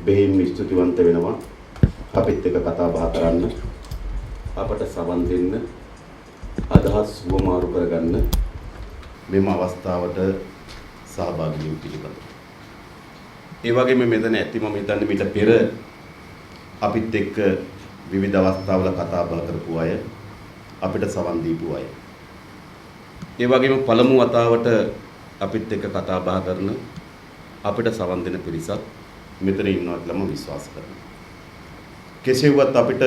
බෙහෙින්ම ස්තුතිවන්ත වෙනවා අපිත් එක්ක කතා බහ කරන්න අපට සමන් දෙන්න අදහස් වමාරු කරගන්න මෙම අවස්ථාවට සහභාගී වීම පිළිබඳව. ඒ වගේම මෙතන ඇති මම හිතන්නේ මීට පෙර අපිත් එක්ක විවිධ අවස්ථාවල කතා බහ කරපු අය අපිට සමන් දීපු අය. ඒ වගේම පළමු වතාවට අපිත් එක්ක කතා බහ කරන අපිට සමන් දෙන පිරිසක් මෙතන ඉන්නවා කියලා මම විශ්වාස කරනවා. කෙසේ වුවත් අපිට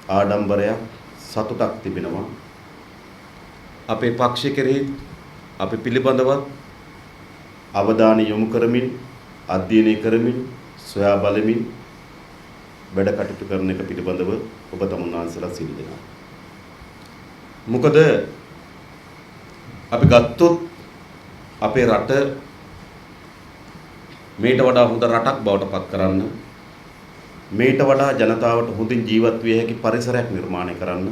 ආඩම්බරයක් සතුටක් තිබෙනවා. අපේ පක්ෂ කෙරෙහි අපි පිළිබඳව අවධානය යොමු කරමින් අධ්‍යයනය කරමින් සොයා බලමින් වැඩ කටයුතු කරන එක පිළිබඳව ඔබ තමුන්වන්සලා සිල් දෙනවා. මොකද අපි ගත්තොත් අපේ රට මේට වඩා හොඳ රටක් බවට පත් කරන්න මේට වඩා ජනතාවට හොඳින් ජීවත් විය හැකි පරිසරයක් නිර්මාණය කරන්න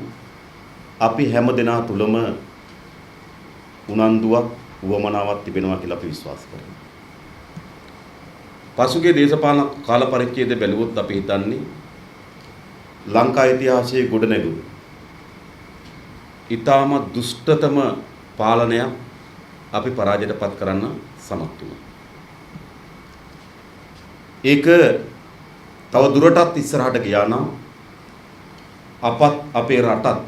අපි හැම දෙනා තුලම උනන්දුවක් උවමනාවක් තිබෙනවා කියලා අපි විශ්වාස කරනවා. පසුගිය දේශපාලන කාල පරිච්ඡේදය බැලුවොත් අපි හිතන්නේ ලංකා ඉතිහාසයේ ගොඩනැගුණු ඊටම දුෂ්ටතම පාලනයක් අපි පරාජයට පත් කරන්න සමත් වුණා. ඒක තව දුරටත් ඉස්සරහට ගියා නම් අපත් අපේ රටත්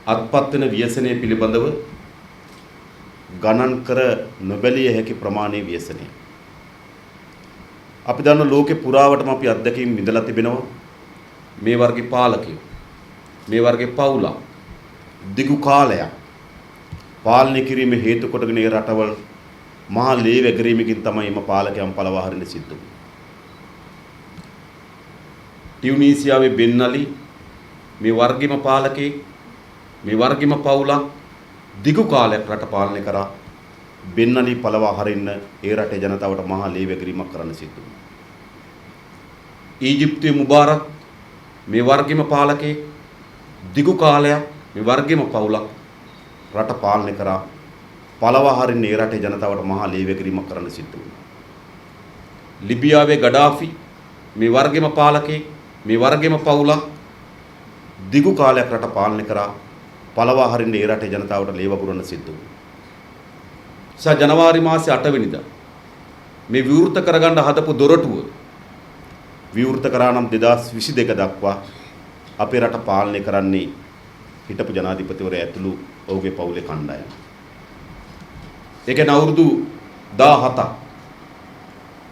අත්පත් වෙන ව්‍යසනය පිළිබඳව ගණන් කර නොබැලිය හැකි ප්‍රමාණයේ ව්‍යසනය. අපි දන්න ලෝකේ පුරාවටම අපි අත්දැකීම් විඳලා තිබෙනවා. මේ වර්ගයේ පාලකයෝ මේ වර්ගයේ පවුල දිගු කාලයක් පාලනය කිරීම හේතු කොටගෙන ඒ රටවල් මහා ලේ වැගිරීමකින් තමයි එම පාලකයන් පළවා හරින්න සිද්ධ වුනේ. ටියුනීසියාවේ බෙන් අලි මේ වර්ගීම පාලකෙක් මේ වර්ගීම පවුලක් දිගු කාලයක් රට පාලනය කරා. බෙන් අලි පළවා හරින්න ඒ රටේ ජනතාවට මහා ලේ වැගිරීමක් කරන්න සිද්ධ වුණා. ඊජිප්තුවේ මුබාරක් මේ වර්ගීම පාලකෙක් දිගු කාලයක් මේ වර්ගීම පවුලක් රට පාලනය කරා. පළවා හරින්න ඒ රටේ ජනතාවට මහා ලේ වැගිරීමක් කරන්න සිද්ධ වුණා. ලිබියාවේ ගඩාෆි මේ වර්ගීම පාලකෙක් මේ වර්ගීම පවුලක් දිගු කාලයක් රට පාලනය කරා. පළවා හරින්න ඒ රටේ ජනතාවට ලේ වගුරන්න සිද්ධ වුණා. ජනවාරි මාසේ 8 වෙනිදා මේ විවෘත කරගන්න හදපු දොරටුව විවෘත කරා නම් 2022 දක්වා අපේ රට පාලනය කරන්නේ හිටපු ජනාධිපතිවරයා ඇතුළු ඔහුගේ පවුලේ කණ්ඩායම. ඒ කියන්නේ අවුරුදු 17ක්.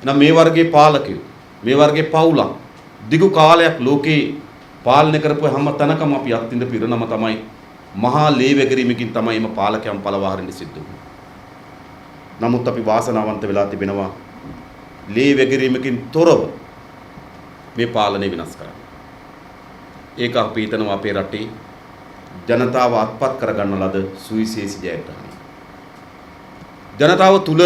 නම් මේ වර්ගයේ පාලකයෝ මේ වර්ගයේ පවුලක් දිගු කාලයක් ලෝකේ පාලනය කරපු හැම තැනකම අපි අත්විඳ පිරනම තමයි මහා ලේ වැගිරීමකින් තමයි මේ පාලකයන් පළවා හරින්න සිද්ධ වුනේ. නමුත් අපි වාසනාවන්ත වෙලා තිබෙනවා ලේ වැගිරීමකින් තොරව මේ පාලනය වෙනස් කරන්න. ඒක අපි හිතනවා අපේ රටේ ජනතාව අත්පත් කරගන්න ලද සුවිශේෂී ජයග්‍රහණයක්. ජනතාව තුල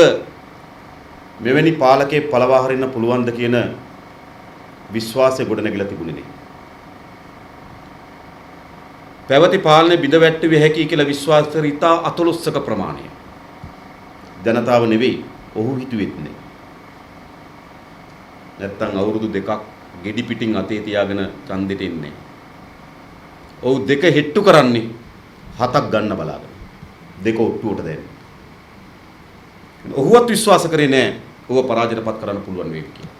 මෙවැනි පාලකයෙක් පළවා හරින්න පුළුවන්ද කියන විශ්වාසය ගොඩනැගිලා තිබුණේ නේ. පැවති පාලනය බිඳ වැට්ටුවේ හැකි කියලා විශ්වාස කර ඉතා අතලොස්සක ප්‍රමාණය. ජනතාව නෙවෙයි ඔහු හිතුවෙත් නේ. නැත්තම් අවුරුදු දෙකක් ගෙඩි පිටින් අතේ තියාගෙන ඡන්දෙට එන්නේ. ඔව් දෙක හෙට්ටු කරන්නේ 7ක් ගන්න බලාගෙන. දෙක ඔට්ටුවට දෙන්නේ. ඔහුවත් විශ්වාස කරේ නෑ ඔහුව පරාජයටපත් කරන්න පුළුවන් වෙයි කියලා.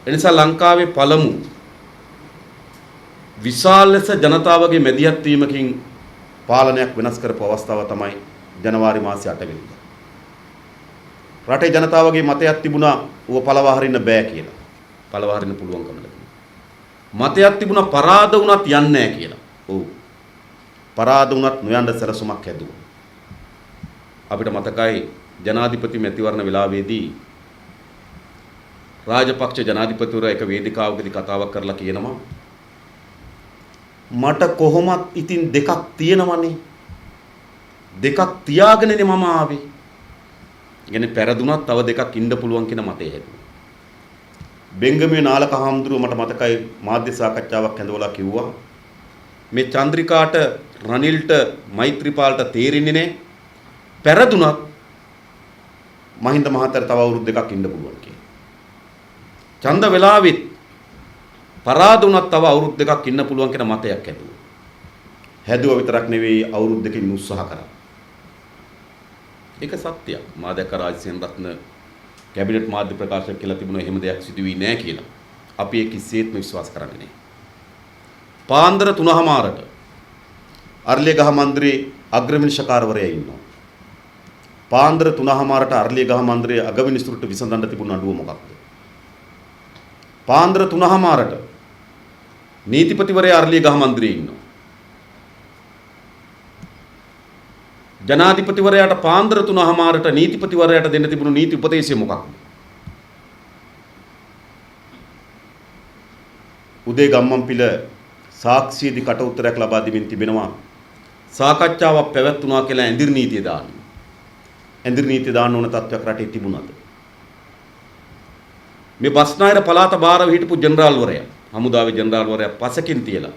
එනිසා ලංකාවේ පළමු විශාල ලෙස ජනතාවගේ මැදිහත් වීමකින් පාලනයක් වෙනස් කරපු අවස්ථාව තමයි ජනවාරි මාසයේ 8 වෙනිදා. රටේ ජනතාවගේ මතයක් තිබුණා ඌව පළවා හරින්න බෑ කියලා. පළවා හරින්න පුළුවන්කම ලැබුණා. මතයක් තිබුණා පරාද වුණත් යන්නේ නැහැ කියලා. ඔව්. පරාද වුණත් නොයන්න සැලසුමක් හැදුවා. අපිට මතකයි ජනාධිපති මැතිවරණ වෙලාවේදී රාජපක්ෂ ජනාධිපතිවරයා එක වේදිකාවකදී කතාවක් කරලා කියනවා මට කොහොමත් ඉතින් දෙකක් තියෙනවනේ. දෙකක් තියාගෙනනේ මම ආවේ. කියන්නේ පෙරදුනත් තව දෙකක් ඉන්න පුළුවන් කියන මතය හැදුවා. බෙන්ගමේ නාලක හාමුදුරුව මට මතකයි මාධ්‍ය සාකච්ඡාවක් ඇඳවලා කිව්වා මේ චන්ද්‍රිකාට රනිල්ට මෛත්‍රීපාලට තේරෙන්නේ නැහැ. පෙරදුනත් මහින්ද මහත්තයාට තව අවුරුදු දෙකක් ඉන්න පුළුවන් කියලා. ඡන්ද වෙලාවෙත් පරාද වුණත් තව අවුරුදු දෙකක් ඉන්න පුළුවන් කියන මතයක් ඇතුවා. හැදුවා විතරක් නෙවෙයි අවුරුදු දෙකකින් උත්සාහ කරා. ඒක සත්‍යයක්. මා දැක්ක රාජසේන රත්න කැබිනට් මාධ්‍ය ප්‍රකාශක කියලා තිබුණා එහෙම දෙයක් සිදු වෙන්නේ නැහැ කියලා. අපි ඒ කිසිසේත්ම විශ්වාස කරන්නේ නැහැ. පාන්දර 3:00ට අර්ලියගහ මන්දිරේ අග්‍රවිනිශ්චකාරවරයා ඉන්නවා. පාන්දර 3:00ට අර්ලියගහ මන්දිරේ අගවිනිසුරුට විසඳන්න තිබුණ නඩුව මොකක්ද? පාන්දර 3:00ට නීතිපතිවරයා අර්ලියගහ මන්දිරේ ඉන්නවා. ජනාධිපතිවරයාට පාන්දර 3:00ට නීතිපතිවරයාට දෙන්න තිබුණු නීති උපදේශය මොකක්ද? උදේ ගම්මන්පිල සාක්ෂියේදී කට උත්තරයක් ලබා දෙමින් තිබෙනවා සාකච්ඡාවක් පැවැත්වුණා කියලා ඇඳිරි නීතිය දාන්න. ඇඳිරි නීතිය දාන්න ඕන තත්ත්වයක් රටේ තිබුණාද? මේ බස්නාහිර පළාත භාරව හිටපු ජෙනරාල්වරයා හමුදාවේ ජෙනරාල්වරයා පසකින් තියලා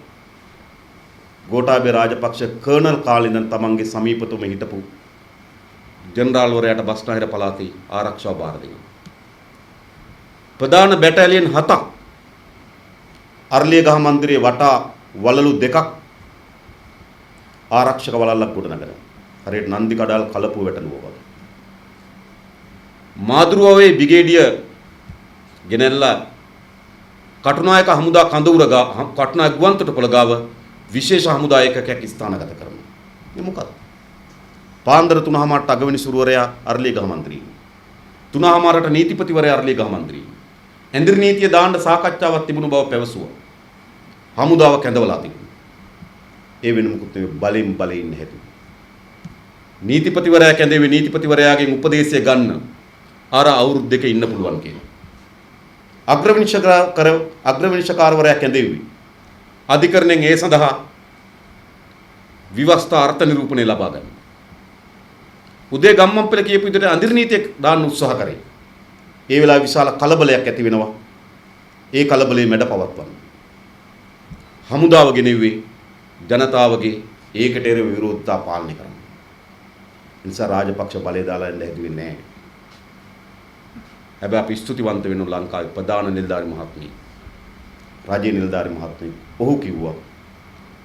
ගෝඨාභය රාජපක්ෂ කර්නල් කාලේ ඉඳන් තමන්ගේ සමීපතුම හිටපු ජෙනරාල්වරයාට බස්නාහිර පළාතේ ආරක්ෂාව බාර දෙනවා. ප්‍රධාන බැටලියන් 7ක් අර්ලියගහ මන්දිරයේ වටා වලලු 2ක් ආරක්ෂක වලල්ලක් ගොඩනගනවා. හරියට නන්දි කඩාල් කලපුව වැටලුවා වගේ. මාදුරුවේ බ්‍රිගේඩියර් ගෙනල්ලා කටුනායක හමුදා කඳවුර කටුනායක ගුවන්තොටුපළ ගාව විශේෂ හමුදා ඒකකයක් ස්ථානගත කරනවා. මේ මොකක්ද? පාන්දර 3:00ට අගවිනිසුරුවරයා අර්ලියගහ මන්දිරේ. 3:00ට නීතිපතිවරයා අර්ලියගහ මන්දිරේ. ඇඳිරි නීතිය දාන්න සාකච්ඡාවක් තිබුණු බව පැවසුවා. හමුදාව කැඳවලා තිබුණා. ඒ වෙන මොකුත් නෙවෙයි බලෙන් හැදුවා. නීතිපතිවරයා කැඳෙවි නීතිපතිවරයාගෙන් උපදේශය ගන්න අර අවුරුදු දෙක ඉන්න පුළුවන් කියලා. අග්‍රවිනිශ්චකාරවරයා කැඳෙවි. අධිකරණයෙන් ඒ සඳහා විවස්ථා අර්ථ නිරූපණය ලබා ගන්න. උදේ ගම්මන්පිල කියපු විදිහට ඇඳිරි නීතිය දාන්න උත්සාහ කරේ. ඒ වෙලාවේ විශාල කලබලයක් ඇති වෙනවා. ඒ කලබලේ මැඩ පවත්වන්න. හමුදාව ගෙනෙව්වේ ජනතාවගේ ඒකට එරෙහිව විරෝධතා පාලනය කරන්න. නිසා රාජපක්ෂ බලය දාලා එන්න හැදුවේ නැහැ. හැබැයි අපි ස්තුතිවන්ත වෙනු ලංකාවේ ප්‍රධාන නිලධාරි මහත්මිය රාජ්‍ය නිලධාරි මහත්මිය ඔහු කිව්වා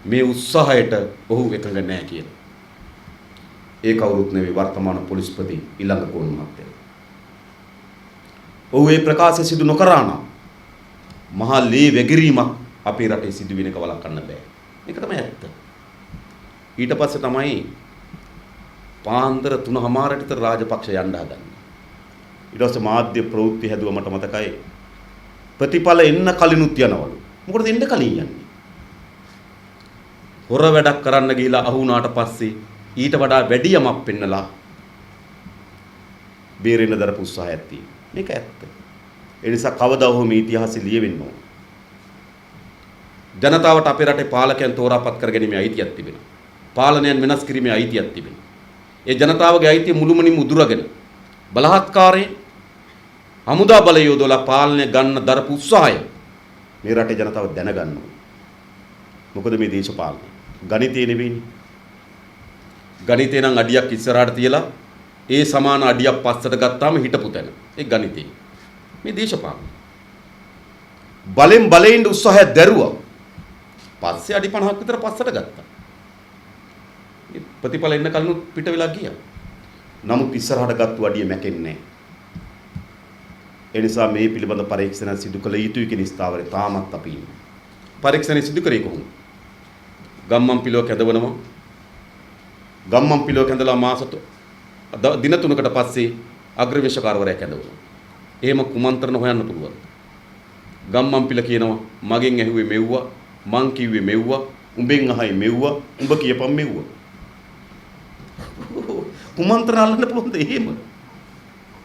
මේ උත්සාහයට ඔහු එකඟ නැහැ කියලා. ඒ කවුරුත් නෙවෙයි වර්තමාන පොලිස්පති ඊළඟකෝන් මහත්තයා. ඔහු මේ ප්‍රකාශය සිදු නොකරා නම් මහා ලේ වැගිරීමක් අපේ රටේ සිදු වෙනක වළක්වන්න බෑ. මේක තමයි ඇත්ත. ඊට පස්සේ තමයි පාන්දර 3:00ට විතර රාජපක්ෂ යන්න හදන්නේ. ඊට පස්සේ මාධ්‍ය ප්‍රවෘත්ති හැදුවා මට මතකයි. ප්‍රතිඵල එන්න කලිනුත් යනවලු. මොකටද එන්න කලින් යන්නේ? හොර වැඩක් කරන්න ගිහිලා අහු වුණාට පස්සේ ඊට වඩා වැඩි යමක් පෙන්නලා බේරෙන්න දරපු උත්සාහයක් තියෙනවා. මේක ඇත්ත. ඒ නිසා කවදා හෝ මේ ඉතිහාසය ලියවෙන්න ඕන. ජනතාවට අපේ රටේ පාලකයන් තෝරාපත් කරගැනීමේ අයිතියක් තිබෙනවා. පාලනයන් වෙනස් කිරීමේ අයිතියක් තිබෙනවා. ඒ ජනතාවගේ අයිතිය මුළුමනින්ම උදුරගෙන බලහත්කාරයෙන් හමුදා බලය යොදවලා පාලනය ගන්න දරපු උත්සාහය මේ රටේ ජනතාව දැනගන්න ඕන. මොකද මේ දේශපාලනය ගණිතේ නෙවෙයිනේ. ගණිතේ නම් අඩියක් ඉස්සරහට තියලා ඒ සමාන අඩියක් පස්සට ගත්තාම හිටපු තැන. ඒ ගණිතේ. මේ දේශපාලනය. බලෙන් උත්සාහය දැරුවා. පස්සේ අඩි 50ක් විතර පස්සට ගත්තා. ප්‍රතිඵල එන්න කලින් පිට වෙලා ගියා. නමුත් ඉස්සරහට ගත්තු අඩිය මැකෙන්නේ නැහැ. ඒ නිසා මේ පිළිබඳ පරීක්ෂණ සිදු කළ යුතුයි කියන ස්ථාවරේ තාමත් අපි ඉන්නේ. පරීක්ෂණ සිදු කරේ කොහොමද? ගම්මන්පිලුව කැඳවනවා. ගම්මන්පිලුව කැඳලා මාස දින 3කට පස්සේ අග්‍රවිනිශ්චකාරවරයා කැඳවනවා. එහෙම කුමන්ත්‍රණ හොයන්න පුළුවන්. ගම්මන්පිල කියනවා මගෙන් ඇහුවේ මෙව්වා, මං කිව්වේ මෙව්වා, උඹෙන් අහයි මෙව්වා, උඹ කියපන් මෙව්වා. කුමන්ත්‍රණ අල්ලන්න පුළුවන්ද එහෙම?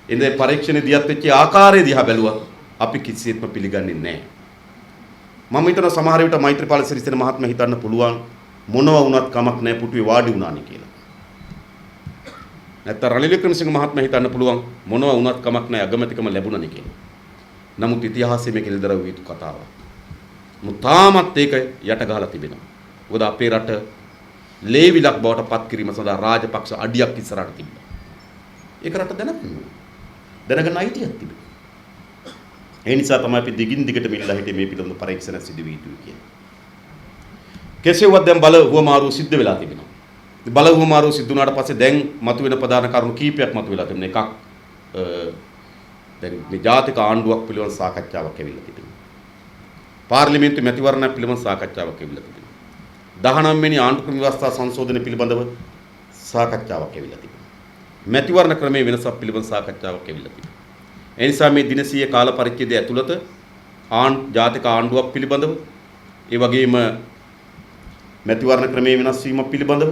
එඳේ පරීක්ෂණේ දියත් වෙච්ච ආකාරය දිහා බැලුවා අපි කිසිසේත්ම පිළිගන්නේ නැහැ. මම හිතන සමහර විට මෛත්‍රීපාල සිරිසේන මහත්මයා හිතන්න පුළුවන් මොනවා වුණත් කමක් නැහැ පුටුවේ වාඩි වුණානි කියලා. නැත්නම් රනිල් වික්‍රමසිංහ මහත්මයා හිතන්න පුළුවන් මොනවා වුණත් කමක් නැහැ අගමැතිකම ලැබුණානි කියලා. නමුත් ඉතිහාසයේ මේක එළිදරව් වූ කතාවක්. මුතාමත් ඒක යට ගහලා තිබෙනවා. මොකද අපේ රට ලේවිලක් බවට පත් කිරීම සඳහා රාජපක්ෂ අඩියක් ඉස්සරහට තිබ්බා. ඒක රට දැනගන්න. දැනගන්න අයිතියක් තිබෙනවා. ඒ නිසා තමයි අපි දිගින් දිගට මිල්ලා හිටියේ මේ පිළිබඳ පරීක්ෂණ සිදු වී යුතුයි කියන්නේ. කෙසේවත් දැන් බල හුවමාරුව සිද්ධ වෙලා තිබෙනවා. බල හුවමාරුව සිද්ධ වුණාට පස්සේ දැන් මතුවෙන ප්‍රධාන කරුණු කීපයක් මතුවලා තිබෙනවා. එකක් දැන් මේ ජාතික ආණ්ඩුවක් පිළිබඳ සාකච්ඡාවක් ඇවිල්ලා තිබෙනවා. පාර්ලිමේන්තු මැතිවරණයක් පිළිබඳ සාකච්ඡාවක් ඇවිල්ලා තිබෙනවා. 19 වෙනි ආණ්ඩු ක්‍රම ව්‍යවස්ථා සංශෝධනය පිළිබඳව සාකච්ඡාවක් ඇවිල්ලා තිබෙනවා. මැතිවරණ ක්‍රමයේ වෙනසක් පිළිබඳ සාකච්ඡාවක් ඇවිල්ලා තිබෙනවා. ඒ නිසා මේ දින 100 කාල පරිච්ඡේදය ඇතුළත ජාතික ආණ්ඩුවක් පිළිබඳව ඒ වගේම මැතිවරණ ක්‍රමයේ වෙනස් වීම පිළිබඳව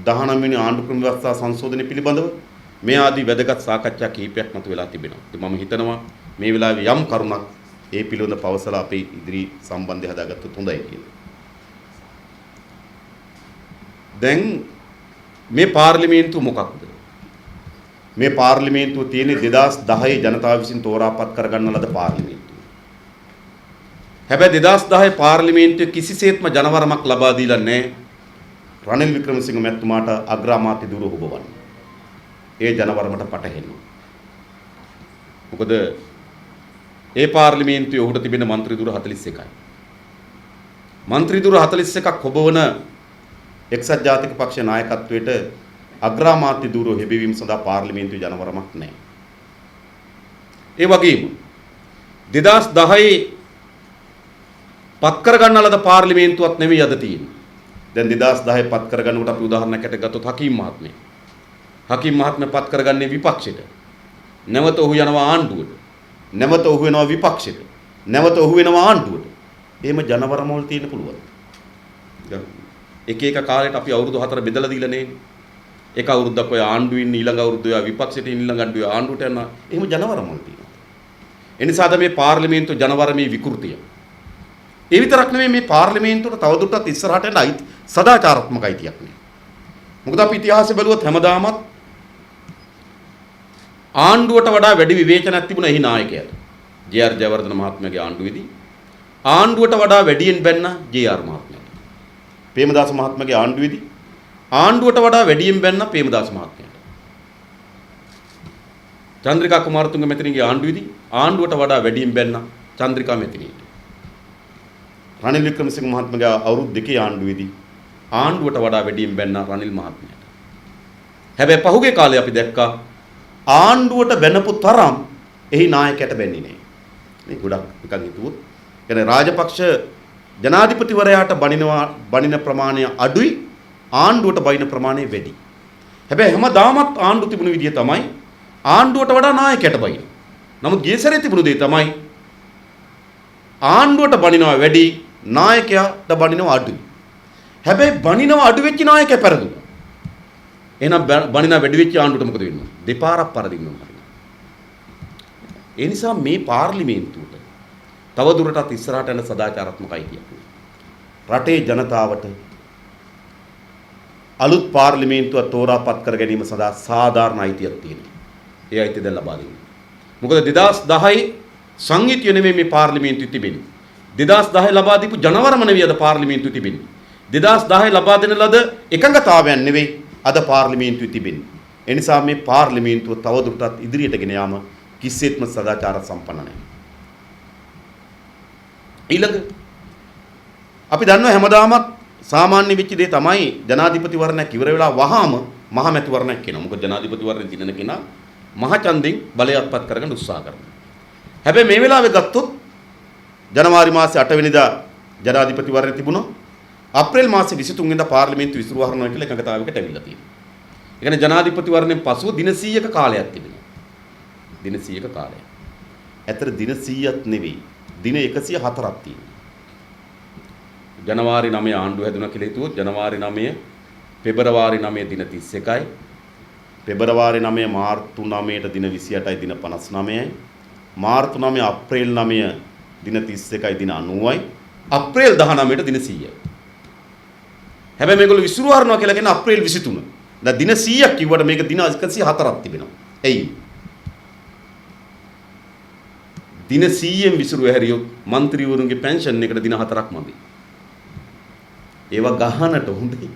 19 වෙනි ආණ්ඩු ක්‍රම ව්‍යවස්ථා සංශෝධනය පිළිබඳව මේ ආදී වැදගත් සාකච්ඡා කිහිපයක් මතුවලා තිබෙනවා. ඉතින් මම හිතනවා මේ වෙලාවේ යම් කරුණක් ඒ පිළිබඳ පවසලා අපේ ඉදිරි සම්බන්ධය හදාගත්තොත් හොඳයි කියලා. දැන් මේ පාර්ලිමේන්තුව මොකක්ද? මේ පාර්ලිමේන්තුව තියෙන්නේ 2010 ජනතාව විසින් තෝරාපත් කරගන්න ලද පාර්ලිමේන්තුව. හැබැයි 2010 පාර්ලිමේන්තුවේ කිසිසේත්ම ජනවරමක් ලබා දීලා නැහැ රනිල් වික්‍රමසිංහ මැතිතුමාට අග්‍රාමාත්‍ය ධුර හොබවන්න. ඒ ජනවරමට පටහැෙනවා. මොකද ඒ පාර්ලිමේන්තුවේ ඔහුට තිබෙන മന്ത്രി ධුර 41යි. മന്ത്രി ධුර 41ක් හොබවන එක්සත් ජාතික පක්ෂ නායකත්වයට අග්‍රාමාත්‍ය ධුර හෙබවීම සඳහා පාර්ලිමේන්තුවේ ජනවරමක් නැහැ. ඒ වගේම 2010 පත් කරගන්න ලද පාර්ලිමේන්තුවක් නෙවෙයි අද තියෙන්නේ. දැන් 2010 පත් කරගන්නකොට අපි උදාහරණයකට ගත්තොත් හකීම් මහත්මයා. හකීම් මහත්මයා පත් කරගන්නේ විපක්ෂයට. නැවත ඔහු යනවා ආණ්ඩුවට. නැවත ඔහු වෙනවා විපක්ෂයට. නැවත ඔහු වෙනවා ආණ්ඩුවට. එහෙම ජනවරම වල තියෙන්න පුළුවන්. එක එක කාලෙට අපි අවුරුදු 4 බෙදලා දීලා නේ. එක අවුරුද්දක් ඔය ආණ්ඩුවේ ඉන්න ඊළඟ අවුරුද්ද ඔය විපක්ෂයට ඉන්න ඊළඟ ආණ්ඩුවේ ආණ්ඩුවට යනවා. එහෙම ජනවරම වල තියෙනවා. ඒ නිසාද මේ පාර්ලිමේන්තු ජනවරමේ විකෘතිය. ඒ විතරක් නෙමෙයි මේ පාර්ලිමේන්තුවට තවදුරටත් ඉස්සරහට යන සදාචාරාත්මක අයිතියක් නේ. මොකද අපි ඉතිහාසය බැලුවොත් හැමදාමත් ආණ්ඩුවට වඩා වැඩි විවේචනයක් තිබුණා එහි නායකයාට. ජේ.ආර්. ජයවර්ධන මහත්මයාගේ ආණ්ඩුවේදී ආණ්ඩුවට වඩා වැඩියෙන් බැන්න ජේ.ආර්. මහත්මයාට. ප්‍රේමදාස මහත්මයාගේ ආණ්ඩුවේදී ආණ්ඩුවට වඩා වැඩියෙන් බැන්න ප්‍රේමදාස මහත්මයාට. චන්ද්‍රිකා කුමාරතුංග මැතිණියගේ ආණ්ඩුවේදී ආණ්ඩුවට වඩා වැඩියෙන් බැන්න චන්ද්‍රිකා මැතිණියට. රනිල් වික්‍රමසිංහ මහත්මයාගේ අවුරුදු දෙකේ ආණ්ඩුවේදී ආණ්ඩුවට වඩා වැඩියෙන් බැන්න රනිල් මහත්මයාට. හැබැයි පහුගිය කාලේ අපි දැක්කා ආණ්ඩුවට බැනපු තරම් එහි නායකයට බැන්නේ නැහැ. මේ ගොඩක් නිකන් හිතුවොත් يعني රාජපක්ෂ ජනාධිපතිවරයාට බනින ප්‍රමාණය අඩුයි ආණ්ඩුවට බයින ප්‍රමාණය වැඩි. හැබැයි හැමදාමත් ආණ්ඩු තිබුණු විදිය තමයි ආණ්ඩුවට වඩා නායකයට බයින. නමුත් ගිය සැරේ තිබුණු දේ තමයි ආණ්ඩුවට බනිනවා වැඩි නායකයාට බනිනවා අඩුයි. හැබැයි බනිනවා අඩු වෙච්ච නායකයා පෙරදුනා. එහෙනම් බනිනා වැඩි වෙච්ච ආණ්ඩුවට මොකද වෙන්නේ? දෙපාරක් පරදින්න ඕන. ඒ නිසා මේ පාර්ලිමේන්තුවට තව දුරටත් ඉස්සරහට යන සදාචාරාත්මක අයිතියක්. රටේ ජනතාවට අලුත් පාර්ලිමේන්තුව තෝරාපත් කර ගැනීම සඳහා සාධාරණ අයිතියක් තියෙනවා. ඒ අයිතිය දැන් ලබා දෙන්න. මොකද 2010 සංහිතිය නෙමෙයි මේ පාර්ලිමේන්තුවේ තිබෙන්නේ. 2010 ලබා දීපු ජනවරම නෙවෙයි අද පාර්ලිමේන්තුවේ තිබෙන්නේ. 2010 ලබා දෙන ලද එකඟතාවයන් නෙවෙයි අද පාර්ලිමේන්තුවේ තිබෙන්නේ. ඒ නිසා මේ පාර්ලිමේන්තුව තවදුරටත් ඉදිරියට ගෙන යාම කිසිසේත්ම සදාචාර සම්පන්න නැහැ. ඊළඟ අපි දන්නවා හැමදාමත් සාමාන්‍ය වෙච්ච දේ තමයි ජනාධිපතිවරණයක් ඉවර වෙලා වහාම මහමැතිවරණයක් වෙනවා. මොකද ජනාධිපතිවරණය දිනන කෙනා මහ ඡන්දෙන් බලය අත්පත් කරගන්න උත්සාහ කරනවා. හැබැයි මේ වෙලාවේ ගත්තොත් ජනවාරි මාසේ 8 වෙනිදා ජනාධිපතිවරණය තිබුණා. අප්‍රේල් මාසේ 23 වෙනිදා පාර්ලිමේන්තු විසිරුවා කරනවා කියලා එකඟතාවයකට ඇවිල්ලා තියෙනවා. ඒ කියන්නේ ජනාධිපතිවරණයෙන් පසුව දින 100ක කාලයක් තිබෙනවා. දින 100ක කාලයක්. ඇතර දින 100ක් නෙවෙයි. දින 104ක් තියෙනවා. ජනවාරි 9 ආණ්ඩුව හැදුණා කියලා හිතුවොත් ජනවාරි 9 පෙබරවාරි 9 දින 31යි. පෙබරවාරි 9 මාර්තු 9ට දින 28යි දින 59යි. මාර්තු 9 අප්‍රේල් 9 දින 31යි දින 90යි. අප්‍රේල් 19ට දින 100යි. හැබැයි මේගොල්ලෝ විසිරුවා කරනවා කියලා කියන අප්‍රේල් 23. දැන් දින 100ක් කිව්වට මේක දින 104ක් තිබෙනවා. එයි. දින 100ෙන් විසිරුව හැරියොත් മന്ത്രിවරුන්ගේ පෙන්ෂන් එකට දින 4ක් මදි. ඒවා ගහනට හොඳයි.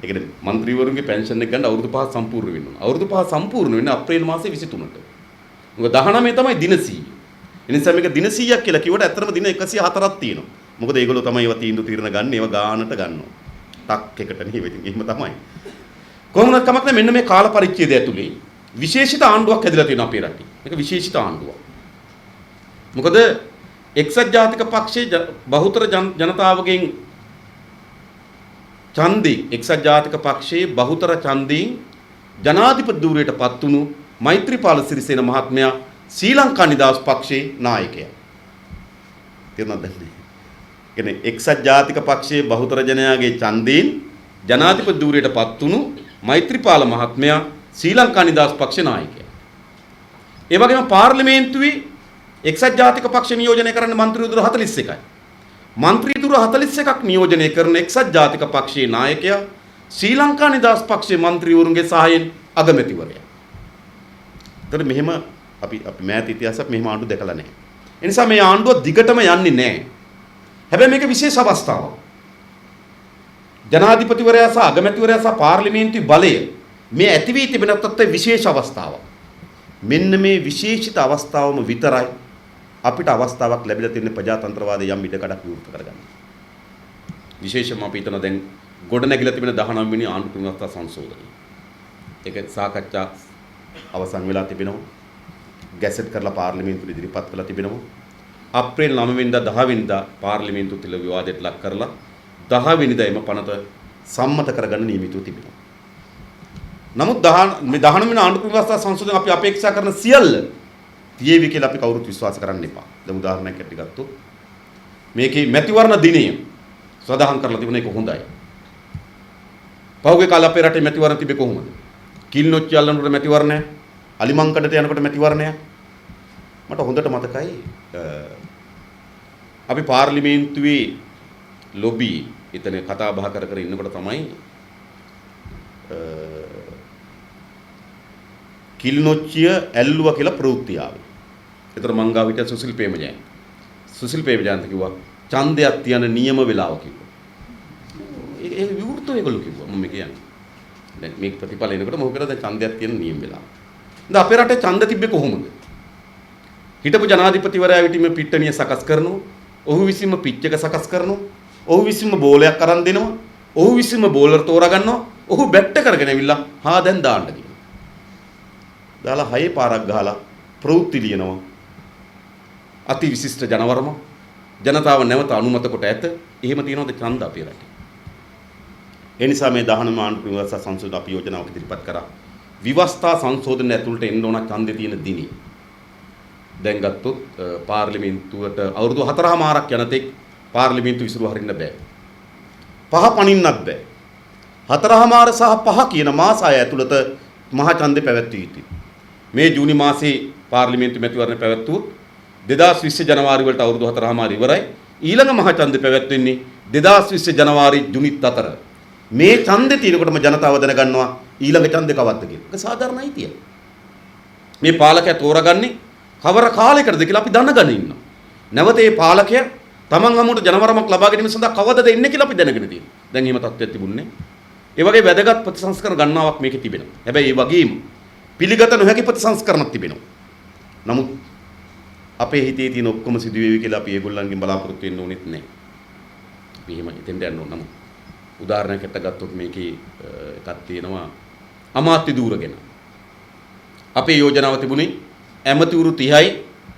ඒ කියන්නේ മന്ത്രിවරුන්ගේ පෙන්ෂන් එක ගන්න අවුරුදු 5 සම්පූර්ණ වෙන්න ඕන. අවුරුදු 5 සම්පූර්ණ වෙන්නේ අප්‍රේල් මාසේ 23ට. මොකද 19 තමයි දින 100. ඒ නිසා මේක දින 100ක් කියලා කිව්වට ඇත්තටම දින 104ක් තියෙනවා. මොකද ඒගොල්ලෝ තමයි ඒවා තීන්දුව తీරන ගන්න ඒවා ගානට ගන්නවා. ටක් එකට නෙවෙයි. ඉතින් එහෙම තමයි. කොහොමද කමක් නැහැ මෙන්න මේ කාල පරිච්ඡේදය ඇතුලේ විශේෂිත ආණ්ඩුවක් හැදලා තියෙනවා අපේ රටේ. මේක විශේෂිත ආණ්ඩුවක්. මොකද එක්සත් ජාතික පක්ෂයේ බහුතර ජනතාවගෙන් ඡන්දේ එක්සත් ජාතික පක්ෂයේ බහුතර ඡන්දයෙන් ජනාධිපති ධූරයටපත් වුණු මෛත්‍රීපාල සිරිසේන මහත්මයා ශ්‍රී ලංකා නිදහස් පක්ෂයේ නායකයා. තේරුණාද නැහැ? කියන්නේ එක්සත් ජාතික පක්ෂයේ බහුතර ජනයාගේ ඡන්දයෙන් ජනාධිපති ධූරයටපත් වුණු මෛත්‍රීපාල මහත්මයා ශ්‍රී ලංකා නිදහස් පක්ෂ නායකයා. ඒ වගේම පාර්ලිමේන්තුවේ එක්සත් ජාතික පක්ෂ නියෝජනය කරන්න മന്ത്രി දුර 41යි. മന്ത്രി දුර 41ක් නියෝජනය කරන එක්සත් ජාතික පක්ෂයේ නායකයා ශ්‍රී ලංකා නිදහස් පක්ෂයේ മന്ത്രിවරුන්ගේ සහායෙන් අගමැතිවරයා. ඒතර මෙහෙම අපි මෑත ඉතිහාසයක් මෙහෙම ආණ්ඩු දැකලා නැහැ. ඒ නිසා මේ ආණ්ඩුව දිගටම යන්නේ නැහැ. හැබැයි මේක විශේෂ අවස්ථාවක්. ජනාධිපතිවරයා සහ අගමැතිවරයා සහ පාර්ලිමේන්තුවේ බලය මේ ඇති වී තිබෙන තත්ත්වයේ විශේෂ අවස්ථාවක්. මෙන්න මේ විශේෂිත අවස්ථාවම විතරයි අපිට අවස්ථාවක් ලැබිලා තියෙන ප්‍රජාතන්ත්‍රවාදයේ යම් ඉඩකඩක් විවෘත කරගන්න. විශේෂයෙන්ම අපි හිතන දැන් ගොඩ නැගිලා තිබෙන 19 වෙනි ආණ්ඩු ක්‍රමවත්තා සංශෝධනය. ඒක සාකච්ඡා අවසන් වෙලා තිබෙනවා. ගැසට් කරලා පාර්ලිමේන්තුවට ඉදිරිපත් කරලා තිබෙනවා. අප්‍රේල් 9 වෙනිදා 10 වෙනිදා පාර්ලිමේන්තුව තුල විවාදයට ලක් කරලා 10 වෙනිදා එම පනත සම්මත කරගන්න නියමිතව තිබෙනවා. නමුත් 19 වෙනි ආණ්ඩු ක්‍රමවත්තා සංශෝධනය අපි අපේක්ෂා කරන සියල්ල තියේවි කියලා අපි කවුරුත් විශ්වාස කරන්න එපා. දැන් උදාහරණයක් ඇටි ගත්තොත් මේකේ මැතිවරණ දිනය සදාහන් කරලා තිබුණ එක හොඳයි. පහුගිය කාලේ අපේ රටේ මැතිවරණ තිබේ කොහොමද? කිල්නොච්චි අල්ලනකොට මැතිවරණය, අලිමංකඩට යනකොට මැතිවරණය. මට හොඳට මතකයි අපි පාර්ලිමේන්තුවේ ලොබි එතන කතා බහ කර ඉන්නකොට තමයි කිල්නොච්චිය ඇල්ලුවා කියලා ප්‍රවෘත්ති ආවේ. ඒතර මං ගාව හිටිය සුසිල් ප්‍රේමජයන්ත. සුසිල් ප්‍රේමජයන්ත කිව්වා ඡන්දයක් තියන නියම වෙලාව කිව්වා. ඒ විවෘතව ඒගොල්ලෝ කිව්වා මම කියන්නේ. දැන් මේක ප්‍රතිඵල එනකොට මොකද දැන් ඡන්දයක් තියෙන නියම වෙලාව. දැන් අපේ රටේ ඡන්ද තිබ්බේ කොහොමද? හිටපු ජනාධිපතිවරයා විටින්ම පිට්ටනිය සකස් කරනවා. ඔහු විසින්ම පිච් එක සකස් කරනවා. ඔහු විසින්ම බෝලයක් අරන් දෙනවා. ඔහු විසින්ම බෝලර් තෝරා ගන්නවා. ඔහු බැට් කරගෙන ඇවිල්ලා හා දැන් දාන්න කියනවා. දාලා 6 පාරක් ගහලා ප්‍රවෘත්ති ලියනවා. අති විශිෂ්ට ජනවරම ජනතාව නැවත අනුමත කොට ඇත. එහෙම තියනවාද ඡන්ද අපේ රටේ. ඒ නිසා මේ 19 ආණ්ඩු විවස්ථා සංශෝධන අපි යෝජනාවක් ඉදිරිපත් කරා. විවස්ථා සංශෝධන ඇතුළට එන්න ඕන ඡන්දේ තියෙන දිනේ. දැන් ගත්තොත් පාර්ලිමේන්තුවට අවුරුදු 4මාරක් යනතෙක් පාර්ලිමේන්තුව විසිරුව හරින්න බෑ. 5 පනින්නත් බෑ. 4මාර සහ 5 කියන මාස අය ඇතුළත මහා ඡන්දේ පැවැත්විය යුතුයි. මේ ජූනි මාසයේ පාර්ලිමේන්තු මැතිවරණ පැවැත්වුවොත් 2020 ජනවාරි වලට අවුරුදු 4මාර ඉවරයි. ඊළඟ මහා ඡන්දේ පැවැත්වෙන්නේ 2020 ජනවාරි ජුනිත් අතර. මේ ඡන්දේ තියෙනකොටම ජනතාව දැනගන්නවා ඊළඟ ඡන්දේ කවද්ද කියලා. ඒක සාධාරණ අයිතිය. මේ පාලකයා තෝරගන්නේ කවර කාලයකටද කියලා අපි දැනගෙන ඉන්නවා. නැවත මේ පාලකයා තමන් හමුවට ජනවරමක් ලබා ගැනීම සඳහා කවදද එන්නේ කියලා අපි දැනගෙන තියෙනවා. දැන් එහෙම තත්ත්වයක් තිබුණේ. ඒ වගේ වැදගත් ප්‍රතිසංස්කරණ ගණනාවක් මේකේ තිබෙනවා. හැබැයි ඒ වගේම පිළිගත නොහැකි ප්‍රතිසංස්කරණක් තිබෙනවා. නමුත් අපේ හිතේ තියෙන ඔක්කොම සිදු වේවි කියලා අපි ඒගොල්ලන්ගෙන් බලාපොරොත්තු වෙන්න ඕනෙත් නැහැ. අපි එහෙම හිතෙන්ද යන්න ඕන. නමුත් උදාහරණයකට ගත්තොත් මේකේ එකක් තියෙනවා අමාත්‍ය ධූරගෙන. අපේ යෝජනාව තිබුණේ ඇමතිවරු 30යි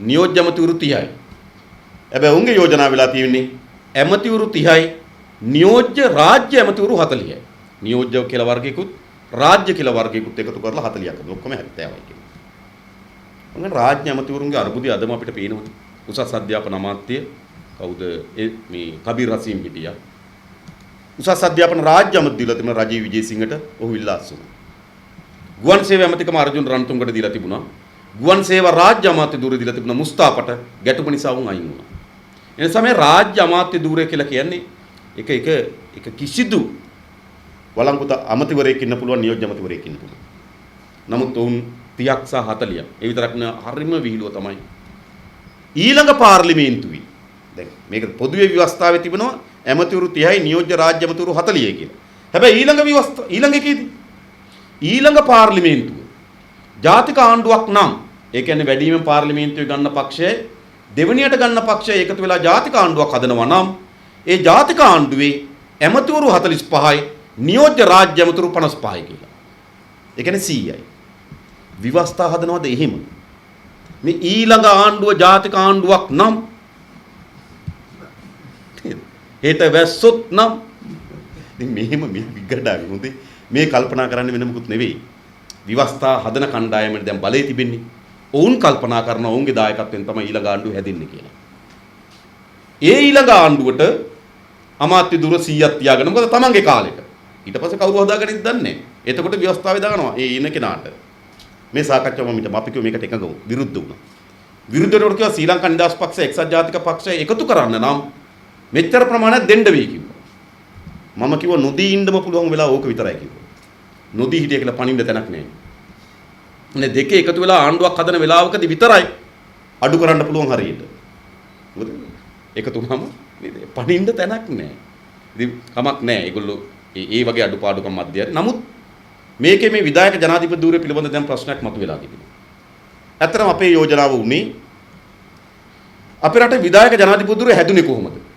නියෝජ්‍ය ඇමතිවරු 30යි. හැබැයි උන්ගේ යෝජනාව වෙලා තියෙන්නේ ඇමතිවරු 30යි නියෝජ්‍ය රාජ්‍ය ඇමතිවරු 40යි. නියෝජ්‍ය කියලා වර්ගයකුත් රාජ්‍ය කියලා වර්ගයකුත් එකතු කරලා 40ක් කරනවා. ඔක්කොම 70යි කියන්නේ. මොකද රාජ්‍ය ඇමතිවරුන්ගේ අරුබුදය අදම අපිට පේනවනේ. උසස් අධ්‍යාපන අමාත්‍ය කවුද මේ කබීර් රසීම් හිටියා. උසස් අධ්‍යාපන රාජ්‍ය අමාත්‍ය දීලා තිබුණ රජීව් විජේසිංහට ඔහු විල්ලාස් වුණා. ගුවන් සේවා ඇමතිකම අර්ජුන රන්තුංගට දීලා තිබුණා. ගුවන් සේවා රාජ්‍ය අමාත්‍ය ධූරය දීලා තිබුණා මුස්තාපට ගැටුම නිසා වුන් අයින් වුණා. එනිසා මේ රාජ්‍ය අමාත්‍ය ධූරය කියලා කියන්නේ එක කිසිදු වළංගුත අමාත්‍යවරයෙක් ඉන්න පුළුවන් නියෝජ්‍ය අමාත්‍යවරයෙක් ඉන්න පුළුවන්. නමුත් ඔවුන් 30ක් සහ 40ක්. ඒ විතරක් නෙවෙයි හරිම විහිළුව තමයි. ඊළඟ පාර්ලිමේන්තුවේ දැන් මේක පොදුවේ ව්‍යවස්ථාවේ තිබෙනවා ඇමතිවරු 30යි නියෝජ්‍ය රාජ්‍ය ඇමතිවරු 40යි කියලා. හැබැයි ඊළඟ එකේදී ඊළඟ පාර්ලිමේන්තුව ජාතික ආණ්ඩුවක් නම් ඒ කියන්නේ වැඩිම පාර්ලිමේන්තුවේ ගන්න පක්ෂය දෙවණියට ගන්න පක්ෂය එකතු වෙලා ජාතික ආණ්ඩුවක් හදනවා නම් ඒ ජාතික ආණ්ඩුවේ ඇමතිවරු 45යි නියෝජ්‍ය රාජ්‍ය ඇමතිවරු 55යි කියලා. ඒ කියන්නේ 100යි. විවස්ථා හදනවද එහෙම? මේ ඊළඟ ආණ්ඩුව ජාතික ආණ්ඩුවක් නම් හෙට වැස්සොත් නම් ඉතින් මෙහෙම මේ විගඩාවි හොඳේ මේ කල්පනා කරන්න වෙන මොකුත් නෙවෙයි. විවස්ථා හදන කණ්ඩායමේ දැන් බලයේ තිබෙන්නේ. ඔවුන් කල්පනා කරන ඔවුන්ගේ දායකත්වයෙන් තමයි ඊළඟ ආණ්ඩුව හැදින්නේ කියලා. ඒ ඊළඟ ආණ්ඩුවට අමාත්‍ය දුර 100ක් තියාගෙන මොකද තමන්ගේ කාලෙට. ඊට පස්සේ කවුරු හදාගන්නද දන්නේ නැහැ. එතකොට ව්‍යවස්ථාවේ දානවා. ඒ ඉන කෙනාට. මේ සාකච්ඡාව මම අපි කිව්ව මේකට එකඟ වුණා. විරුද්ධ වුණා. විරුද්ධවට කිව්වා ශ්‍රී ලංකා නිදහස් පක්ෂය එක්සත් ජාතික පක්ෂය එකතු කරන්න නම් මෙච්චර ප්‍රමාණයක් දෙන්න වෙයි කිව්වා. මම කිව්වා නොදී ඉන්නම පුළුවන් වෙලා ඕක විතරයි කිව්වා. නොදී හිටිය කියලා පණින්න තැනක් නැහැ. නේ දෙකේ එකතු වෙලා ආණ්ඩුවක් හදන වෙලාවකදී විතරයි අඩු කරන්න පුළුවන් හරියට. මොකද එකතු වුනම පණින්න තැනක් නැහැ. ඉතින් කමක් නැහැ. ඒගොල්ලෝ ඒ වගේ අඩුපාඩුකම් මැදදී. නමුත් මේකේ මේ විධායක ජනාධිපති ධූරය පිළිබඳ දැන් ප්‍රශ්නයක් මතුවලා තිබෙනවා. ඇත්තටම අපේ යෝජනාව උනේ අපේ රටේ විධායක ජනාධිපති ධූරය හැදුනේ කොහොමද?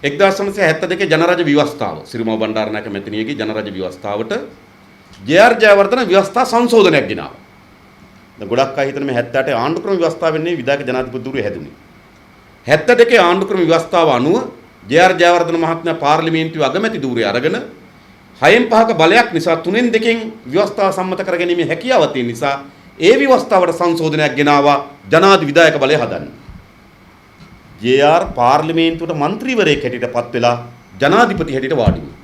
1972 ජනරජ ව්‍යවස්ථාව සිරිමා බණ්ඩාරනායක මැතිණියගේ ජනරජ ව්‍යවස්ථාවට ජේ.ආර්. ජයවර්ධන ව්‍යවස්ථා සංශෝධනයක් ගෙනාවා. දැන් ගොඩක් අය හිතන මේ 78 ආණ්ඩුක්‍රම ව්‍යවස්ථාවෙන් නේ විධායක ජනාධිපති ධූරය හැදුනේ. 72 ආණ්ඩුක්‍රම ව්‍යවස්ථාව අනුව ජේ.ආර්. ජයවර්ධන මහත්මයා පාර්ලිමේන්තුවේ අගමැති ධූරය අරගෙන 6න් 5ක බලයක් නිසා 3න් 2කින් ව්‍යවස්ථාව සම්මත කරගැනීමේ හැකියාව තියෙන නිසා ඒ ව්‍යවස්ථාවට සංශෝධනයක් ගෙනාවා ජනාධි විධායක බලය හදන්න. ජේ.ආර්. පාර්ලිමේන්තුවට മന്ത്രിවරයෙක් හැටියට පත් වෙලා ජනාධිපති හැටියට වාඩි වුණා.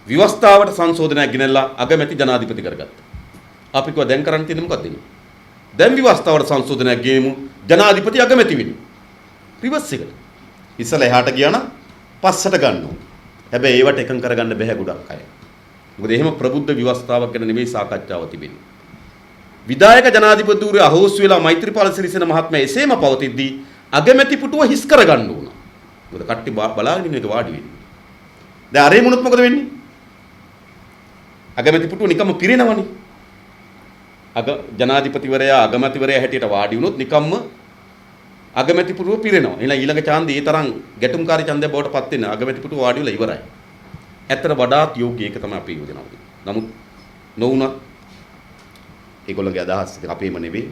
ව්‍යවස්ථාවට සංශෝධනයක් ගෙනල්ලා අගමැති ජනාධිපති කරගත්තා. අපි කිව්වා දැන් කරන්න තියෙන්නේ මොකක්ද? දැන් ව්‍යවස්ථාවට සංශෝධනයක් ගෙමු ජනාධිපති අගමැති වෙන්න. රිවර්ස් එකට. ඉස්සලා එහාට ගියා නම් පස්සට ගන්න ඕනේ. හැබැයි ඒවට එකඟ කරගන්න බැහැ ගොඩක් අය. මොකද එහෙම ප්‍රබුද්ධ ව්‍යවස්ථාවක් ගැන නෙමෙයි සාකච්ඡාව තිබෙන්නේ. විධායක ජනාධිපති ධූරය අහෝස් වෙලා මෛත්‍රීපාල සිරිසේන මහත්මයා එසේම පවතිද්දී අගමැති පුටුව හිස් කරගන්න ඕන. මොකද කට්ටි බලාගෙන ඉන්න එක වාඩි වෙන්නේ. දැන් අරේ මුණුත් මොකද වෙන්නේ? අගමැති පුටුව නිකම්ම පිරෙනවනේ. ජනාධිපතිවරයා අගමැතිවරයා හැටියට වාඩි වුණොත් නිකම්ම අගමැති පුටුව පිරෙනවා. එහෙනම් ඊළඟ ඡාන්දේ ඒ තරම් ගැටුම්කාරී ඡන්දයක් බවට පත් වෙන අගමැති පුටුව වාඩි වෙලා ඉවරයි. ඇත්තට වඩාත් යෝග්‍ය ඒක තමයි අපේ යෝජනාව. නමුත් නොවුනත් ඒගොල්ලන්ගේ අදහස් අපේම නෙවෙයි.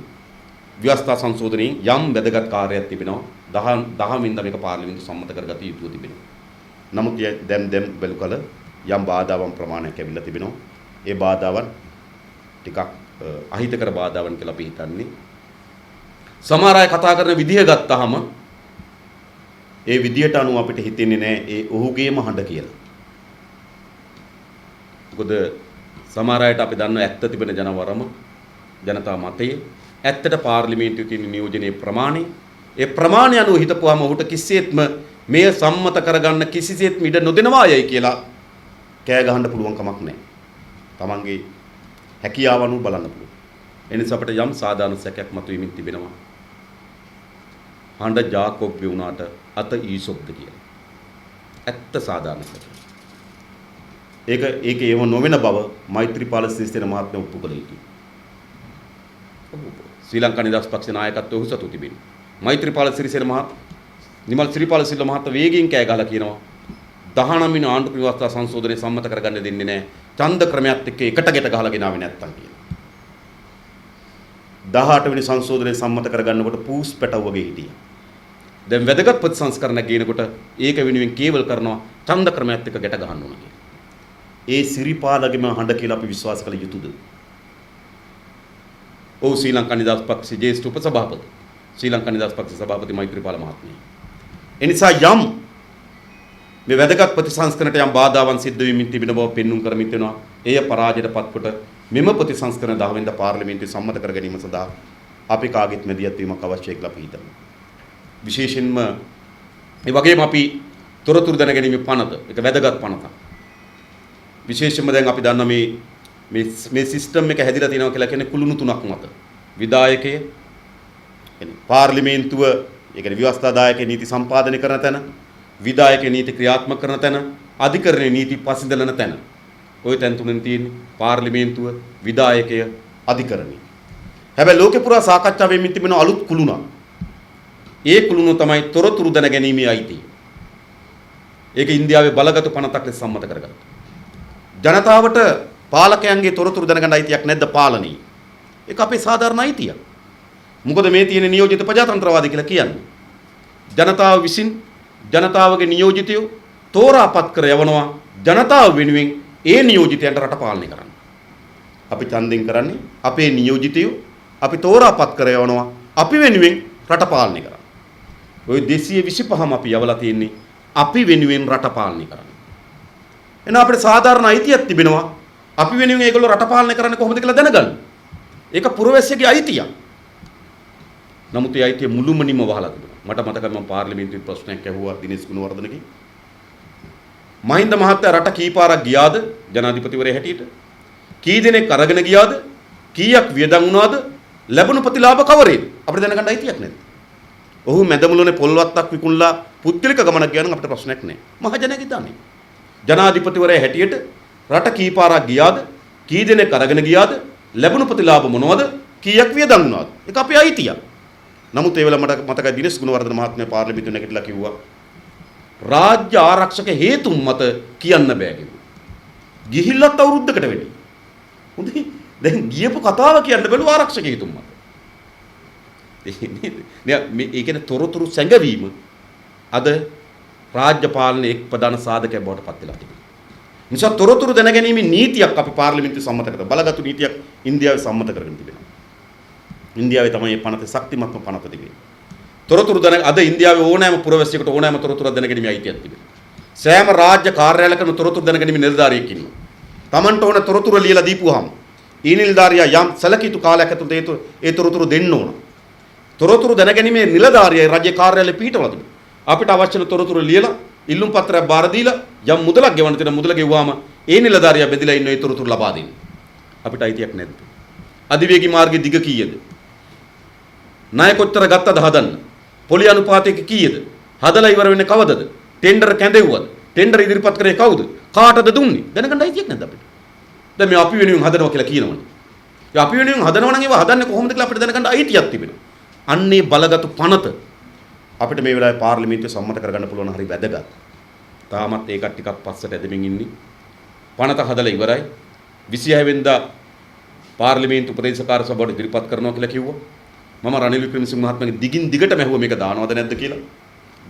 ව්‍යවස්ථා සංශෝධනයේ යම් වැදගත් කාර්යයක් තිබෙනවා. 10 වෙනිදා මේක පාර්ලිමේන්තු සම්මත කරගත යුතු තිබෙනවා. නමුත් දැන් බලකල යම් බාධාවන් ප්‍රමාණයක් ඇවිල්ලා තිබෙනවා. ඒ බාධාවන් ටිකක් අහිතකර බාධාවන් කියලා අපි හිතන්නේ. සමහර අය කතා කරන විදිහ ගත්තාම ඒ විදියට අනුව අපිට හිතෙන්නේ නැහැ ඒ ඔහුගේම හඬ කියලා. මොකද සමහර අයට අපි දන්න ඇත්ත තිබෙන ජනතා මතයේ ඇත්තට පාර්ලිමේන්තුවේ තියෙන නියෝජනයේ ප්‍රමාණය ඒ ප්‍රමාණය අනුව හිතපුවාම ඔහුට කිසිසේත්ම මේ සම්මත කරගන්න කිසිසේත්ම ඉඩ නොදෙනවා යයි කියලා කෑ ගහන්න පුළුවන් කමක් නැහැ. තමන්ගේ හැකියාව අනුව බලන්න පුළුවන්. එනිසා අපිට යම් සාධාරණ සැකයක් මතුවෙමින් තිබෙනවා. හඬ ජාකොබ් වුණාට අත ඊසොප්ද කියලා. ඇත්ත සාධාරණ සැකයක්. ඒක ඒව නොවන බව මෛත්‍රීපාල සිරිසේන මහත්මයා ඔප්පු කළ යුතුයි. ශ්‍රී ලංකා නිදහස් පක්ෂ නායකත්වයේ ඔහු සතු තිබෙනවා. මෛත්‍රීපාල සිරිසේන නිමල් ශ්‍රීපාල සිල්වා මහත්මයා වේගයෙන් කෑ ගහලා කියනවා 19 වෙනි ආණ්ඩුක්‍රම ව්‍යවස්ථා සංශෝධනය සම්මත කරගන්න දෙන්නේ නැහැ. ඡන්ද ක්‍රමයක් එක්ක එකට ගැට ගහලා ගෙනාවේ නැත්තම් කියලා. 18 වෙනි සංශෝධනය සම්මත කරගන්නකොට පූස් පැටව වගේ හිටියා. දැන් වැදගත් ප්‍රතිසංස්කරණයක් ගේනකොට ඒක වෙනුවෙන් කේවල් කරනවා ඡන්ද ක්‍රමයක් එක්ක ගැට ගහන්න ඕන කියලා. ඒ සිරිපාලගේම හඬ කියලා අපි විශ්වාස කළ යුතුද? ඔව් ශ්‍රී ලංකා නිදහස් පක්ෂයේ ජ්‍යෙෂ්ඨ උපසභාපති ශ්‍රී ලංකා නිදහස් පක්ෂ සභාපති මෛත්‍රීපාල මහත්මිය. එනිසා යම් මේ වැදගත් ප්‍රතිසංස්කරණයට යම් බාධාවන් සිද්ධ වෙමින් තිබෙන බව පෙන්눔 කරමින් වෙනවා. එය පරාජයට පත්කොට මෙම ප්‍රතිසංස්කරණ 10 වෙනිදා පාර්ලිමේන්තුවේ සම්මත කර ගැනීම සඳහා අපි කාගෙත් මැදිහත් වීමක් අවශ්‍යයි කියලා අපි හිතනවා. විශේෂයෙන්ම ඒ වගේම අපි තොරතුරු දැනගැනීමේ පනත ඒක වැදගත් පනතක්. විශේෂයෙන්ම දැන් අපි දන්නා මේ සිස්ටම් එක හැදිලා තියෙනවා කියලා කියන්නේ කුළුණු තුනක් මත. විධායකය කියන්නේ පාර්ලිමේන්තුව ඒ කියන්නේ ව්‍යවස්ථාදායකේ නීති සම්පාදනය කරන තැන, විධායකේ නීති ක්‍රියාත්මක කරන තැන, අධිකරණයේ නීති පසඳලන තැන. ওই තැන් තුනෙන් තියෙන්නේ පාර්ලිමේන්තුව, විධායකය, අධිකරණය. හැබැයි ලෝකේ පුරා සාකච්ඡා වෙමින් තිබෙන අලුත් කුළුණක්. ඒ කුළුණ තමයි තොරතුරු දැනගැනීමේ අයිතිය. ඒක ඉන්දියාවේ බලගත් පනතක් ලෙස සම්මත කරගත්තා. ජනතාවට පාලකයන්ගේ තොරතුරු දැනගන්න අයිතියක් නැද්ද පාලනයේ? ඒක අපේ සාධාරණ අයිතියක්. මොකද මේ තියෙන නියෝජිත ප්‍රජාතන්ත්‍රවාදී කියලා කියන්නේ. ජනතාව විසින් ජනතාවගේ නියෝජිතයෝ තෝරාපත් කර යවනවා ජනතාව වෙනුවෙන් ඒ නියෝජිතයන්ට රට පාලනය කරන්න. අපි ඡන්දෙන් කරන්නේ අපේ නියෝජිතයෝ අපි තෝරාපත් කර යවනවා අපි වෙනුවෙන් රට පාලනය කරන්න. ওই 225ම අපි යවලා තියෙන්නේ අපි වෙනුවෙන් රට පාලනය කරන්න. එහෙනම් අපිට සාධාරණ අයිතියක් තිබෙනවා අපි වෙනුවෙන් ඒගොල්ලෝ රට පාලනය කරන්නේ කොහොමද කියලා දැනගන්න. ඒක පුරවැසියගේ අයිතියක්. නමුත් ඒ අයිතිය මුළුමනින්ම වහලා තිබුණා. මට මතකයි මම පාර්ලිමේන්තුවේ ප්‍රශ්නයක් ඇහුවා දිනේෂ් ගුණවර්ධනගේ. මහින්ද මහත්තයා රට කීපාරක් ගියාද ජනාධිපතිවරයා හැටියට? කී දෙනෙක් අරගෙන ගියාද? කීයක් වියදම් වුණාද? ලැබුණු ප්‍රතිලාභ කවරේද? අපිට දැනගන්න අයිතියක් නැද්ද? ඔහු මැදමුළුනේ පොල්වත්තක් විකුණලා පුත්‍රික ගමනක් ගියා නම් අපිට ප්‍රශ්නයක් නැහැ. මහජනයාගේ දන්නේ. ජනාධිපතිවරයා හැටියට රට කීපාරක් ගියාද? කී දෙනෙක් අරගෙන ගියාද? ලැබුණු ප්‍රතිලාභ මොනවද? කීයක් වියදම් වුණාද? ඒක අපේ අයිතියක්. නමුත් ඒ වෙලාව මට මතකයි දිනේෂ් ගුණවර්ධන මහත්මයා පාර්ලිමේන්තුවේ නැගිටලා කිව්වා රාජ්‍ය ආරක්ෂක හේතුන් මත කියන්න බෑ කිව්වා. ගිහිල්ලත් අවුරුද්දකට වැඩි. හොඳයි. දැන් ගියපු කතාව කියන්න බැලුව ආරක්ෂක හේතුන් මත. මේ ඒ කියන්නේ තොරතුරු සැඟවීම අද රාජ්‍ය පාලනයේ එක් ප්‍රධාන සාධකයක් බවට පත් වෙලා තිබෙනවා. නිසා තොරතුරු දැනගැනීමේ නීතියක් අපි පාර්ලිමේන්තුවේ සම්මත කරලා බලගත්තු නීතියක් ඉන්දියාවේ සම්මත කරගෙන තිබෙනවා. ඉන්දියාවේ තමයි මේ පනතේ ශක්තිමත්ම පනත තිබෙන්නේ. තොරතුරු දැන අද ඉන්දියාවේ ඕනෑම පුරවැසියෙකුට ඕනෑම තොරතුරක් දැනගැනීමේ අයිතියක් තිබෙනවා. සෑම රාජ්‍ය කාර්යාලයකම තොරතුරු දැනගැනීමේ නිලධාරියෙක් ඉන්නවා. Tamanට ඕන තොරතුරු ලියලා දීපුවාම ඊ නිලධාරියා යම් සැලකියුතු කාලයක් ඇතුළත ඒ තොරතුරු දෙන්න ඕන. තොරතුරු දැනගැනීමේ නිලධාරියයි රාජ්‍ය කාර්යාලයේ පිටවල තිබෙනවා. අපිට අවශ්‍ය තොරතුරු ලියලා ඉල්ලුම් පත්‍රයක් බාර දීලා යම් මුදලක් ගෙවන්න තියෙන මුදල ගෙවුවාම ඒ නිලධාරියා බෙදලා ඉන්න ඒ තොරතුරු ලබා දෙන්නේ. අපිට අයිතියක් නැද්ද? අධිවේගී මාර්ගයේ දිග කීයද? ණය කොච්චර ගත්තද හදන්න? පොලි අනුපාතයක කීයද? හදලා ඉවර වෙන්නේ කවදද? ටෙන්ඩර් කැඳෙව්වද? ටෙන්ඩර් ඉදිරිපත් කරේ කවුද? කාටද දුන්නේ? දැනගන්න අයිතියක් නැද්ද අපිට? දැන් මේ අපි වෙනුවෙන් හදනවා කියලා කියනවනේ. ඒ අපි වෙනුවෙන් හදනවා නම් ඒවා හදන්නේ කොහොමද කියලා අපිට දැනගන්න අයිතියක් තිබෙනවා. අන්නේ බලගත් පනත අපිට මේ වෙලාවේ පාර්ලිමේන්තුවේ සම්මත කරගන්න පුළුවන් හරි වැදගත්. තාමත් ඒකත් ටිකක් පස්සට ඇදෙමින් ඉන්නේ. පනත හදලා ඉවරයි. 26 වෙනිදා පාර්ලිමේන්තු ප්‍රදේශකාර සභාවට ඉදිරිපත් කරනවා කියලා කිව්වා. මම රනිල් වික්‍රමසිංහ මහත්මයාගේ දිගින් දිගටම ඇහුවා මේක දානවද නැද්ද කියලා.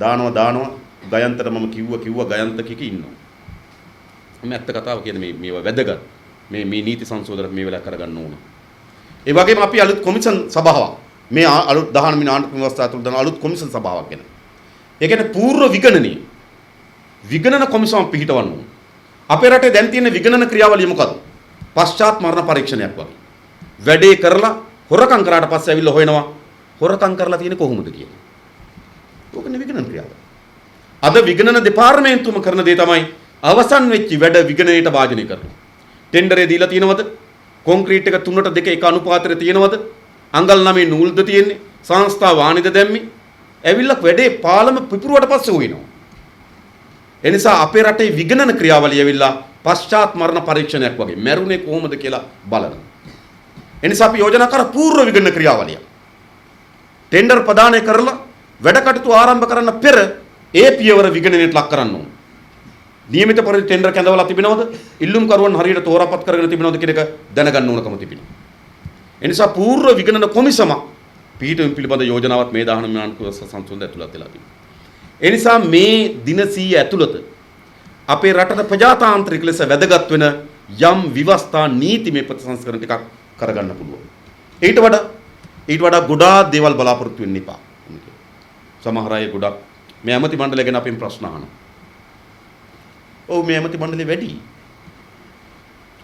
දානවා. ගයන්තට මම කිව්වා ගයන්ත කික ඉන්නවා. මම ඇත්ත කතාව කියන්නේ මේවා වැදගත්. මේ නීති සංශෝධන මේ වෙලාව කරගන්න ඕන. ඒ වගේම අපි අලුත් කොමිෂන් සභාවක් මේ අලුත් 19 වෙනි ආණ්ඩුක්‍රම ව්‍යවස්ථාව තුළ දාන අලුත් කොමිෂන් සභාවක් ගැන. ඒ කියන්නේ පූර්ව විගණන කොමිසම පිහිටවන්න ඕන. අපේ රටේ දැන් තියෙන විගණන ක්‍රියාවලිය මොකද්ද? පශ්චාත් මරණ පරීක්ෂණයක් වගේ. වැඩේ කරලා හොරකම් කරාට පස්සේ ඇවිල්ලා හොයනවා හොරකම් කරලා තියෙන්නේ කොහොමද කියලා. ඕකනේ විගණන ක්‍රියාව. අද විගණන දෙපාර්තමේන්තුවම කරන දේ තමයි අවසන් වෙච්ච වැඩ විගණනයට වාජනය කරනවා. ටෙන්ඩරේ දීලා තියෙනවද? කොන්ක්‍රීට් එක 3ට 2 එක අනුපාතයට තියෙනවද? අඟල් 9 නූල්ද තියෙන්නේ? සංස්ථා වාණිද දැම්මි? ඇවිල්ලා වැඩේ පාලම පිපුරුවට පස්සේ හොයනවා. එනිසා අපේ රටේ විගණන ක්‍රියාවලිය ඇවිල්ලා පශ්චාත් මරණ පරීක්ෂණයක් වගේ මැරුණේ කොහොමද කියලා බලනවා. එනිසා අපි යෝජනා කර පූර්ව විගණන ක්‍රියාවලිය. ටෙන්ඩර් ප්‍රදානය කරලා වැඩ කටයුතු ආරම්භ කරන්න පෙර ඒ පියවර විගණනයට ලක් කරන්න ඕන. නියමිත පරිදි ටෙන්ඩර් කැඳවලා තිබෙනවද? ඉල්ලුම් කරුවන් හරියට තෝරාපත් කරගෙන තිබෙනවද කියන එක දැනගන්න ඕනකම තිබෙනවා. එනිසා පූර්ව විගණන කොමිසම පිහිටුම් පිළිබඳ යෝජනාවක් මේ 19 ආණ්ඩුක්‍රම සංශෝධන ඇතුළත් වෙලා තිබෙනවා. එනිසා මේ දින 100 ඇතුළත අපේ රටට ප්‍රජාතාන්ත්‍රික ලෙස වැදගත් වෙන යම් විවස්ථා නීතිමය ප්‍රතිසංස්කරණ ටිකක් කරගන්න පුළුවන්. ඊට වඩා ගොඩාක් දේවල් බලාපොරොත්තු වෙන්න එපා. සමහර අය ගොඩක් මේ ඇමති මණ්ඩලය ගැන අපෙන් ප්‍රශ්න අහනවා. ඔව් මේ ඇමති මණ්ඩලය වැඩි.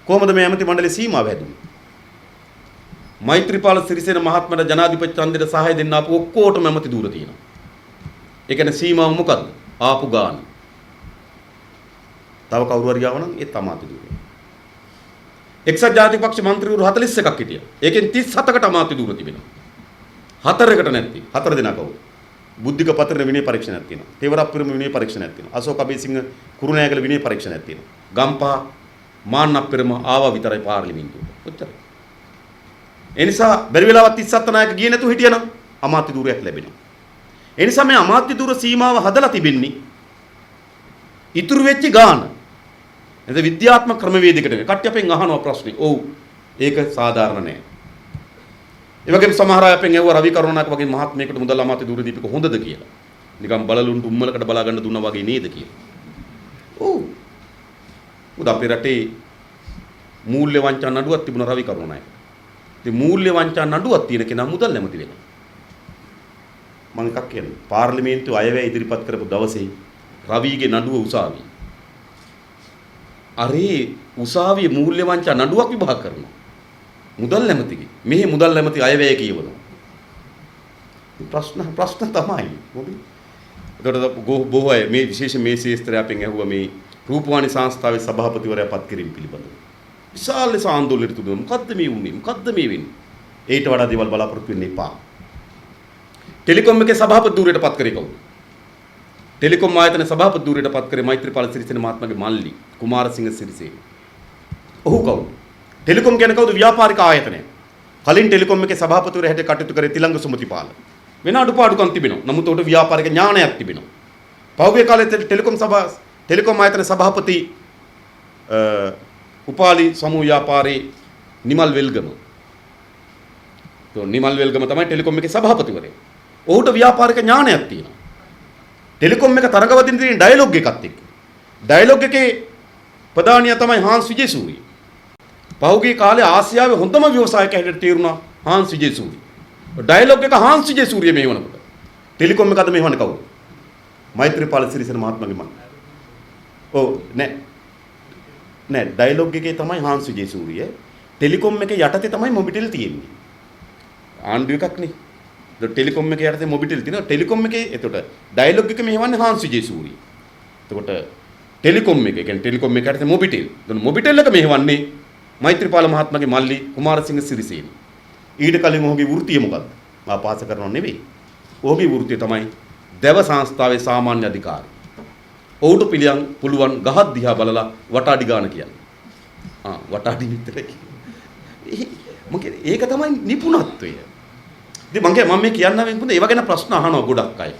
කොහොමද මේ ඇමති මණ්ඩලයේ සීමාව හැදුනේ? මෛත්‍රීපාල සිරිසේන මහත්මයාට ජනාධිපති ඡන්දෙට සහාය දෙන්න ආපු ඔක්කොටම ඇමති දූර තියෙනවා. ඒ කියන්නේ සීමාව මොකද්ද? ආපු ගාන. තව කවුරු හරි ආවනම් ඒ තමයි දූරේ. එක්සත් ජාතික පක්ෂ මන්ත්‍රීවරු 41ක් හිටියා. ඒකෙන් 37කට අමාත්‍ය දූර තිබෙනවා. 4කට නැති. 4 දෙනා කවුද? බුද්ධික පත්‍රන විනය පරීක්ෂණයක් තියෙනවා. තේවරප්පිරම විනය පරීක්ෂණයක් තියෙනවා. අශෝක අබේසිංහ කුරුණෑගල විනය පරීක්ෂණයක් තියෙනවා. ගම්පහ මාන්නප්පිරම ආවා විතරයි පාර්ලිමේන්තුවට. ඔච්චරයි. ඒ නිසා බැරි වෙලාවත් 37 නායක ගියේ නැතුව හිටියනම් අමාත්‍ය ධූරයක් ලැබෙනවා. ඒ නිසා මේ අමාත්‍ය ධූර සීමාව හදලා තිබෙන්නේ ඉතුරු වෙච්ච ගාන. එතන විද්‍යාත්මක ක්‍රමවේදයකට කට්ටිය අපෙන් අහනවා ප්‍රශ්නේ. ඔව් ඒක සාධාරණ නෑ. ඒ වගේම සමහර අය අපෙන් ඇහුවා රවි කරුණානායක වගේ මහත්මයෙකුට මුදල් අමාත්‍ය ධූර දීපක හොඳද කියලා. නිකම් බලලුන්ට උම්මලකට බලා ගන්න දුන්නා වගේ නේද කියලා. ඔව්. උද අපේ රටේ මූල්‍ය වංචා නඩුවක් තිබුණා රවි කරුණානායක. ඉතින් මූල්‍ය වංචා නඩුවක් තියෙන කෙනා මුදල් නැමති වෙනවා. මම එකක් කියන්නේ පාර්ලිමේන්තුව අයවැය ඉදිරිපත් කරපු දවසේ රවිගේ නඩුව උසාවියේ. අරේ උසාවියේ මූල්‍ය වංචා නඩුවක් විභාග කරනවා. මුදල් නැමතිගේ. මෙහි මුදල් නැමති අයවැය කියවනවා. ප්‍රශ්න තමයි. මොකද? ඒකට බොහෝ අය මේ විශේෂ මේ ශාස්ත්‍රය අපෙන් ඇහුවා මේ රූපවාහිනී සංස්ථාවේ සභාපතිවරයා පත් කිරීම පිළිබඳව. විශාල ලෙස ආందోලනයට තුදුන මොකද්ද මේ වුනේ? මොකද්ද මේ වෙන්නේ? ඊට වඩා දේවල් බලාපොරොත්තු වෙන්න එපා. ටෙලිකොම් එකේ සභාපති ධූරයට පත් කරේ කවුද? ටෙලිකොම් ආයතන සභාපති ධූරයට පත් කරේ මෛත්‍රීපාල සිරිසේන මහත්මයාගේ මල්ලි කුමාරසිංහ සිරිසේන. ඔහු කවුද? ටෙලිකොම් කියන්නේ කවුද? ව්‍යාපාරික ආයතනය. කලින් ටෙලිකොම් එකේ සභාපතිවරයා හැටියට කටයුතු කරේ තිලංග සුමතිපාල. වෙන අඩුපාඩුකම් තිබෙනවා. නමුත් උට ව්‍යාපාරික ඥානයක් තිබෙනවා. පහුගිය කාලේ ටෙලිකොම් ආයතන සභාපති උපාලි සමූහ ව්‍යාපාරේ නිමල් වෙල්ගම. නිමල් වෙල්ගම තමයි ටෙලිකොම් එකේ සභාපතිවරයා. ඔහුට ව්‍යාපාරික ඥානයක් තියෙනවා. ටෙලිකොම් එක තරඟවදින තියෙන ඩයලොග් එකත් එක්ක. ඩයලොග් එකේ ප්‍රධානියා තමයි හාන්ස් විජේසූරිය. පහුගිය කාලේ ආසියාවේ හොඳම ව්‍යවසායක හැටියට තීරුණා හාන්ස් විජේසූරිය. ඩයලොග් එක හාන්ස් විජේසූරිය මෙහෙවනකොට. ටෙලිකොම් එකද මෙහෙවන්නේ කවුද? මෛත්‍රීපාල සිරිසේන මහත්මයාගේ මම. ඔව් නෑ ඩයලොග් එකේ තමයි හාන්ස් විජේසූරිය. ටෙලිකොම් එකේ යටතේ තමයි මොබිටෙල් තියෙන්නේ. ආණ්ඩුව එකක් නේ. ටෙලිකොම් එකේ යටතේ මොබිටෙල් තියෙනවා. ටෙලිකොම් එකේ එතකොට ඩයලොග් එක මෙහෙවන්නේ හාන්ස් විජේසූරිය. එතකොට ටෙලිකොම් එක කියන්නේ ටෙලිකොම් එක යටතේ මොබිටෙල්. එතකොට මොබිටෙල් එක මෙහෙවන්නේ මෛත්‍රීපාල මහත්මයාගේ මල්ලි කුමාරසිංහ සිරිසේන. ඊට කලින් ඔහුගේ වෘත්තිය මොකක්ද? ආපාස කරනව නෙවෙයි. ඔහුගේ වෘත්තිය තමයි දැව සංස්ථාවේ සාමාන්‍ය අධිකාරී. ඔහුට පුළුවන් ගහක් දිහා බලලා වටාඩි ගාන කියන්නේ. වටාඩි විතරයි. ඒක තමයි නිපුණත්වය. ඉතින් මම මේ කියන්න වෙන්නේ ඒව ගැන ප්‍රශ්න අහනවා ගොඩක් අය.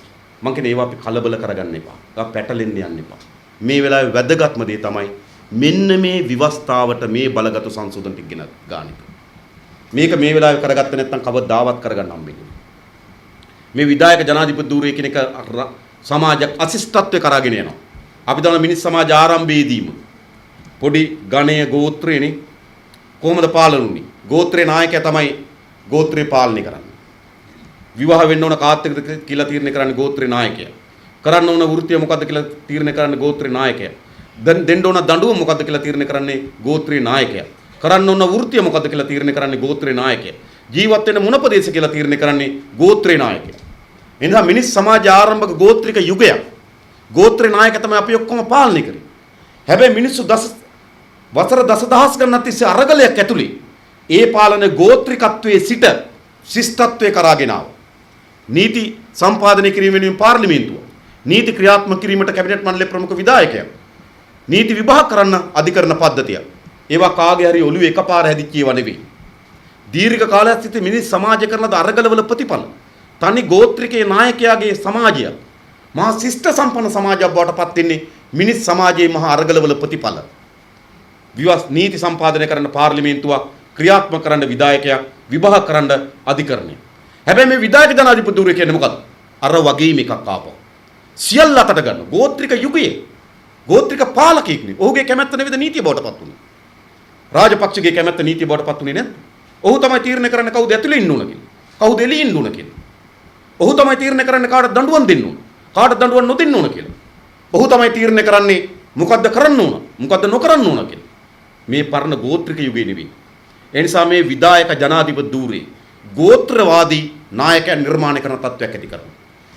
මම කියන්නේ ඒවා අපි කලබල කරගන්න එපා. ඒවා පැටලෙන්න යන්න එපා. මේ වෙලාවේ වැදගත්ම දේ තමයි මෙන්න මේ විවස්ථාවට මේ බලගත් සංශෝධන ටික ගෙන ගන්න. මේක මේ වෙලාවේ කරගත්ත නැත්නම් කවදාවත් කරගන්න හම්බෙන්නේ නැහැ. මේ විධායක ජනාධිපති ධූරය කියන එක සමාජයක් අශිෂ්ටත්වයේ කරාගෙන යනවා. අපි දන්න මිනිස් සමාජ ආරම්භයේදීම පොඩි ගණය ගෝත්‍රයනේ කොහොමද පාලනුනේ? ගෝත්‍රේ නායකයා තමයි ගෝත්‍රේ පාලනය කරන්නේ. විවාහ වෙන්න ඕන කාත් එක්කද කියලා තීරණය කරන්නේ ගෝත්‍රේ නායකයා. කරන්න ඕන වෘත්තිය මොකද්ද කියලා තීරණය කරන්නේ ගෝත්‍රේ නායකයා. දෙන්න ඕන දඬුවම මොකද්ද කියලා තීරණය කරන්නේ ගෝත්‍රේ නායකයා. කරන්න ඕන වෘත්තිය මොකද්ද කියලා තීරණය කරන්නේ ගෝත්‍රේ නායකයා. ජීවත් වෙන්න මොන ප්‍රදේශ කියලා තීරණය කරන්නේ ගෝත්‍රේ නායකයා. එනිසා මිනිස් සමාජ ආරම්භක ගෝත්‍රික යුගයක්. ගෝත්‍රේ නායක තමයි අපි ඔක්කොම පාලනය කරේ. හැබැයි මිනිස්සු වසර දසදහස් ගණනක් තිස්සේ අරගලයක් ඇතුලේ ඒ පාලන ගෝත්‍රිකත්වයේ සිට ශිෂ්ටත්වයේ කරාගෙන ආවා. නීති සම්පාදනය කිරීම වෙනුවෙන් පාර්ලිමේන්තුව, නීති ක්‍රියාත්මක කිරීමට කැබිනට් මණ්ඩලයේ ප්‍රමුඛ විධායකයන්, නීති විභාග කරන්න අධිකරණ පද්ධතිය. ඒවා කාගේ හරි ඔළුවේ එකපාර හැදිච්ච ඒවා නෙවෙයි. දීර්ඝ කාලයක් සිට මිනිස් සමාජය කරන අරගලවල ප්‍රතිඵල. තනි ගෝත්‍රිකයේ නායකයාගේ සමාජය මහා ශිෂ්ට සම්පන්න සමාජයක් බවට පත් වෙන්නේ මිනිස් සමාජයේ මහා අරගලවල ප්‍රතිඵල. නීති සම්පාදනය කරන පාර්ලිමේන්තුවක්, ක්‍රියාත්මක කරන විධායකයක්, විභාග කරන අධිකරණය. හැබැයි මේ විධායක ජනාධිපති ධූරය කියන්නේ මොකද්ද? අර වගේම එකක් ආපහු. සියල්ල අතට ගන්න. ගෝත්‍රික යුගයේ ගෝත්‍රික පාලකෙක් නේ. ඔහුගේ කැමැත්ත නෙවෙයි නීතිය බවට පත් වුනේ. රාජපක්ෂගේ කැමැත්ත නීතිය බවට පත් වුනේ නේද? ඔහු තමයි තීරණය කරන්නේ කවුද ඇතුලේ ඉන්න ඕන කියලා. කවුද එළියේ ඉන්න ඕන කියලා. ඔහු තමයි තීරණය කරන්නේ කාටද දඬුවම් දෙන්න ඕන. කාටද දඬුවම් නොදෙන්න ඕන කියලා. ඔහු තමයි තීරණය කරන්නේ මොකද්ද කරන්න ඕන, මොකද්ද නොකරන්න ඕන කියලා. මේ පරණ ගෝත්‍රික යුගයේ නෙවෙයි. ඒ නිසා මේ විධායක ජනාධිපති ධූරේ ගෝත්‍රවාදී නායකයන් නිර්මාණය කරන තත්ත්වයක් ඇති කරනවා.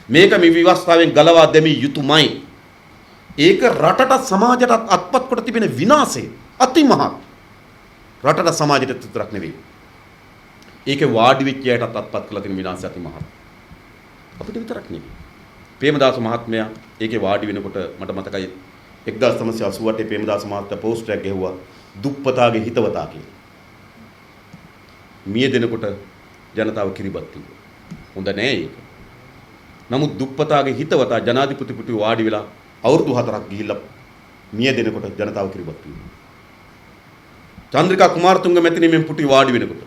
මේක මේ විවස්ථාවෙන් ගලවා දැමිය යුතුමයි. ඒක රටට සමාජයට අත්පත් කොට තිබෙන විනාශය අතිමහත්. රටට සමාජයට විතරක් නෙවෙයි. ඒකේ වාඩි වෙච්ච අයටත් අත්පත් කළ තියෙන විනාශය අතිමහත්. අපිට විතරක් නෙවෙයි. ප්‍රේමදාස මහත්මයා ඒකේ වාඩි වෙනකොට මට මතකයි 1988 ප්‍රේමදාස මහත්තයා පෝස්ට් එකක් ගැහුවා දුප්පතාගේ හිතවතා කියලා. මිය දෙනකොට ජනතාව කිරිබත් කිව්වා. හොඳ නෑ ඒක. නමුත් දුප්පතාගේ හිතවතා ජනාධිපති පුටුවේ වාඩි වෙලා අවුරුදු 4ක් ගිහිල්ලා මිය දෙනකොට ජනතාව කිරිබත් කිව්වා. චන්ද්‍රිකා කුමාරතුංග මැතිණිය පුටුවේ වාඩි වෙනකොට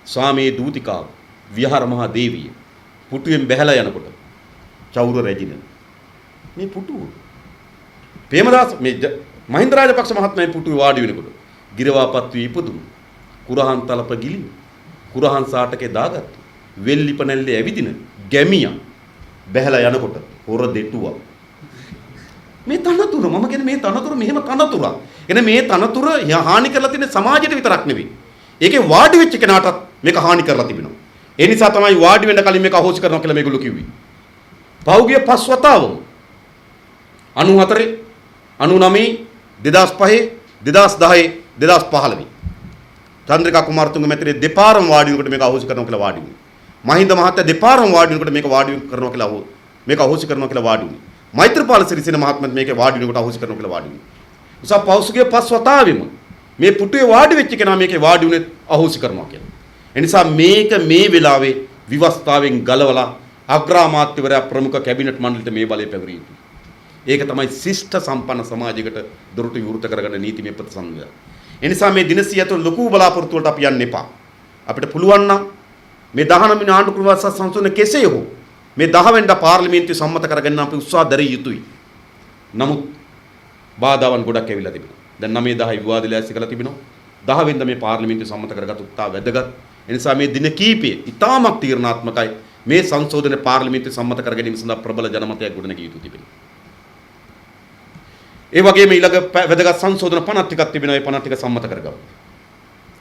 ස්වාමී දූතිකාව විහාර මහා දේවිය පුටුවෙන් බැහැලා යනකොට චෞර රැජින මේ පුටුව ප්‍රේමදාස මේ මහින්ද රාජපක්ෂ මහත්මයා පුටුවේ වාඩි වෙනකොට ගිරවාපත් වී ඉපදුණු කුරහන් තලප ගිලින කුරහන් සාටකේ දාගත්තු වෙල්ලිප නැල්ලේ ඇවිදින ගැමියා බැහැලා යනකොට හොර දෙටුවා මේ තනතුර මම කියන්නේ මේ තනතුර මෙහෙම තනතුරක් එනේ මේ තනතුර හානි කරලා තියෙන සමාජයට විතරක් නෙවෙයි ඒකේ වාඩි වෙච්ච කෙනාටත් මේක හානි කරලා තිබෙනවා ඒ නිසා තමයි වාඩි වෙන්න කලින් මේක අහෝසි කරනවා කියලා මේගොල්ලෝ කිව්වේ පෞගිය පස් වතාවම 94 99 2005 2010 2015 චන්ද්‍රිකා කුමාරතුංග මැතිණිය දෙපාරම වාඩි වෙනකොට මේක අහෝසි කරනවා කියලා වාඩි වුණා. මහින්ද මහත්තයා දෙපාරම වාඩි වෙනකොට මේක වාඩි කරනවා කියලා මේක අහෝසි කරනවා කියලා වාඩි වුණා. මෛත්‍රීපාල සිරිසේන මහත්මයාත් මේක වාඩි වෙනකොට අහෝසි කරනවා කියලා වාඩි වුණා. නිසා පෞසුගේ පස් වතාවෙම මේ පුටුවේ වාඩි වෙච්ච කෙනා මේකේ වාඩි වුණේ අහෝසි කරනවා කියලා. ඒ නිසා මේක මේ වෙලාවේ විවස්ථාවෙන් ගලවලා අග්‍රාමාත්‍යවරයා ප්‍රමුඛ කැබිනට් මණ්ඩලයට මේ බලය පැවරිය යුතුයි. ඒක තමයි ශිෂ්ට සම්පන්න සමාජයකට දොරටු විවෘත කරගන්න නීතිමය ප්‍රතිසංගය. ඒ නිසා මේ දින 100 තුළ ලොකු බලාපොරොත්තු වලට අපි යන්න එපා. අපිට පුළුවන් නම් මේ 19 වෙනි ආණ්ඩු ක්‍රම සංශෝධන කෙසේ හෝ මේ 10 වෙනිදා පාර්ලිමේන්තුවේ සම්මත කරගන්න අපි උත්සාහ දරිය යුතුයි. නමුත් බාධාවන් ගොඩක් ඇවිල්ලා තිබෙනවා. දැන් 9 10 විවාද ලෑස්ති කරලා තිබෙනවා. 10 වෙනිදා මේ පාර්ලිමේන්තුවේ සම්මත කරගත්ත උත්සාහ වැදගත්. ඒ නිසා මේ දින කීපයේ ඉතාමත් තීරණාත්මකයි. මේ සංශෝධන පාර්ලිමේන්තුවේ සම්මත කර ගැනීම සඳහා ප්‍රබල ජනමතයක් ගොඩනැගිය යුතු තිබෙනවා. ඒ වගේම ඊළඟ වැදගත් සංශෝධන 50ක් ටිකක් තිබෙනවා. ඒ 50 ටික සම්මත කරගමු.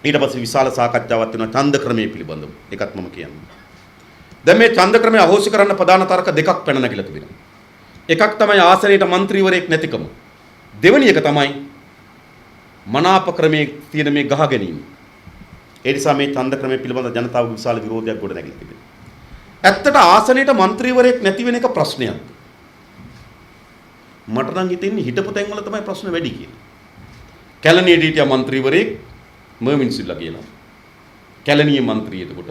ඊට පස්සේ විශාල සාකච්ඡාවක් වෙනවා ඡන්ද ක්‍රමයේ පිළිබඳව. ඒකත් මම කියන්නේ. දැන් මේ ඡන්ද ක්‍රමය අහෝසි කරන්න ප්‍රධාන තර්ක දෙකක් පැන නැගිලා තිබෙනවා. එකක් තමයි ආසනයේට മന്ത്രിවරයෙක් නැතිකම. දෙවෙනි එක තමයි මනාප ක්‍රමයේ තියෙන මේ ගහ ගැනීම. ඒ නිසා මේ ඡන්ද ක්‍රමයේ පිළිබඳව ජනතාවගේ විශාල විරෝධයක් ගොඩ නැගිලා තිබෙනවා. ඇත්තට ආසනයේට മന്ത്രിවරයෙක් නැති වෙන එක ප්‍රශ්නයක්. මට නම් හිතෙන්නේ හිටපු තැන් වල තමයි ප්‍රශ්න වැඩි කියලා. කැලණියට හිටියා മന്ത്രിවරයෙක් මර්වින් සිල්ලා කියලා. කැලණියේ മന്ത്രി එතකොට.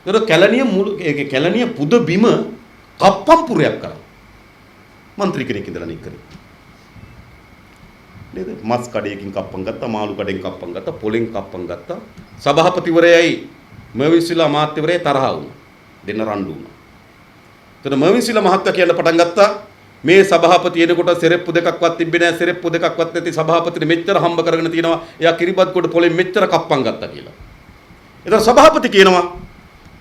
ඒතර කැලණිය මුළු ඒකේ කැලණිය පුද බිම කප්පම් පුරයක් කරා. മന്ത്രി කෙනෙක් ඉඳලා නේ කරේ. නේද? මස් කඩේකින් කප්පම් ගත්තා, මාළු කඩෙන් කප්පම් ගත්තා, පොලෙන් කප්පම් ගත්තා. සභාපතිවරයයි මර්වින් සිල්ලා මාත්‍යවරයයි තරහ වුණා. දෙන්න රණ්ඩු වුණා. එතන මර්වින් සිල්ලා මහත්තයා කියන්න පටන් ගත්තා මේ සභාපති එනකොට සෙරෙප්පු දෙකක්වත් තිබ්බේ නැහැ සෙරෙප්පු දෙකක්වත් නැති සභාපතිට මෙච්චර හම්බ කරගෙන තියෙනවා එයා කිරිබත් කොට පොලෙන් මෙච්චර කප්පම් ගත්තා කියලා. ඒතර සභාපති කියනවා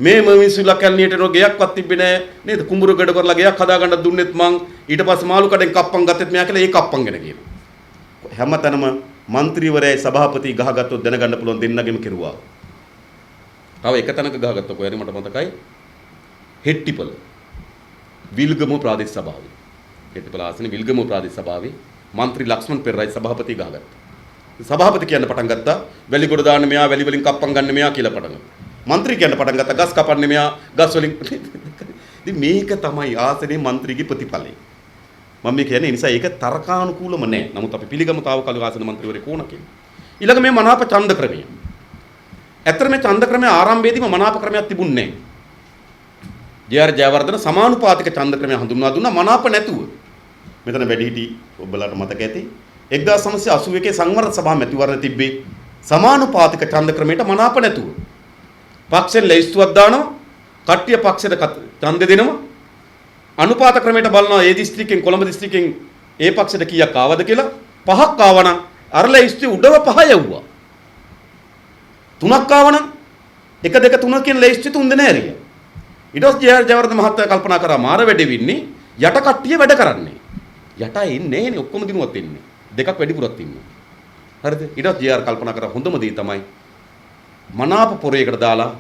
මේ මවින්සිලා කැලණියට එන ගයක් තිබ්බේ නැහැ නේද කුඹුරු ගඩ කරලා ගයක් හදාගන්න දුන්නෙත් මං ඊට පස්සේ මාළු කඩෙන් කප්පම් ගත්තෙත් මෙයා කියලා ඒ කප්පම් ගැන කියනවා. හැමතැනම മന്ത്രിවරයයි සභාපති ගහගත්තොත් දැනගන්න පුළුවන් දෙන්නගෙම කෙරුවා. තව එක තැනක ගහගත්තා කොහරි මට මතකයි හෙට්ටිපල විල්ගම ප්‍රාදේශ සභාවේ හෙට්ටිපල ආසනේ විල්ගම ප්‍රාදේශ සභාවේ മന്ത്രി ලක්ෂ්මන් පෙරරයි සභාපති ගහගත්තා. සභාපති කියන්න පටන් ගත්තා වැලි ගොඩ දාන්න මෙයා වැලි වලින් කප්පම් ගන්න මෙයා කියලා පටන් ගත්තා. മന്ത്രി කියන්න පටන් ගත්තා ගස් කපන්නේ මෙයා ගස් වලින්. ඉතින් මේක තමයි ආසනේ മന്ത്രിගේ ප්‍රතිඵලය. මම මේ කියන්නේ නිසා ඒක තර්කානුකූලම නෑ. නමුත් අපි පිළිගමු තාවකාලික ආසන മന്ത്രിවරේ කොන කියලා. ඊළඟ මේ මනාප ඡන්ද ක්‍රමය. ඇත්තට මේ ඡන්ද ක්‍රමය ආරම්භයේදීම මනාප ක්‍රමයක් තිබුණේ නෑ. ජේ.ආර්. ජයවර්ධන සමානුපාතික ඡන්ද ක්‍රමය හඳුන්වා දුන්නා මනාප නැතුව. මෙතන වැඩිහිටි ඔබලාට මතක ඇති 1981 සංවර්ධන සභා මැතිවරණ තිබ්බේ සමානුපාතික ඡන්ද ක්‍රමයට මනාප නැතුව. පක්ෂෙන් ලැයිස්තුවක් දානවා කට්ටිය පක්ෂයට ඡන්ද දෙනවා අනුපාත ක්‍රමයට බලනවා ඒ දිස්ත්‍රික්කෙන් කොළඹ දිස්ත්‍රික්කෙන් ඒ පක්ෂයට කීයක් ආවද කියලා පහක් ආවනම් අර ලැයිස්තුවේ උඩව පහ යවුවා. තුනක් ආවනම් 1 2 3 කියන ලැයිස්තුවේ 3 දෙනා ඇරියා. ඊට පස්සේ ජේ.ආර්. ජයවර්ධන මහත්තයා කල්පනා කරා මාර වැඩේ වින්නේ යට කට්ටිය වැඩ කරන්නේ. යටා ඉන්නේ නෑනේ ඔක්කොම දිනුවත් ඉන්නේ. දෙකක් වැඩිපුරක් ඉන්නවා. හරිද? ඊට පස්සේ ජේ.ආර්. කල්පනා කරා හොඳම දේ තමයි මනාප පොරේකට දාලා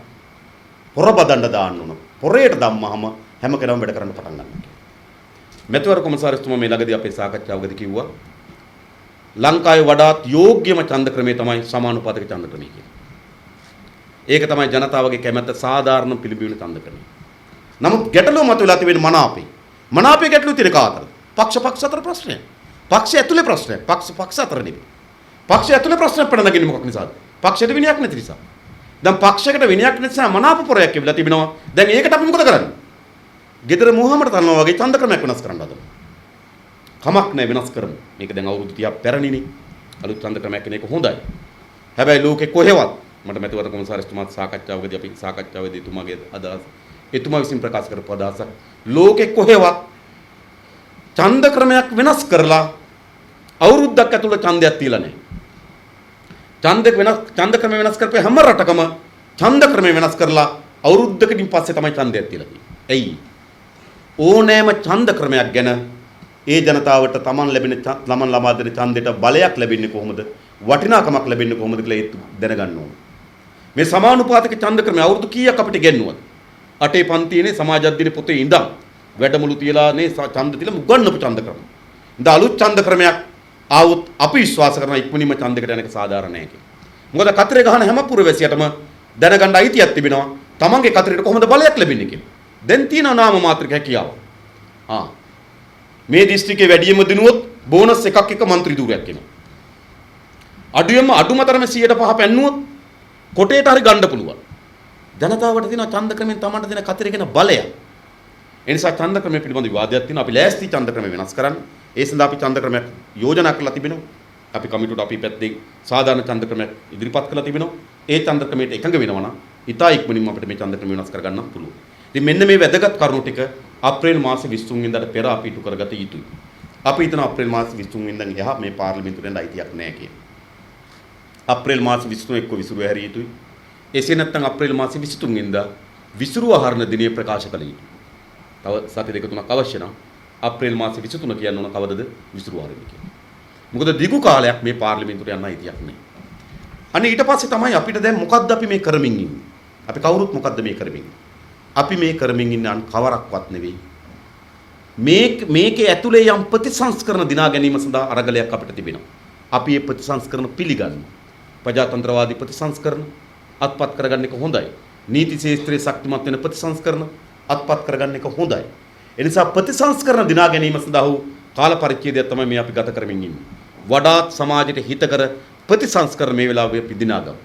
පොර බදන්න දාන්න ඕන. පොරේට දැම්මහම හැම කෙනාම වැඩ කරන්න පටන් ගන්නවා කියලා. මෙතවර කොමසාරිස්තුමා මේ ළඟදී අපේ සාකච්ඡාවකදී කිව්වා ලංකාවේ වඩාත් යෝග්‍යම ඡන්ද ක්‍රමය තමයි සමානුපාතික ඡන්ද ක්‍රමය කියලා. ඒක තමයි ජනතාවගේ කැමැත්ත සාධාරණ පිළිබිඹුන ඡන්ද ක්‍රමය. නමුත් ගැටලුව මතුවලා තිබෙන මනාපේ. මනාපේ ගැටලුව තියෙන කාටද? පක්ෂ අතර ප්‍රශ්නයක්. පක්ෂ ඇතුලේ ප්‍රශ්නයක්. පක්ෂ අතර නෙවෙයි. පක්ෂ ඇතුලේ ප්‍රශ්නයක් පෙළ නගින්නේ මොකක් නිසාද? පක්ෂයට විනයක් නැති නිසා. දැන් පක්ෂයකට විනයක් නිසා මනාපපුරයක් කියලා තිබෙනවා. දැන් ඒකට අපි මොකද කරන්නේ? ගෙදර මොහමඩ තනනවා වගේ ඡන්ද ක්‍රමයක් වෙනස් කරන්න හදනවා. කමක් නැහැ වෙනස් කරමු. මේක දැන් අවුරුදු 30ක් පැරණිනේ. අලුත් ඡන්ද ක්‍රමයක් කෙනෙක් හොඳයි. හැබැයි ලෝකේ කොහෙවත් මට මැතිවරණ කොමසාරිස්තුමාත් සාකච්ඡාවකදී අපි සාකච්ඡාවේදී එතුමාගේ අදහස එතුමා විසින් ප්‍රකාශ කරපු අදහසක් ලෝකේ කොහෙවත් ඡන්ද ක්‍රමයක් වෙනස් කරලා අවුරුද්දක් ඇතුළත ඡන්දයක් තියලා නැහැ. ඡන්ද ක්‍රම වෙනස් කරපේ හැම රටකම ඡන්ද ක්‍රම වෙනස් කරලා අවුරුද්දකින් පස්සේ තමයි ඡන්දයක් තියලා තියෙන්නේ. එයි ඕනෑම ඡන්ද ක්‍රමයක් ගැන ඒ ජනතාවට තමන් ලබා දෙන ඡන්දයට බලයක් ලැබෙන්නේ කොහොමද? වටිනාකමක් ලැබෙන්නේ කොහොමද කියලා ඒ දැනගන්න ඕන. මේ සමානුපාතික ඡන්ද ක්‍රමය අවුරුදු කීයක් අපිට ගෙන්නුවද? 8 පන්තියේ සමාජ අධ්‍යයන පොතේ ඉඳන් වැඩමුළු තියලානේ ඡන්ද තියලා උගන්වපු ඡන්ද ක්‍රම. ඉතින් අලුත් ඡන්ද ක්‍රමයක් ආවොත් අපි විශ්වාස කරනවා ඉක්මනින්ම ඡන්දයකට යන එක සාධාරණ නැහැ කියලා. මොකද කතරේ ගහන හැම පුරවැසියටම දැනගන්න අයිතියක් තිබෙනවා. තමන්ගේ කතරේට කොහොමද බලයක් ලැබෙන්නේ කියලා. දැන් තියෙන නාම මාත්‍රික හැකියාව. මේ දිස්ත්‍රික්කේ වැඩිම දිනුවොත් බෝනස් එකක් එක മന്ത്രി ධූරයක් එනවා. අඩුම තරම 105 පැන්නුවොත් කොටේට හරි ගන්න පුළුවන්. ජනතාවට තියෙන ඡන්ද ක්‍රමෙන් තමන්ට දෙන කතරේ කියන බලය. ඒ නිසා ඡන්ද ක්‍රමය පිළිබඳ විවාදයක් තියෙනවා. අපි ලෑස්ති ඡන්ද ක්‍රමය වෙනස් කරන්න. ඒ සඳහා අපි ඡන්ද ක්‍රමයක් යෝජනා කරලා තිබෙනවා. අපි කමිටුවට අපි පැත්තෙන් සාධාරණ ඡන්ද ක්‍රමයක් ඉදිරිපත් කරලා තිබෙනවා. ඒ ඡන්ද ක්‍රමයට එකඟ වෙනවා නම් ඉතා ඉක්මනින්ම අපිට මේ ඡන්ද ක්‍රමය වෙනස් කරගන්න පුළුවන්. ඉතින් මෙන්න මේ වැදගත් කරුණු ටික අප්‍රේල් මාසේ 23 වෙනිදාට පෙර අපි ඉටු කරගත යුතුයි. අපි හිතන අප්‍රේල් මාසේ 23 වෙනිදාන් එහා මේ පාර්ලිමේන්තුවෙන් අයිතියක් නැහැ කියලා. අප්‍රේල් මාසේ 23 එක්ක විසුරුව හැරිය යුතුයි. එසේ නැත්නම් අප්‍රේල් මාසේ 23 වෙනිදා විසුරුව හරන දිනේ ප්‍රකාශ කළ යුතුයි. තව සති දෙක තුනක් අවශ්‍ය නම් අප්‍රේල් මාසේ 23 කියන්න ඕන කවදද විසුරුව හරින්නේ කියලා. මොකද දිගු කාලයක් මේ පාර්ලිමේන්තුවට යන්න අයිතියක් නැහැ. අනේ ඊට පස්සේ තමයි අපිට දැන් මොකද්ද අපි මේ කරමින් ඉන්නේ? අපි කවුරුත් මොකද්ද මේ කරමින් ඉන්නේ? අපි මේ කරමින් ඉන්න අන් කවරක්වත් නෙවෙයි. මේකේ ඇතුලේ යම් ප්‍රතිසංස්කරණ දිනා ගැනීම සඳහා අරගලයක් අපිට තිබෙනවා. අපි මේ ප්‍රතිසංස්කරණ පිළිගන්නවා. ප්‍රජාතන්ත්‍රවාදී ප්‍රතිසංස්කරණ අත්පත් කරගන්න එක හොඳයි. නීති ශාස්ත්‍රයේ ශක්තිමත් වෙන ප්‍රතිසංස්කරණ අත්පත් කරගන්න එක හොඳයි. ඒ නිසා ප්‍රතිසංස්කරණ දිනා ගැනීම සඳහා කාල පරිච්ඡේදයක් තමයි මේ අපි ගත කරමින් ඉන්නේ. වඩාත් සමාජයට හිතකර ප්‍රතිසංස්කරණ මේ වෙලාවේ අපි දිනා ගමු.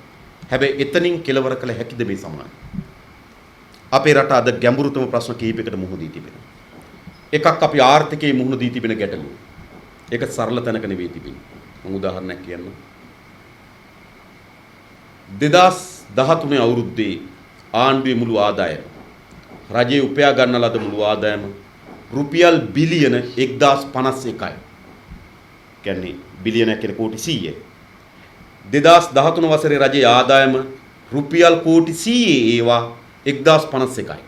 හැබැයි එතනින් කෙලවර කළ හැකිද මේ සමාජය? අපේ රට අද ගැඹුරුතම ප්‍රශ්න කිහිපයකට මුහුණ දී තිබෙනවා. එකක් අපි ආර්ථිකයේ මුහුණ දී තිබෙන ගැටලුව. ඒක සරල තැනක නෙවෙයි තිබෙන්නේ. මම උදාහරණයක් කියන්නම්. 2013 අවුරුද්දේ ආණ්ඩුවේ මුළු ආදායම රජයේ උපයා ගන්න ලද මුළු ආදායම රුපියල් බිලියන 1051යි. කියන්නේ බිලියන කියන කෝටි 100යි. 2013 වසරේ රජයේ ආදායම රුපියල් කෝටි 100 ඒවා 1051යි.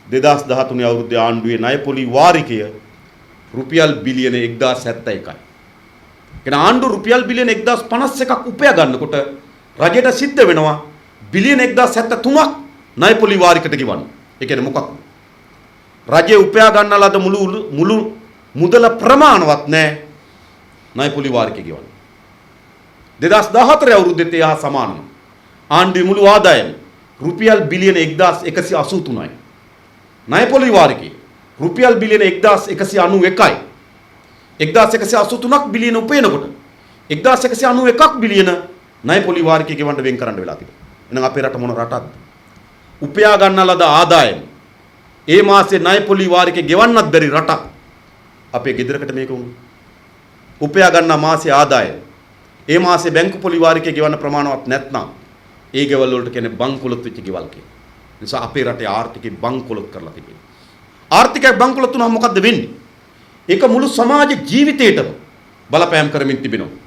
2013 අවුරුද්දේ ආණ්ඩුවේ ණය පොලි වාරිකය රුපියල් බිලියන 1071යි. කියන ආණ්ඩුව රුපියල් බිලියන 1051ක් උපයා ගන්නකොට රජයට සිද්ධ වෙනවා බිලියන 1073ක් ණය පොලි වාරිකට ගෙවන්න. ඒ කියන්නේ මොකක්ද? රජයේ උපයා ගන්න ලද මුළු මුදල ප්‍රමාණවත් නැහැ ණය පොලි වාරිකේ ගෙවන්න. 2014 අවුරුද්දේ එහා සමානව ආණ්ඩුවේ මුළු ආදායම රුපියල් බිලියන 1183යි. ණය පොලි වාරිකේ රුපියල් බිලියන 1191යි. 1183ක් බිලියන උපයනකොට 1191ක් බිලියන ණය පොලි වාරිකේ ගෙවන්න වෙන් කරන්න වෙලා තිබෙනවා. එහෙනම් අපේ රට මොන රටක්ද? උපයා ගන්න ලද ආදායම ඒ මාසේ ණය පොලි වාරිකේ ගෙවන්නත් බැරි රටක්. අපේ ගෙදරකට මේක වුණා. උපයා ගන්න මාසේ ආදායම ඒ මාසේ බැංකු පොලි වාරිකේ ගෙවන්න ප්‍රමාණවත් නැත්නම් ඒ ගෙවල් වලට කියන්නේ බංකොලොත් වෙච්ච ගෙවල් කියලා. නිසා අපේ රටේ ආර්ථිකය බංකොලොත් කරලා තිබෙනවා. ආර්ථිකය බංකොලොත් වුණාම මොකද්ද වෙන්නේ? ඒක මුළු සමාජ ජීවිතේටම බලපෑම් කරමින් තිබෙනවා.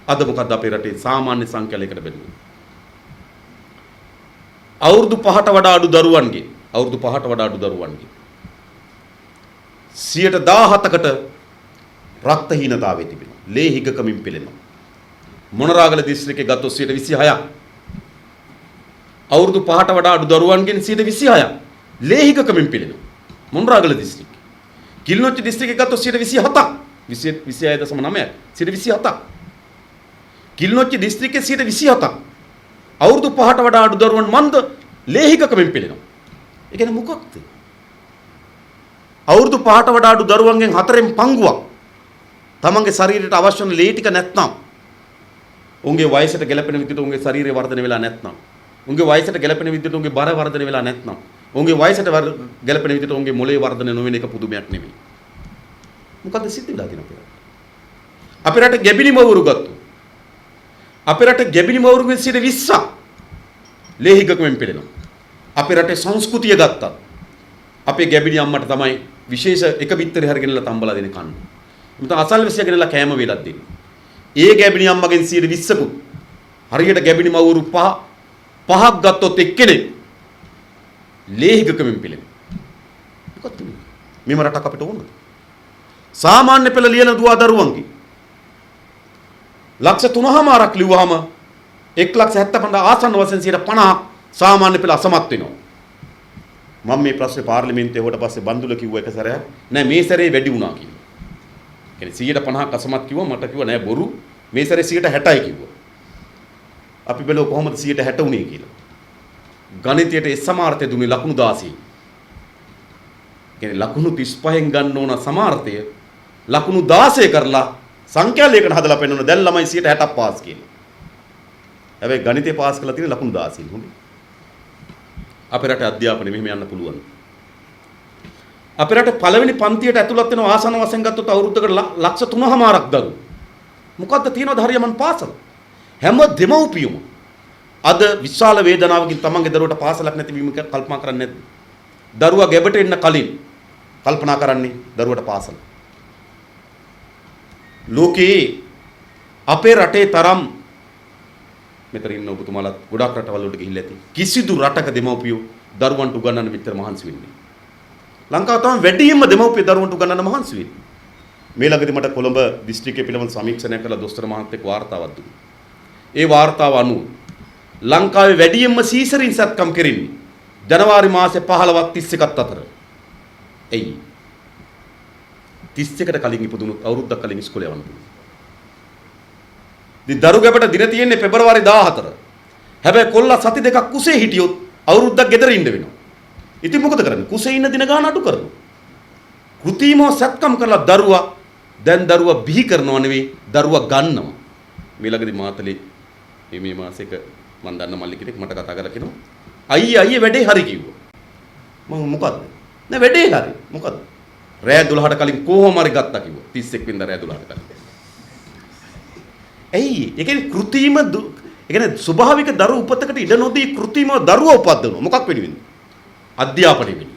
අද මොකද්ද අපේ රටේ සාමාන්‍ය සංඛ්‍යාලයකට බෙදුවේ? අවුරුදු 5ට වඩා අඩු දරුවන්ගේ 17%කට රක්ත හීනතාවයේ තිබෙනවා. ලේ හිගකමින් පෙළෙනවා. මොනරාගල දිස්ත්‍රික්කයේ ගත්තොත් 26ක්. අවුරුදු 5ට වඩා අඩු දරුවන්ගෙන් 26ක් ලේ හිගකමින් පෙළෙනවා. මොනරාගල දිස්ත්‍රික්කයේ. කිලිනොච්චි දිස්ත්‍රික්කයේ ගත්තොත් 27ක්. 26.9ක් 27ක්. කිලිනොච්චි දිස්ත්‍රික්කයේ 27ක්. අවුරුදු 5ට වඩා අඩු දරුවන් මන්ද ලේහිකකමින් පෙළෙනවා. ඒ කියන්නේ මොකක්ද? අවුරුදු 5ට වඩා අඩු දරුවන්ගෙන් 4න් පංගුවක් තමන්ගේ ශරීරයට අවශ්‍ය වන ලේ ටික නැත්නම් උන්ගේ වයසට ගැලපෙන විදිහට උන්ගේ ශරීරය වර්ධනය වෙලා නැත්නම්, උන්ගේ වයසට ගැලපෙන විදිහට උන්ගේ බර වර්ධනය වෙලා නැත්නම්, උන්ගේ වයසට ගැලපෙන විදිහට උන්ගේ මොළේ වර්ධනය නොවන එක පුදුමයක් නෙමෙයි. මොකද්ද සිද්ධ වෙලා තියෙන්නේ අපේ රට? ගැබිනි මවුරු ගත්තා. අපේ රට ගැබිනි මවුරුගෙන් 20ක් ලේහිගකමෙන් පෙළෙනවා. අපේ රටේ සංස්කෘතිය ගත්තා. අපේ ගැබිනි අම්මට තමයි විශේෂ එක බිත්තරේ හරගෙනලා තම්බලා දෙන කන්න. මුත අසල්වැසියා ගෙනලා කෑම වේලක් දෙන්නේ. ඒ ගැබිනි අම්මගෙන් 20කුත් හරියට ගැබිනි මවුරු පහක් ගත්තොත් එක්කෙනෙක් ලේහිගකමෙන් පෙළෙනවා. මොකක්ද මේ? මෙම රටක් අපිට ඕනද? සාමාන්‍ය පෙළ ලියන දුවා දරුවන්ගේ ලක්ෂ 3මාරක් ලිව්වහම 1,75,000 ආසන්න වශයෙන් 50ක් සාමාන්‍ය පෙළ අසමත් වෙනවා. මම මේ ප්‍රශ්නේ පාර්ලිමේන්තුවේ හොට පස්සේ බන්දුල කිව්ව එක සැරයක් නෑ මේ සැරේ වැඩි වුණා කියලා. කියන්නේ 150ක් අසමත් කිව්වා මට කිව්වා නෑ බොරු මේ සැරේ 60යි කිව්වා. අපි බැලුවා කොහොමද 60 උනේ කියලා. ගණිතයට ඒ සමාර්ථය දුන්නේ ලකුණු 16. කියන්නේ ලකුණු 35න් ගන්න ඕන සමාර්ථය ලකුණු 16 කරලා සංඛ්‍යා ලේඛන හදලා පෙන්නන දැන් ළමයි 60ක් පාස් කියලා. හැබැයි ගණිතේ පාස් කරලා තියෙන ලකුණු 16 හොඳයි. අපේ රටේ අධ්‍යාපනය මෙහෙම යන්න පුළුවන්. අපේ රටේ පළවෙනි පන්තියට ඇතුළත් වෙන ආසන වශයෙන් ගත්තොත් අවුරුද්දකට ලක්ෂ 3මාරක් දරුවෝ. මොකද්ද තියෙනවද හරියමන් පාසල? හැම දෙමව්පියම අද විශාල වේදනාවකින් තමන්ගේ දරුවට පාසලක් නැති වීම කල්පනා කරන්නේ නැද්ද? දරුවා ගැබට එන්න කලින් කල්පනා කරන්නේ දරුවට පාසල. ලෝකේ අපේ රටේ තරම් මෙතන ඉන්න ඔබතුමාලා ගොඩක් රටවල් වලට ගිහිල්ලා ඇති. කිසිදු රටක දෙමව්පියෝ දරුවන්ට උගන්වන්න මෙච්චර මහන්සි වෙන්නේ. ලංකාව තමයි වැඩිම දෙමව්පිය දරුවන්ට උගන්වන්න මහන්සි වෙන්නේ. මේ ළඟදී මට කොළඹ දිස්ත්‍රික්කයේ පිළිබඳ සමීක්ෂණයක් කළ දොස්තර මහත්තයෙක් වාර්තාවක් දුන්නා. ඒ වාර්තාව අනුව ලංකාවේ වැඩිම සීසරින් සත්කම් කෙරෙන්නේ ජනවාරි මාසේ 15ක් 31ක් අතර. එයි 31කට කලින් ඉපදුණොත් අවුරුද්දක් කලින් ඉස්කෝලේ යවන්න පුළුවන්. දරු ගැබට දින තියෙන්නේ පෙබරවාරි 14. හැබැයි කොල්ලා සති දෙකක් කුසේ හිටියොත් අවුරුද්දක් ගෙදර ඉන්න වෙනවා. ඉතින් මොකද කරන්නේ? කුසේ ඉන්න දින ගාන අඩු කරනවා. කෘතිමව සත්කම් කරලා දරුවා බිහි කරනව නෙවෙයි දරුවා ගන්නවා. මේ ළඟදී මාතලේ මේ මාසෙක මම දන්න මල්ලි කෙනෙක් මට කතා කරලා කියනවා අයියේ වැඩේ හරි කිව්වා. මම මොකද්ද? නෑ වැඩේ හරි. මොකද්ද? රෑ 12ට කලින් කොහොම හරි ගත්තා කිව්වා. 31 වෙනිදා රෑ 12ට කලින්. ඇයි? ඒ කියන්නේ කෘතිම ඒ කියන්නේ ස්වභාවික දරු උපතකට ඉඩ නොදී කෘතිම දරුවා උපද්දනවා. මොකක් වෙනුවෙන්ද? අධ්‍යාපනය වෙනුවෙන්.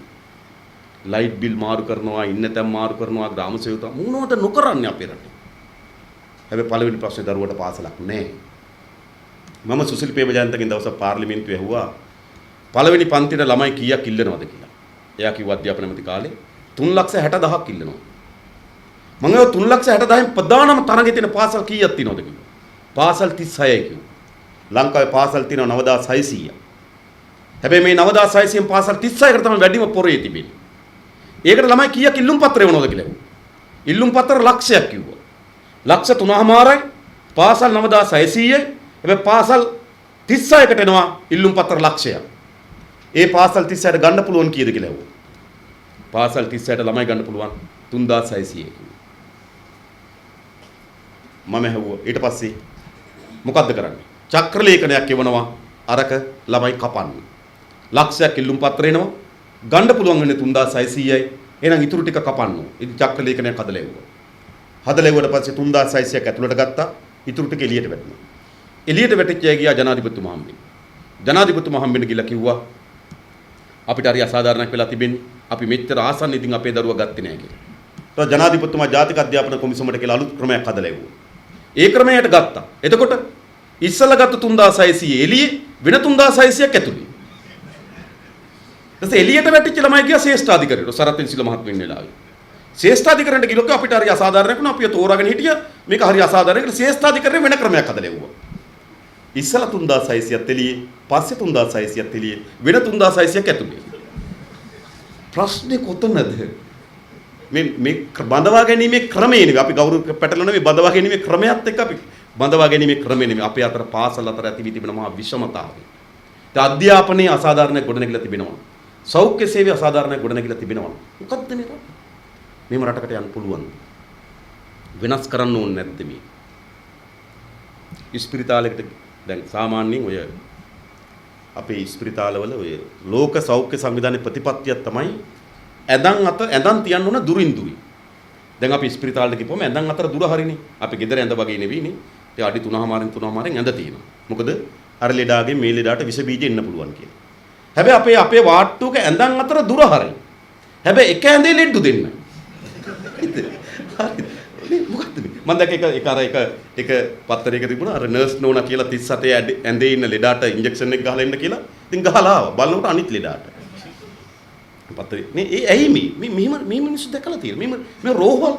ලයිට් බිල් මාරු කරනවා, ඉන්න තැන් මාරු කරනවා, ග්‍රාම සේවකතුමා මොනවද නොකරන්නේ අපේ රටේ. හැබැයි පළවෙනි ප්‍රශ්නේ දරුවට පාසලක් නැහැ. මම සුසිල් ප්‍රේමජයන්තගෙන් දවසක් පාර්ලිමේන්තුවේ ඇහුවා පළවෙනි පන්තියට ළමයි කීයක් ඉල්ලනවද කියලා. එයා කිව්වා අධ්‍යාපන මැති කාලේ 3,60,000ක් ඉල්ලනවා. මම ඒ 3,60,000න් ප්‍රධානම තරඟේ තියෙන පාසල් කීයක් තියෙනවද කිව්වා. පාසල් 36යි කිව්වා. ලංකාවේ පාසල් තියෙනවා 9,600ක්. හැබැයි මේ 9,600න් පාසල් 36කට තමයි වැඩිම පොරේ තිබෙන්නේ. ඒකට ළමයි කීයක් ඉල්ලුම් පත්‍රය වෙනවද කියලා ඇහුවා. ඉල්ලුම් පත්‍ර ලක්ෂයක් කිව්වා. ලක්ෂ 3මාරයි පාසල් 9,600යි. හැබැයි පාසල් 36කට එනවා ඉල්ලුම් පත්‍ර ලක්ෂයක්. ඒ පාසල් 36ට ගන්න පුළුවන් කීයද කියලා ඇහුවා. පාසල් 36ට ළමයි ගන්න පුළුවන් 3,600 කිව්වා. මම ඇහුවා ඊට පස්සේ මොකද්ද කරන්නේ? චක්‍ර ලේඛනයක් එවනවා අරක ළමයි කපන්න. ලක්ෂයක් ඉල්ලුම් පත්‍ර එනවා ගන්න පුළුවන් වෙන්නේ 3,600යි. එහෙනම් ඉතුරු ටික කපන්න. ඉතින් චක්‍ර ලේඛනයක් හදලා එවුවා. හදලා එවුවට පස්සේ 3,600ක් ඇතුළට ගත්තා. ඉතුරු ටික එළියට වැටුණා. එළියට වැටිච්ච අය ගියා ජනාධිපතිතුමා හම්බෙන්න. ජනාධිපතිතුමා හම්බෙන්න ගිහලා කිව්වා අපිට හරි අසාධාරණයක් වෙලා තිබෙන්නේ. අපි මෙච්චර ආසන්න ඉතින් අපේ දරුවා ගත්තේ නැහැ කියලා. ඊට ජනාධිපතිතුමා ජාතික අධ්‍යාපන කොමිසමට කියලා අලුත් ක්‍රමයක් හදලා එවුවා. ඒ ක්‍රමයට ගත්තා. එතකොට ඉස්සලා ගත්ත 3,600 එළියේ වෙන 3,600ක් ඇතුළේ. ඊට එළියට වැටිච්ච ළමයි ගියා ශ්‍රේෂ්ඨාධිකාරියට සරත් සිල් මහත්මිය ඉන්න වෙලාවේ. ශ්‍රේෂ්ඨාධිකාරියට ගිහලා අපිට හරි අසාධාරණයක් වුණා. අපි තෝරාගෙන හිටියා. මේක හරි අසාධාරණයක්. ශ්‍රේෂ්ඨාධිකාරිය වෙන ක්‍රමයක් හදලා එවුවා. ඉස්සලා 3,600ක් එළියේ, පස්සේ 3,600ක් එළියේ, වෙන 3,600ක් ඇතුළේ. ප්‍රශ්නේ කොතනද? මේ බඳවා ගැනීමේ ක්‍රමය නෙවෙයි. අපි ගෞරව පැටලන නෙවෙයි බඳවා ගැනීමේ ක්‍රමයක් එක්ක අපි බඳවා ගැනීමේ ක්‍රමය නෙවෙයි. අපේ අතර පාසල් අතර ඇති තිබෙන මහා විෂමතාවය. ඒ අධ්‍යාපනයේ අසාධාරණයක් ගොඩනැගිලා තිබෙනවා. සෞඛ්‍ය සේවයේ අසාධාරණයක් ගොඩනැගිලා තිබෙනවා. මොකද්ද මේක? මේම රටකට යන්න පුළුවන්. වෙනස් කරන්න ඕනේ නැද්ද මේ? ඉස්පිරිතාලයකට දැන් සාමාන්‍යයෙන් ඔය අපේ ඉස්පිරිතාලවල ඔය ලෝක සෞඛ්‍ය සංවිධානයේ ප්‍රතිපත්තියක් තමයි ඇඳන් තියන්න ඕන දුරින් දුරින්. දැන් අපි ඉස්පිරිතාලෙට ගිහපුවම ඇඳන් අතර දුර හරිනේ. අපි ගෙදර ඇඳ වගේ නෙවෙයිනේ. ඒ අඩි 3මාරෙන් ඇඳ තියෙනවා. මොකද අර ලෙඩාගේ මේ ලෙඩාට විස බීජ එන්න පුළුවන් කියලා. හැබැයි අපේ වාට්ටුවක ඇඳන් අතර දුර හරියි. හැබැයි එක ඇඳේ ලෙඩ්ඩු දෙන්න. මොකක්ද මම දැක්ක එක පත්තරයක තිබුණා අර නර්ස් නෝනා කියලා 37 ඇඳේ ඉන්න ලෙඩාට ඉන්ජෙක්ෂන් එක ගහලා එන්න කියලා. ඉතින් ගහලා ආවා. බලනකොට අනිත් ලෙඩාට. පත්තරේ මේ ඇයි මේ මිනිස්සු දැකලා තියෙන්නේ. මේ රෝහල්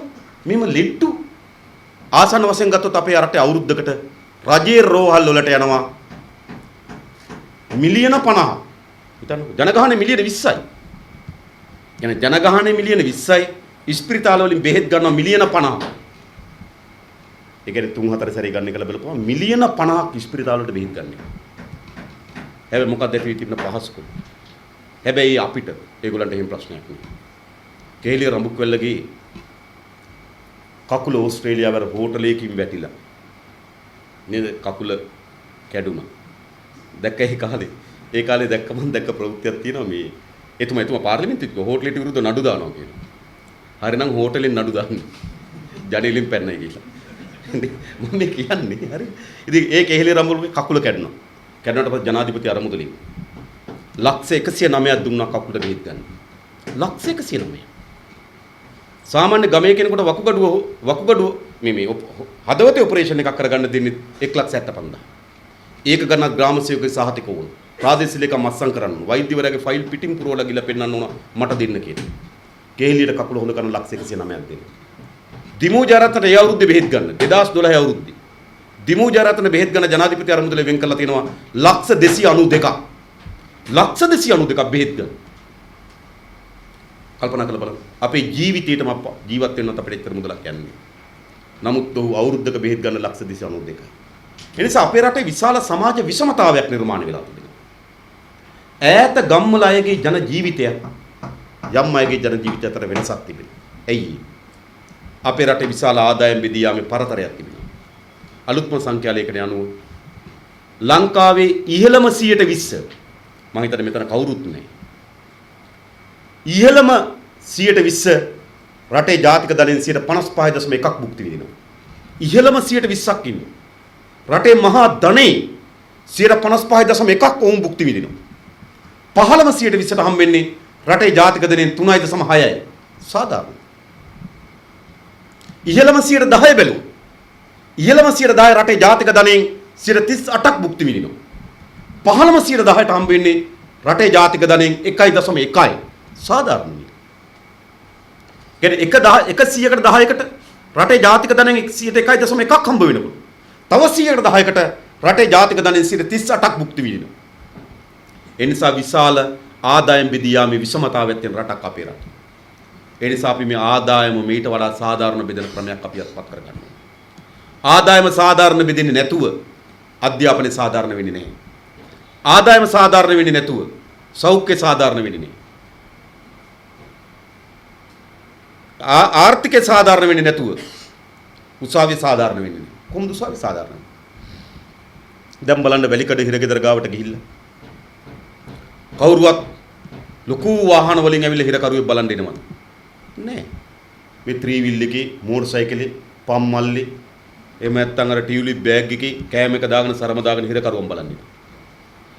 මෙහෙම ලෙඩ්ඩු ආසන්න වශයෙන් ගත්තොත් අපේ රටේ අවුරුද්දකට රජයේ රෝහල් වලට යනවා මිලියන 50. හිතන්නකෝ ජනගහනය මිලියන 20යි. يعني ජනගහනය මිලියන 20යි. ඉස්පිරිතාල වලින් බෙහෙත් ගන්නවා මිලියන 50. ඒ කියන්නේ 3-4 සැරේ ගන්න කියලා බලපුවම මිලියන 50ක් ඉස්පිරිතාල වලට බෙහෙත් ගන්න. හැබැයි මොකක්ද අපි තිබුණ පහසුකම්. හැබැයි අපිට ඒගොල්ලන්ට එහෙම ප්‍රශ්නයක් නෑ. කේලිය රඹුක්වැල්ලගේ කකුල ඕස්ට්‍රේලියාව වල හෝටලයකින් වැටිලා. නේද කකුල කැඩුනා. දැක්ක ඒ කාලේ දැක්ක ප්‍රවෘත්තියක් තියෙනවා මේ එතුමා පාර්ලිමේන්තුවේ හෝටලෙට විරුද්ධව නඩු දානවා කියලා. හරිනම් හෝටලෙන් නඩු දාන්නේ. ජඩේලින් පැන්නයි කියලා. මම මේ කියන්නේ හරි. ඉතින් ඒ කේලිය රඹුක්වැල්ලගේ කකුල කැඩුනා. කැඩුණාට පස්සේ ජනාධිපති අරමුදලින් ලක්ෂ 109ක් දුන්නා කකුලට බෙහෙත් ගන්න. ලක්ෂ 109. සාමාන්‍ය ගමේ කෙනෙකුට වකුගඩුව මේ හදවතේ ඔපරේෂන් එකක් කරගන්න දෙන්නේ 1,75,000. ඒක ගන්න ග්‍රාම සේවකගේ සහතික වුණ. ප්‍රාදේශීය ලේකම් මස්සම් කරන්න ඕන. වෛද්‍යවරයාගේ ෆයිල් පිටින් පුරවලා ගිහලා පෙන්නන්න ඕන මට දෙන්න කියලා. කේලියට කකුල හොඳ කරන ලක්ෂ 109ක් දෙන්න. දිමු ජාරතට ඒ අවුරුද්දේ බෙහෙත් ගන්න 2012 අවුරුද්දේ. දිමු ජාරතට බෙහෙත් ගන්න ජනාධිපති අරමුදලේ වෙන් කරලා තියෙනවා ලක්ෂ 292ක්. ලක්ෂ 292ක් බෙහෙත් ගන්න. කල්පනා කරලා බලන්න. අපේ ජීවිතේටම ජීවත් වෙන්නත් අපිට එච්චර මුදලක් යන්නේ. නමුත් ඔහු අවුරුද්දක බෙහෙත් ගන්න ලක්ෂ 292යි. ඒ නිසා අපේ රටේ විශාල සමාජ විෂමතාවයක් නිර්මාණය වෙලා තිබෙනවා. ඈත ගම්වල අයගේ ජන ජීවිතය යම් අයගේ ජන ජීවිතය අතර වෙනසක් තිබෙනවා. ඇයි? අපේ රටේ විශාල ආදායම් බෙදී යාමේ පරතරයක් තිබෙනවා. අලුත්ම සංඛ්‍යාලයකට අනුව ලංකාවේ ඉහළම 120 මම හිතන්නේ මෙතන කවුරුත් නැහැ. ඉහළම 120 රටේ ජාතික ධනෙන් 55.1ක් භුක්ති විඳිනවා. ඉහළම 120ක් ඉන්නවා. රටේ මහා ධනේ 55.1ක් වුන් භුක්ති විඳිනවා. පහළම 120ට හම් වෙන්නේ රටේ ජාතික ධනෙන් 3.6යි. සාධාරණ. ඉහළම 10 බැලුවොත් ඉහළම 10 රටේ ජාතික ධනෙන් 38ක් භුක්ති විඳිනවා. පහළම 10ට හම් වෙන්නේ රටේ ජාතික ධනෙන් 1.1යි. සාධාරණ නේ. කියන්නේ 100කට 10කට රටේ ජාතික ධනෙන් 101.1ක් හම්බ වෙනකොට තව 100කට 10කට රටේ ජාතික ධනෙන් 38ක් භුක්ති විඳිනවා. ඒ නිසා විශාල ආදායම් බෙදී යාමේ විෂමතාවයක් තියෙන රටක් අපේ රට. ඒ නිසා අපි මේ ආදායම මීට වඩා සාධාරණ බෙදෙන ක්‍රමයක් අපි අත්පත් කරගන්න ඕනේ. ආදායම සාධාරණ බෙදෙන්නේ නැතුව අධ්‍යාපනය සාධාරණ වෙන්නේ නැහැ. ආදායම සාධාරණ වෙන්නේ නැතුව සෞඛ්‍ය සාධාරණ වෙන්නේ නැහැ. ආර්ථිකය සාධාරණ වෙන්නේ නැතුව උසාවිය සාධාරණ වෙන්නේ නැහැ. කොහොමද උසාවිය සාධාරණ වෙන්නේ? දැන් බලන්න වැලිකඩ හිරගෙදර ගාවට ගිහිල්ලා කවුරුවත් ලොකු වාහන වලින් ඇවිල්ලා හිරකරුවෙක් බලන් දෙනවද? නැහැ. මේ ත්‍රිවිල් එකේ මෝටර් සයිකලේ පම්මල්ලේ එහෙම නැත්නම් අර ටියුලිප් බෑග් එකේ කෑම එක දාගෙන සරම දාගෙන හිරකරුවන් බලන්නේ.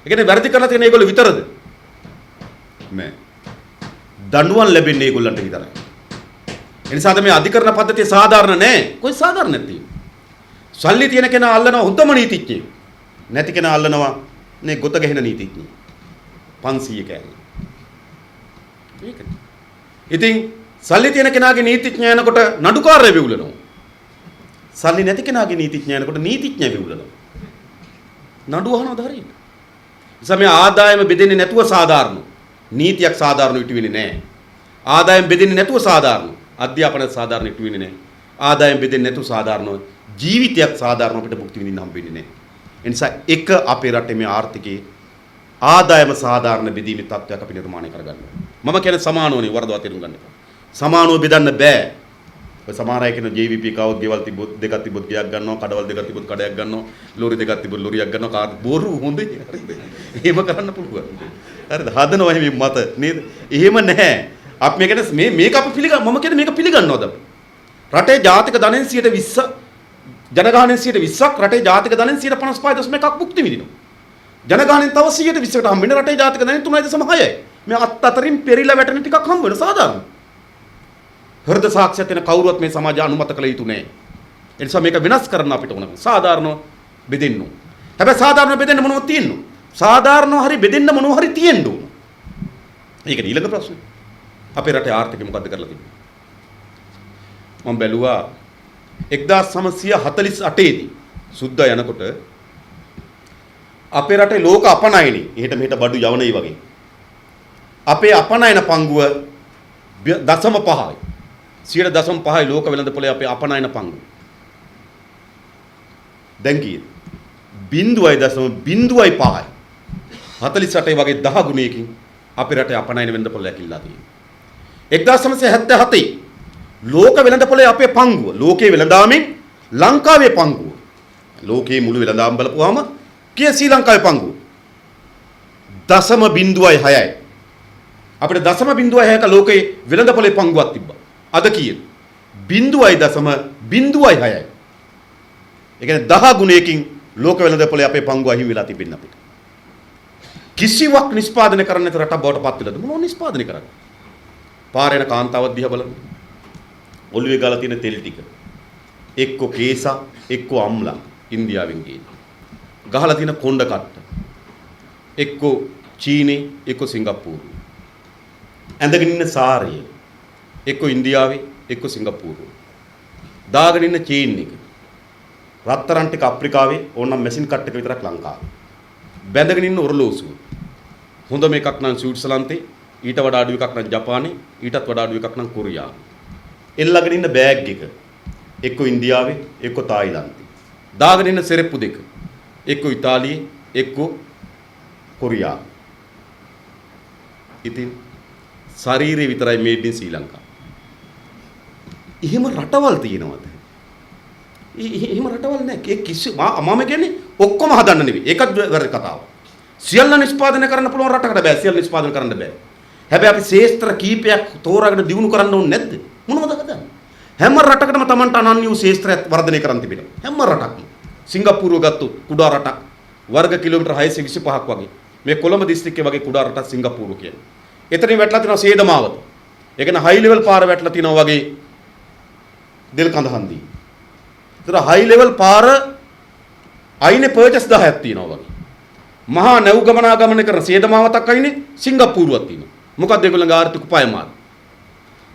ඒ කියන්නේ වැරදි කරලා තියෙන ඒගොල්ලෝ විතරද? නෑ. දඬුවම් ලැබෙන්නේ ඒගොල්ලන්ට විතරයි. ඒ නිසා තමයි අධිකරණ පද්ධතිය සාධාරණ නෑ. කොයි සාධාරණ නැති? සල්ලි තියෙන කෙනා අල්ලනවා හොඳම නීතිඥයෙක්. නැති කෙනා අල්ලනවා නේ ගොත ගැහෙන නීතිඥයෙක්. 500 කෑලි. ඒකද? ඉතින් සල්ලි තියෙන කෙනාගේ නීතිඥය යනකොට නඩුකාරය වෙවුලනවා. සල්ලි නැති කෙනාගේ නීතිඥය යනකොට නීතිඥය වෙවුලනවා. නඩුව අහනවද හරියට? සමේ ආදායම බෙදෙන්නේ නැතුව සාධාරණ. නීතියක් සාධාරණ ඉටු වෙන්නේ නැහැ. ආදායම් බෙදෙන්නේ නැතුව සාධාරණ. අධ්‍යාපනය සාධාරණ ඉටු වෙන්නේ නැහැ. ආදායම් බෙදෙන්නේ නැතුව සාධාරණ ජීවිතයක් සාධාරණ අපිට භුක්ති විඳින්න හම්බෙන්නේ නැහැ. ඒ නිසා එක අපේ රටේ මේ ආර්ථිකයේ ආදායම සාධාරණ බෙදීමේ තත්ත්වයක් අපි නිර්මාණය කරගන්න ඕනේ. මම කියන්නේ සමානෝනේ වරදවා තේරුම් ගන්න එපා. සමානව බෙදන්න බෑ. ඔය සමහර අය කියන JVP කවුත් ගෙවල් තිබ්බොත් දෙකක් තිබ්බොත් ගයක් ගන්නවා, කඩවල් දෙකක් තිබ්බොත් කඩයක් ගන්නවා, ලෝරි දෙකක් තිබ්බොත් ලෝරියක් ගන්නවා, කාර් බොරු හොඳේ. හරිද? එහෙම කරන්න පුළුවන්. හරිද? හදනවා මේ මත නේද? එහෙම නැහැ. අපි මේකට මේක අපි මම කියන්නේ මේක පිළිගන්නවද අපි? රටේ ජාතික ධනෙන් 20% ජනගහනයෙන් 20%ක් රටේ ජාතික ධනෙන් 55.1ක් භුක්ති විඳිනවා. ජනගහනයෙන් තව 120කට හම්බ වෙන රටේ ජාතික ධනෙන් 3.6යි. මේ අතරින් පෙරිලා වැටෙන ටිකක් හම්බ වෙන සාධාරණ. හෘද සාක්ෂිය තියෙන කවුරුවත් මේ සමාජය අනුමත කළ යුතු නැහැ. ඒ නිසා මේක වෙනස් කරන්න අපිට ඕන. සාධාරණව බෙදෙන්න ඕන. හැබැයි සාධාරණව බෙදෙන්න මොනවද තියෙන්නේ? සාධාරණව හරි බෙදෙන්න මොනව හරි තියෙන්න ඕන. ඒක ඊළඟ ප්‍රශ්නේ. අපේ රටේ ආර්ථිකය මොකද්ද කරලා තිබුණේ? මම බැලුවා 1948 දී සුද්දා යනකොට අපේ රටේ ලෝක අපනයනේ එහෙට මෙහෙට බඩු යවණයි වගේ. අපේ අපනයන පංගුව 0.5යි. 0.5යි ලෝක වෙළඳපොලේ අපේ අපනයන පංගුව. දැන් කීයද? 0.05යි. 48 වගේ 10 ගුණයකින් අපේ රටේ අපනයන වෙළඳපොළ ඇකිල්ලා තියෙනවා. 1977 ලෝක වෙළඳපොලේ අපේ පංගුව ලෝකයේ වෙළඳාමෙන් ලංකාවේ පංගුව ලෝකයේ මුළු වෙළඳාම් බලපුවාම කිය ශ්‍රී ලංකාවේ පංගුව 0.6යි. අපිට 0.6ක ලෝකයේ වෙළඳපොලේ පංගුවක් තිබ්බා. අද කීයද? 0.06යි. ඒ කියන්නේ 10 ගුණයකින් ලෝක වෙළඳපොලේ අපේ පංගුව අහිමි වෙලා තිබෙන්නේ අපිට. කිසිවක් නිෂ්පාදනය කරන්න නැති රටක් බවට පත් වෙලාද? මොනවද නිෂ්පාදනය කරන්නේ? පාරේන කාන්තාවක් දිහා බලන්න. ඔළුවේ ගාලා තියෙන තෙල් ටික. එක්ක කේසා, එක්ක අම්ලා ඉන්දියාවෙන් ගේන. ගහලා තියෙන කොණ්ඩ කට්ට. එක්ක චීනේ, එක්ක සිංගප්පූරු. ඇඳගෙන ඉන්න සාරිය. එක්ක ඉන්දියාවේ, එක්ක සිංගප්පූරු. දාගෙන ඉන්න චේන් එක. රත්තරන් ටික අප්‍රිකාවේ, ඕනනම් මැෂින් කට් එක විතරක් ලංකාවේ. බැඳගෙන ඉන්න ඔරලෝසුව. හොඳම එකක් නම් ස්විට්සර්ලන්තේ, ඊට වඩා අඩු එකක් නම් ජපානේ, ඊටත් වඩා අඩු එකක් නම් කොරියාවේ. එල්ලගෙන ඉන්න බෑග් එක එක්ක ඉන්දියාවේ එක්ක තායිලන්තේ. දාගෙන ඉන්න සෙරෙප්පු දෙක එක්ක ඉතාලියේ එක්ක කොරියාවේ. ඉතින් ශරීරය විතරයි මේඩ් ඉන් ශ්‍රී ලංකා. එහෙම රටවල් තියෙනවද? එහෙම රටවල් නැහැ. ඒ කිසි මම කියන්නේ ඔක්කොම හදන්න නෙවෙයි. ඒකත් වැරදි කතාවක්. සියල්ල නිෂ්පාදනය කරන්න පුළුවන් රටකට බෑ. සියල්ල නිෂ්පාදනය කරන්න බෑ. හැබැයි අපි ශේෂ්ත්‍ර කීපයක් තෝරාගෙන දිනු කරන්න ඕනේ නැද්ද? මොනවද කරන්නේ? හැම රටකටම Tamanට අනන්‍ය වූ ශේෂ්ත්‍රයක් වර්ධනය කරන් තිබෙනවා. හැම රටක්ම. සිංගප්පූරුව ගත්තොත් කුඩා රටක්. වර්ග කිලෝමීටර් 625ක් වගේ. මේ කොළඹ දිස්ත්‍රික්කයේ වගේ කුඩා රටක් සිංගප්පූරුව කියන්නේ. එතනින් වැටලා තියෙනවා සේදමාවත. ඒ කියන්නේ හයි ලෙවල් පාර වැටලා තියෙනවා වගේ දෙල් කඳ හන්දිය. ඒතර හයි ලෙවල් පාර අයිනේ පර්චස් 10ක් තියෙනවා වගේ. මහා නැව් ගමනාගමන කරන සේදමාවතක් අයිනේ සිංගප්පූරුවක් තියෙනවා. මොකක්ද ඒගොල්ලන්ගේ ආර්ථික උපායමාන?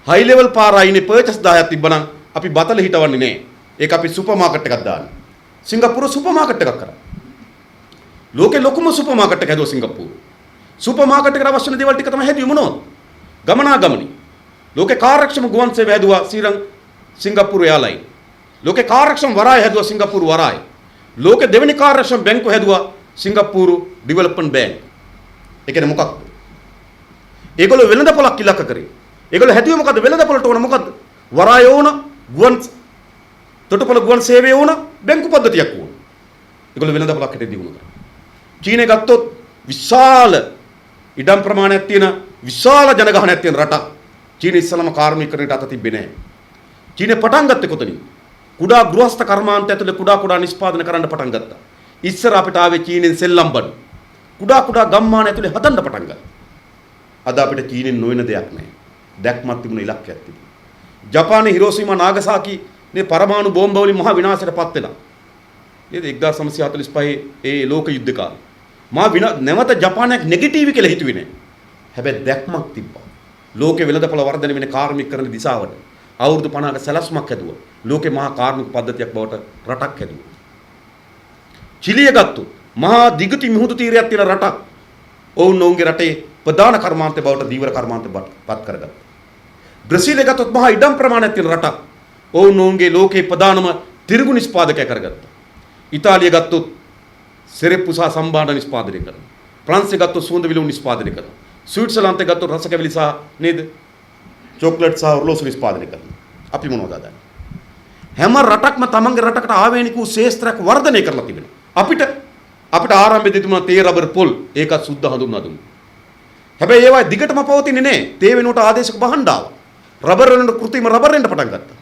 හයි ලෙවල් පාර අයිනේ පර්චස් 10ක් තිබ්බනම් අපි බතල හිටවන්නේ නැහැ. ඒක අපි සුපර් මාකට් එකක් දාන්නේ. සිංගප්පූරුව සුපර් මාකට් එකක් කරා. ලෝකේ ලොකුම සුපර් මාකට් එක හැදුවා සිංගප්පූරුව. සුපර් මාකට් එකට අවශ්‍ය වෙන දේවල් ටික තමයි හැදුවේ මොනවද? ගමනාගමනි. ලෝකේ කාර්යක්ෂම ගුවන් සේවය හැදුවා සිංගප්පූරු එයාලයින්. ලෝකේ කාර්යක්ෂම වරාය හැදුවා සිංගප්පූරු වරාය. ලෝකේ දෙවෙනි කාර්යක්ෂම බැංකුව හැදුවා සිංගප්පූරු ඩෙවලොප්මන්ට් බැංක්. ඒ කියන්නේ මොකක්ද? ඒගොල්ලෝ වෙළඳපොලක් ඉලක්ක කරේ. ඒගොල්ලෝ හැදුවේ මොකද්ද? වෙළඳපොලට ඕන මොකද්ද? වරාය ඕන, ගුවන් තොටුපොළ ගුවන් සේවය ඕන, බැංකු පද්ධතියක් ඕන. ඒගොල්ලෝ වෙළඳපොලක් හිටේ දිනු කරා. චීනේ ගත්තොත් විශාල ඉඩම් ප්‍රමාණයක් තියෙන විශාල ජනගහනයක් තියෙන රටක්. චීනේ ඉස්සලම කාර්මිකරණයට අත තිබ්බේ නැහැ. චීනේ පටන් ගත්තේ කොතනින්? කුඩා ගෘහස්ත කර්මාන්ත ඇතුලේ කුඩා නිෂ්පාදන කරන්න පටන් ගත්තා. ඉස්සර අපිට ආවේ චීනෙන් සෙල්ලම් බඩු. කුඩා ගම්මාන ඇතුලේ හදන්න පටන් ගත්තා. අද අපිට චීනෙන් නොවන දෙයක් නැහැ. දැක්මක් තිබුණ ඉලක්කයක් තිබුණා. ජපානයේ හිරෝෂිමා නාගසාකි මේ පරමාණු බෝම්බ වලින් මහ විනාශයටපත් වෙලා. නේද 1945 ඒ ලෝක යුද්ධ කාලේ. නැවත ජපානයක් නෙගටිව් කියලා හිතුවේ නැහැ. හැබැයි දැක්මක් තිබ්බා. ලෝකේ වෙළඳපොළ වර්ධනය වෙන කාර්මිකකරණ දිශාවට අවුරුදු 50ක සැලැස්මක් හැදුවා. ලෝකේ මහා කාර්මික පද්ධතියක් බවට රටක් හැදුවා. චිලිය ගත්තොත් මහා දිගටි මිහුදු තීරයක් තියෙන රටක්. ඔවුන්ගේ රටේ ප්‍රධාන කර්මාන්තය බවට දීවර කර්මාන්තය පත් කරගත්තා. බ්‍රසීලය ගත්තොත් මහා ඉඩම් ප්‍රමාණයක් තියෙන රටක්. ඔවුන්ගේ ලෝකේ ප්‍රධානම තිරිඟු නිෂ්පාදකය කරගත්තා. ඉතාලිය ගත්තොත් සෙරෙප්පු සහ සම්භාණ්ඩ නිෂ්පාදනය කරනවා. ප්‍රංශය ගත්තොත් සුවඳ විලවුන් නිෂ්පාදනය කරනවා. ස්විට්සර්ලන්තය ගත්තොත් රස කැවිලි සහ නේද? චොක්ලට් සහ ඔරලෝසු නිෂ්පාදනය කරනවා. අපි මොනවද හදන්නේ? හැම රටක්ම තමන්ගේ රටකට ආවේනික වූ ශේෂ්ත්‍රයක් වර්ධනය කරලා තිබෙනවා. අපිට ආරම්භයේදී තිබුණා තේ රබර් පොල් ඒකත් සුද්ධ හඳුන්වා දුන්නා. හැබැයි ඒවා දිගටම පවතින්නේ නැහැ. තේ වෙනුවට ආදේශක භාණ්ඩ ආවා. රබර් වෙනුවට කෘත්‍රිම රබර් එන්න පටන් ගත්තා.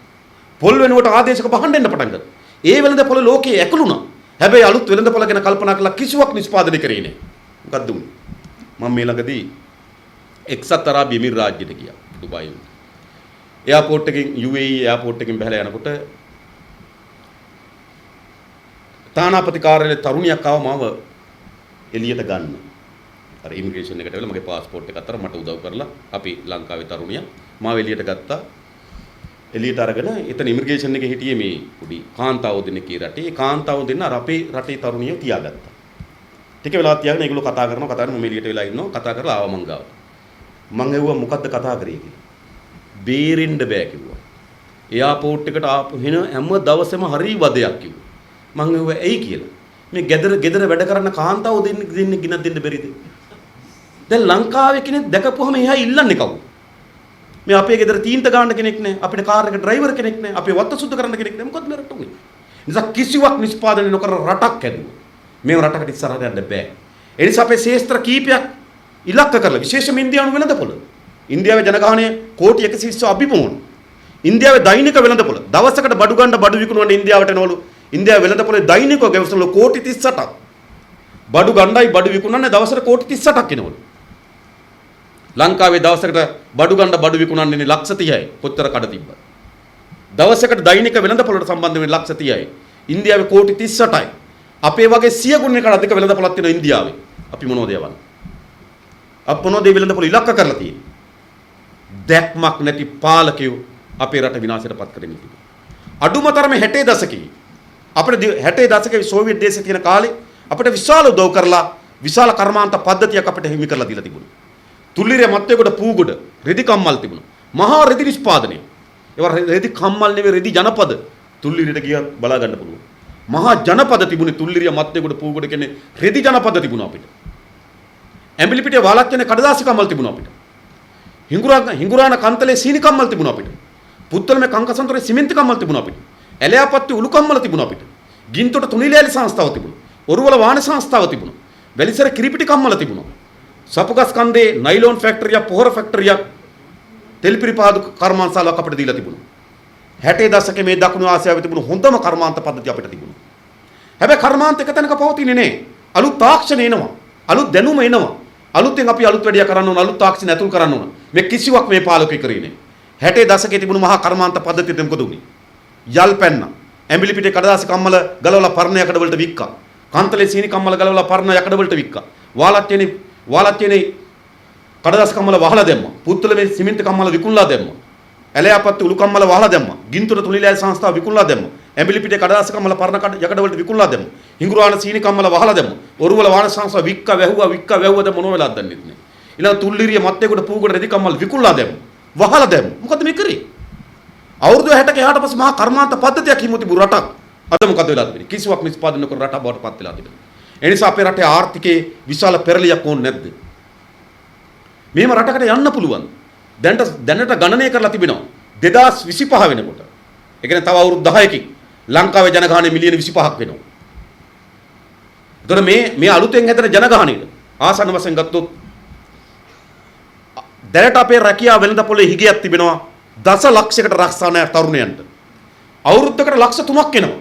පොල් වෙනුවට ආදේශක භාණ්ඩ එන්න පටන් ගත්තා. ඒ වෙළඳ පොළ ලෝකයේ ඇකලුණා. හැබැයි අලුත් වෙළඳ පොළ ගැන කල්පනා කළා කිසිවක් නිෂ්පාදනය කරේ නැහැ. මොකද්ද උනේ? මම මේ ළඟදී එක්සත් අරාබි එමිර් රාජ්‍යයට ගියා. දුබායි. එයාපෝට් එකකින් UAE එයාපෝට් එකකින් බහලා යනකොට තානාපති කාර්යාලයේ තරුණියක් ආව මාව එළියට ගන්න. අර ඉමිග්‍රේෂන් එකට වෙලා මගේ પાස්පෝර්ට් එක අතර මට උදව් කරලා අපි ලංකාවේ තරුණිය මාව එළියට ගත්තා. එළියට අරගෙන එතන ඉමිග්‍රේෂන් එකේ හිටියේ මේ පොඩි කාන්තාවෝ දෙන්නෙක් ඒ රටේ. ඒ කාන්තාවෝ දෙන්න අර අපේ රටේ තරුණියෝ තියාගත්තා. ටික වෙලාවක් තියාගෙන ඒගොල්ලෝ කතා කරනවා මම එළියට වෙලා ඉන්නවා. කතා කරලා ආවා මං ගාවට. මං ඇහුවා මොකද්ද කතා කරේ කියලා. බේරෙන්න බෑ කිව්වා. එයාපෝට් එකට ආපු වෙන හැම දවසෙම හරි වදයක් කිව්වා. මං ඇහුවා ඇයි කියලා. මේ ගෙදර වැඩ කරන කාන්තාවෝ දෙන්නේ ගිනක් දෙන්න බැරිද? දැන් ලංකාවේ කෙනෙක් දැකපුවම එහා ඉල්ලන්නේ කවුද? මේ අපේ ගෙදර තීන්ත ගන්න කෙනෙක් නැහැ. අපේ කාර් එක ඩ්‍රයිවර් කෙනෙක් නැහැ. අපේ වත්ත සුද්ධ කරන්න කෙනෙක් නැහැ. මොකද මේ රට උනේ? නිසා කිසිවක් නිෂ්පාදනය නොකර රටක් හැදුවා. මේ රටකට ඉස්සරහට යන්න බෑ. ඒ නිසා අපේ ශේෂ්ත්‍ර කීපයක් ඉලක්ක කරලා විශේෂයෙන්ම ඉන්දියානු වෙළඳපොළ. ඉන්දියාවේ ජනගහනය කෝටි 120 අභිමුණ. ඉන්දියාවේ දෛනික වෙළඳපොළ දවසකට බඩු ගන්න බඩු විකුණන ඉන්දියාවට එනවලු. ඉන්දියාවේ වෙළඳපොළේ දෛනිකව ගෙවසලු කෝටි 38ක්. බඩු ගණ්ඩායි බඩු විකුණන්නේ දවසට කෝටි 38ක් එනවලු. ලංකාවේ දවසකට බඩු ගණ්ඩ බඩු විකුණන්නේ ලක්ෂ 30යි. කොච්චර කඩ තිබ්බද? දවසකට දෛනික වෙළඳපොළට සම්බන්ධ වෙන්නේ ලක්ෂ 30යි. ඉන්දියාවේ කෝටි 38යි. අපේ වගේ 100 ගුණයකට අධික වෙළඳපොළක් තියෙනවා ඉන්දියාවේ. අපි මොනවද යවන්නේ? අප මොනවද වෙළඳපොළ ඉලක්ක කරලා තියෙන්නේ? දැක්මක් නැති පාලකයෝ අපේ රට විනාශයටපත් කරගෙන ඉන්නේ. අඩුම තරමේ 60 දශකයේ අපිට 60 දශකයේ සෝවියට් දේශයේ තියෙන කාලේ අපිට විශාල උදව් කරලා විශාල කර්මාන්ත පද්ධතියක් අපිට හිමි කරලා දීලා තිබුණා. තුල්ලිරිය මත්තේගොඩ පූගොඩ රෙදි කම්මල් තිබුණා. මහා රෙදි නිෂ්පාදනය. ඒවා රෙදි කම්මල් නෙවෙයි රෙදි ජනපද. තුල්ලිරියට ගියත් බලා ගන්න පුළුවන්. මහා ජනපද තිබුණේ තුල්ලිරිය මත්තේගොඩ පූගොඩ කියන්නේ රෙදි ජනපද තිබුණා අපිට. ඇඹිලි පිටේ වාලච්චනේ කඩදාසි කම්මල් තිබුණා අපිට. හිඟුරාන කන්තලේ සීනි කම්මල් තිබුණා අපිට. පුත්තලමේ කංකසන්තරේ සිමෙන්ති කම්මල් තිබුණා අපිට. ඇලයාපත්ති උළු කම්මල තිබුණා අපිට. ගින්තොට තුනිලෑලි සංස්ථාව තිබුණා. ඔරුවල වාහන සංස්ථාව තිබුණා. වැලිසර කිරිපිටි කම්මල තිබුණා. සපුගස් කන්දේ නයිලෝන් ෆැක්ටරියක් පොහොර ෆැක්ටරියක් තෙල්පිරිපාදු කර්මාන්තශාලාවක් අපිට දීලා තිබුණා. 60 දශකයේ මේ දකුණු ආසියාවේ තිබුණු හොඳම කර්මාන්ත පද්ධතිය අපිට තිබුණා. හැබැයි කර්මාන්ත එක තැනක පවතින්නේ නැහැ. අලුත් තාක්ෂණ එනවා. අලුත් දැනුම එනවා. අලුතෙන් අපි අලුත් වැඩියා කරන්න ඕන අලුත් තාක්ෂණ ඇතුල් කරන්න ඕන. මේ කිසිවක් මේ පාලකෙ කරේ නැහැ. 60 දශකයේ තිබුණු මහා කර්මාන්ත පද්ධතියට මොකද උනේ? යල් පැන්න. ඇඹිලි පිටේ කඩදාසි කම්මල ගලවලා පරණ යකඩ වලට වික්කා. කන්තලේ සීනි කම්මල ගලවලා පරණ යකඩ වලට වික්කා. වාලච්චේනේ කඩදාසි කම්මල වහලා දැම්මා. පුත්තලමේ සිමෙන්ති කම්මල විකුණලා දැම්මා. ඇලයාපත්ති උළු කම්මල වහලා දැම්මා. ගින්තොට තුනිලෑලි සංස්ථාව විකුණලා දැම්මා. ඇඹිලි පිටේ කඩදාසි කම්මල පරණ යකඩ වලට විකුණලා දැම්මා. හිඟුරාන සීනි කම්මල වහලා දැම්මා. ඔරුවල වාහන සංස්ථාව වික්කා වැහුවා දැන් මොන වෙලාද දන්නේ නැහැ. ඊළඟ තුල්ලිරිය මත්තේකොට පූගොඩ රෙදි කම්මල විකුණලා දැම්මා. වහලා දැම්මා. මොකද මේ කරේ? අවුරුදු 60ක එහාට පස්සේ මහා කර්මාන්ත පද්ධතියක් හිමු තිබු රටක්. අද මොකද වෙලා තිබෙන්නේ? කිසිවක් නිෂ්පාදනය කරන රටක් බවට පත් වෙලා තිබෙනවා. ඒ නිසා අපේ රටේ ආර්ථිකයේ විශාල පෙරලියක් ඕනේ නැද්ද? මෙහෙම රටකට යන්න පුළුවන්. දැනට ගණනය කරලා තිබෙනවා 2025 වෙනකොට. ඒ කියන්නේ තව අවුරුදු 10කින් ලංකාවේ ජනගහනය මිලියන 25ක් වෙනවා. ඒතර මේ අලුතෙන් හැදෙන ජනගහනයට ආසන්න වශයෙන් ගත්තොත් දැනට අපේ රැකියාව වෙළඳපොලේ හිගයක් තිබෙනවා දසලක්ෂයකට රක්ෂාන තරුණයන්ට. අවුරුද්දකට ලක්ෂ 3ක් එනවා.